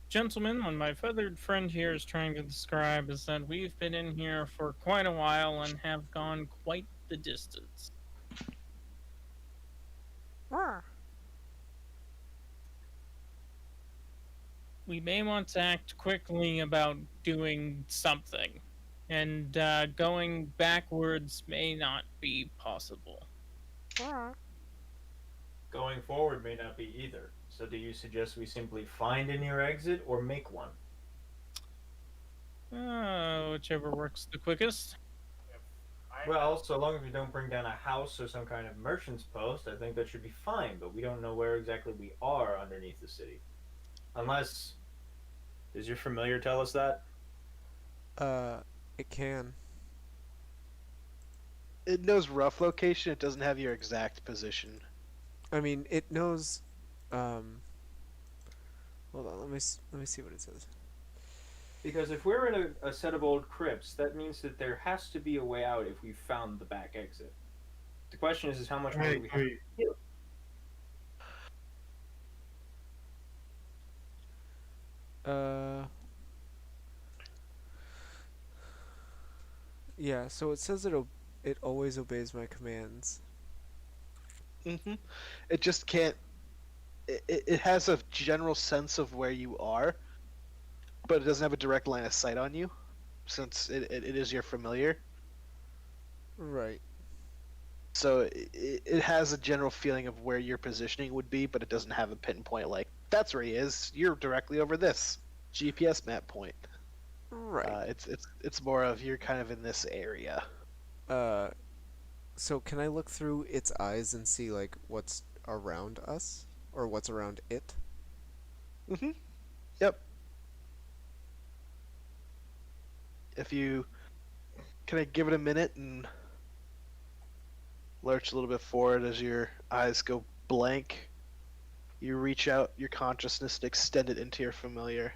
Gentlemen, what my feathered friend here is trying to describe is that we've been in here for quite a while and have gone quite the distance. We may want to act quickly about doing something, and going backwards may not be possible. Going forward may not be either. So do you suggest we simply find a near exit or make one? Whichever works the quickest. If I Well, so long as we don't bring down a house or some kind of merchant's post, I think that should be fine, but we don't know where exactly we are underneath the city. Unless. Does your familiar tell us that? It can. It knows rough location. It doesn't have your exact position. I mean, it knows. Hold on. Let me see what it says. Because if we're in a set of old crypts, that means that there has to be a way out if we found the back exit. The question is how much more do we have to do? Yeah. So it says it always obeys my commands. It just can't. It has a general sense of where you are, but it doesn't have a direct line of sight on you, since it is your familiar. Right. So it has a general feeling of where your positioning would be, but it doesn't have a pinpoint like that's where he is. You're directly over this GPS map point. Right. It's more of you're kind of in this area. So can I look through its eyes and see like what's around us or what's around it? Yep. If you can I give it a minute and lurch a little bit forward as your eyes go blank. You reach out your consciousness and extend it into your familiar.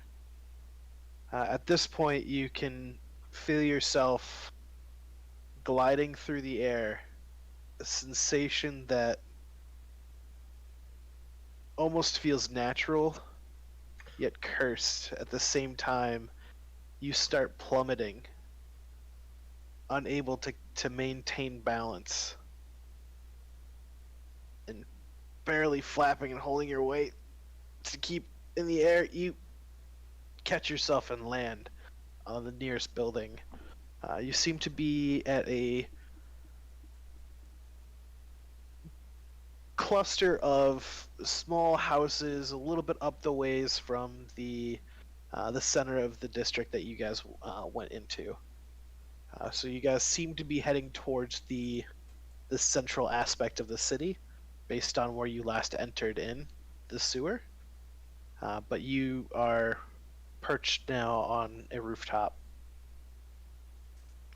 At this point, you can feel yourself gliding through the air, a sensation that almost feels natural, yet cursed. At the same time, you start plummeting, unable to maintain balance, and barely flapping and holding your weight to keep in the air. You catch yourself and land on the nearest building. You seem to be at a cluster of small houses a little bit up the ways from the center of the district that you guys went into. So you guys seem to be heading towards the central aspect of the city based on where you last entered in the sewer. But you are perched now on a rooftop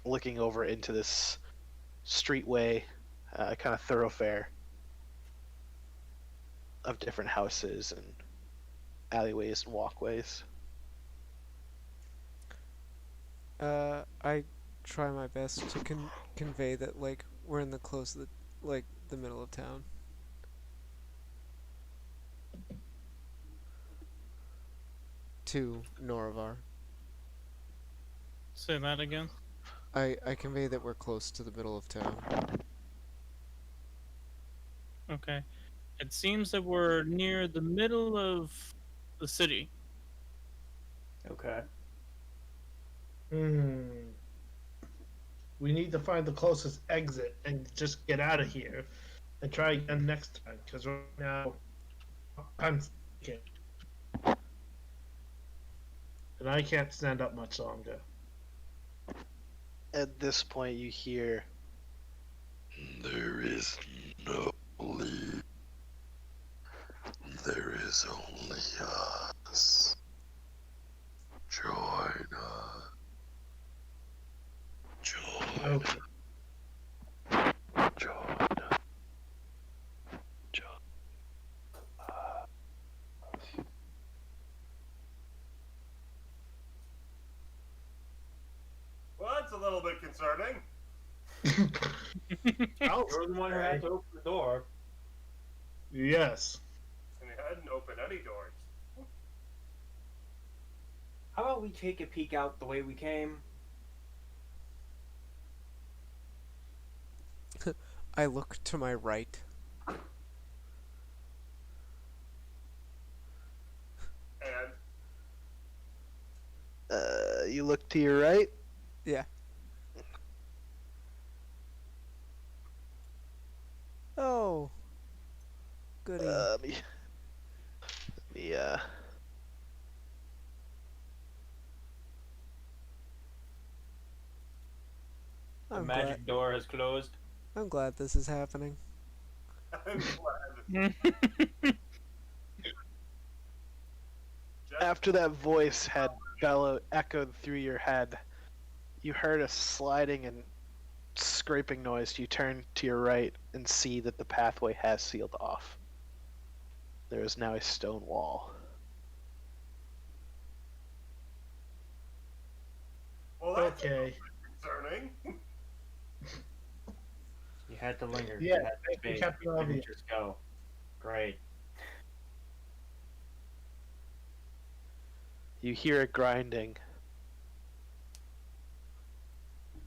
looking over into this streetway, kind of thoroughfare of different houses and alleyways and walkways. I try my best to convey that like we're in the close of the middle of town. To Noravar. Say that again. I convey that we're close to the middle of town. Okay. It seems that we're near the middle of the city. Okay. We need to find the closest exit and just get out of here and try again next time. Because right now, I'm sick. And I can't stand up much longer. At this point, you hear There is no lead. There is only us. Join us. Join Okay. Join us. Join Well, that's a little bit concerning. You're the one who had to open the door. Yes. And they hadn't opened any doors. How about we take a peek out the way we came? I look to my right. And you look to your right. Yeah. Oh. Goody. Let me, The I'm magic door has closed. I'm glad this is happening. I'm glad. after that voice had echoed through your head, you heard a sliding and scraping noise. You turn to your right and see that the pathway has sealed off. There is now a stone wall. Well, that's Okay. concerning. You had to linger. Yeah, You had to thank you, wait. Captain You couldn't Obvious. just go. Great. You hear it grinding.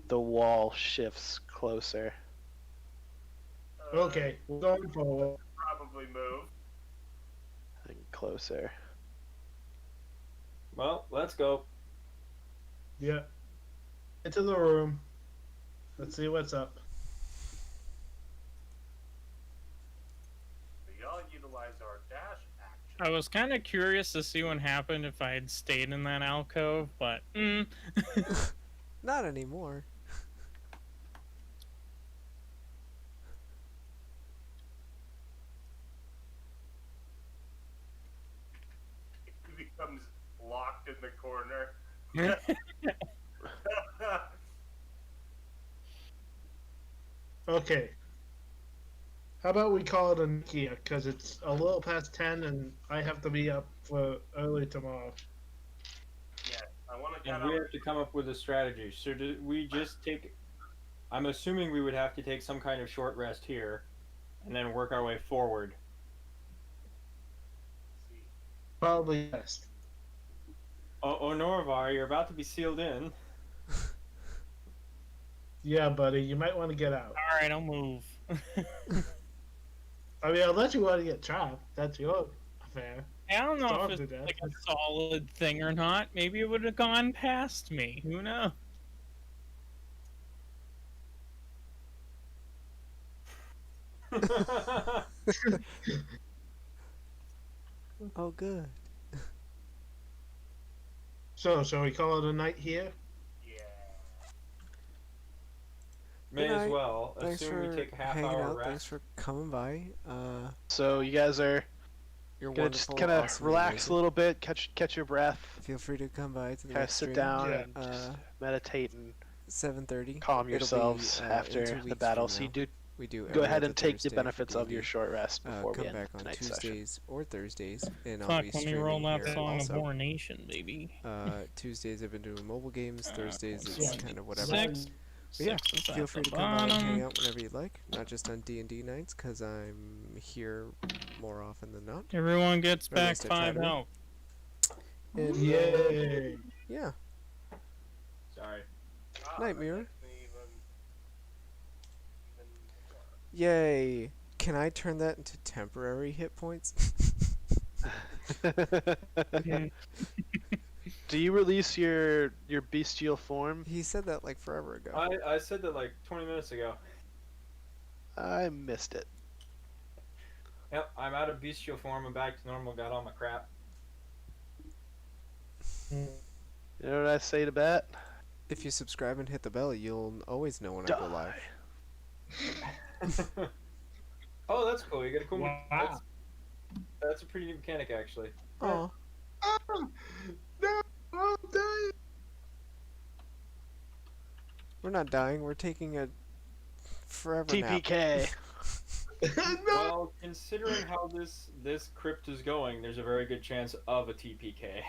The wall shifts closer Okay, we're going forward. Probably move. and closer. Well, let's go. Yeah. Into the room. Let's see what's up. We all utilize our dash action. I was kind of curious to see what happened if I had stayed in that alcove, but Not anymore. He becomes locked in the corner. Okay. How about we call it a night here? Because it's a little past 10 and I have to be up for early tomorrow. Yeah, I want to And kind we of. have to come up with a strategy. So do we just take... I'm assuming we would have to take some kind of short rest here and then work our way forward. Probably best. Oh, Norvar, you're about to be sealed in. Yeah, buddy, you might want to get out. all right, I'll move. I mean, unless you want to get trapped, that's your affair. I don't know Starve if to it's death. like a solid thing or not. Maybe it would have gone past me. Who knows? Oh, good. So, shall we call it a night here? Yeah. May Good as night. well. Thanks Assume for we take a half hanging hour out. rest. Thanks for coming by. So you guys are You're gonna just wonderful, kind of awesome, relax amazing. a little bit, catch your breath, Feel free to come by to the kind of next sit stream. down Yeah. and just meditate and 7:30. calm It'll be, yourselves in after 2 the weeks battle. from So you now. do We do go every ahead other and take the Thursday for benefits of your D&D. short rest before we Come end back on tonight's Tuesdays session. or Thursdays, and I'll Fuck, be let me streaming roll that here song also. of War Nation, baby. Tuesdays I've been doing mobile games. Thursdays it's Yeah. kind of whatever. Six. But yeah, Six is feel at free the to come by and hang bottom. out whenever you'd like. Not just on D&D nights, because I'm here more often than not. Everyone gets Or at back least I try 5 to. health. And, Yay! yeah. Sorry. Ah, Night, that Mirror. makes me even more. Yay. Can I turn that into temporary hit points? Do you release your bestial form? He said that like forever ago. I said that like 20 minutes ago. I missed it. Yep, I'm out of bestial form and back to normal. Got all my crap. You know what I say to that? If you subscribe and hit the bell, you'll always know when I go live. Oh, that's cool. You got a cool. Wow. That's a pretty neat mechanic, actually. Oh, No, I'm dying. we're not dying. We're taking a forever nap. TPK. No. Well, considering how this crypt is going, there's a very good chance of a TPK.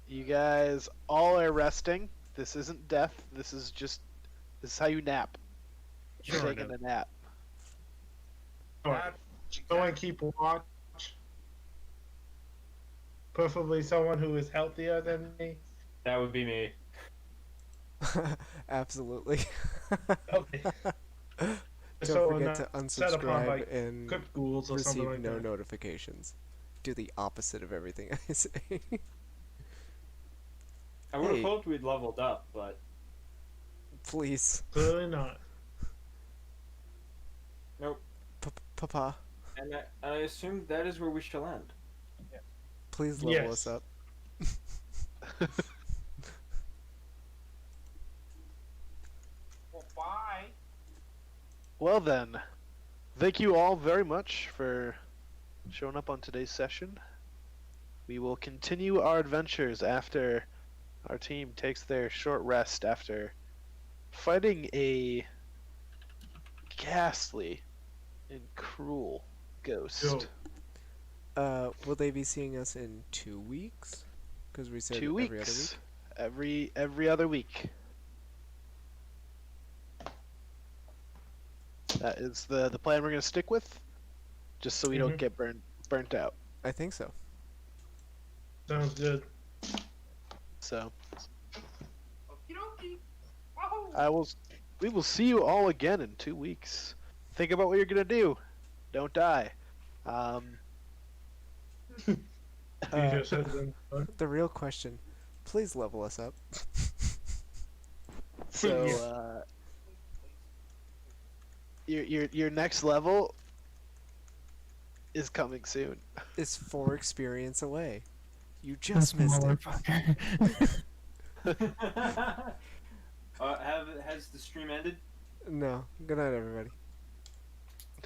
You guys all are resting. This isn't death. This is how you nap. You're Sure taking a nap. Someone keep watch. Preferably someone who is healthier than me. That would be me. Absolutely. Okay. Don't So we're forget to not set upon by unsubscribe and crypt ghouls or something receive like no that. notifications. Do the opposite of everything I say. I would have Hey. hoped we'd leveled up, but Please, Clearly not. nope. Papa, And I assume that is where we shall end. please level Yes. us up. Well, bye. Well then, thank you all very much for showing up on today's session. We will continue our adventures after our team takes their short rest after fighting a ghastly and cruel ghost. Yo. Will they be seeing us in 2 weeks? Because we said 2 every other week. weeks. Every other week. That is the plan we're gonna stick with, just so we don't Mhm. get burnt out. I think so. Sounds good. So Okie dokie. we will see you all again in 2 weeks. Think about what you're gonna do. Don't die. Easier said than done. The real question, please level us up. So your next level is coming soon. Is 4 experience away. You just missed it. Has the stream ended? No. Good night, everybody.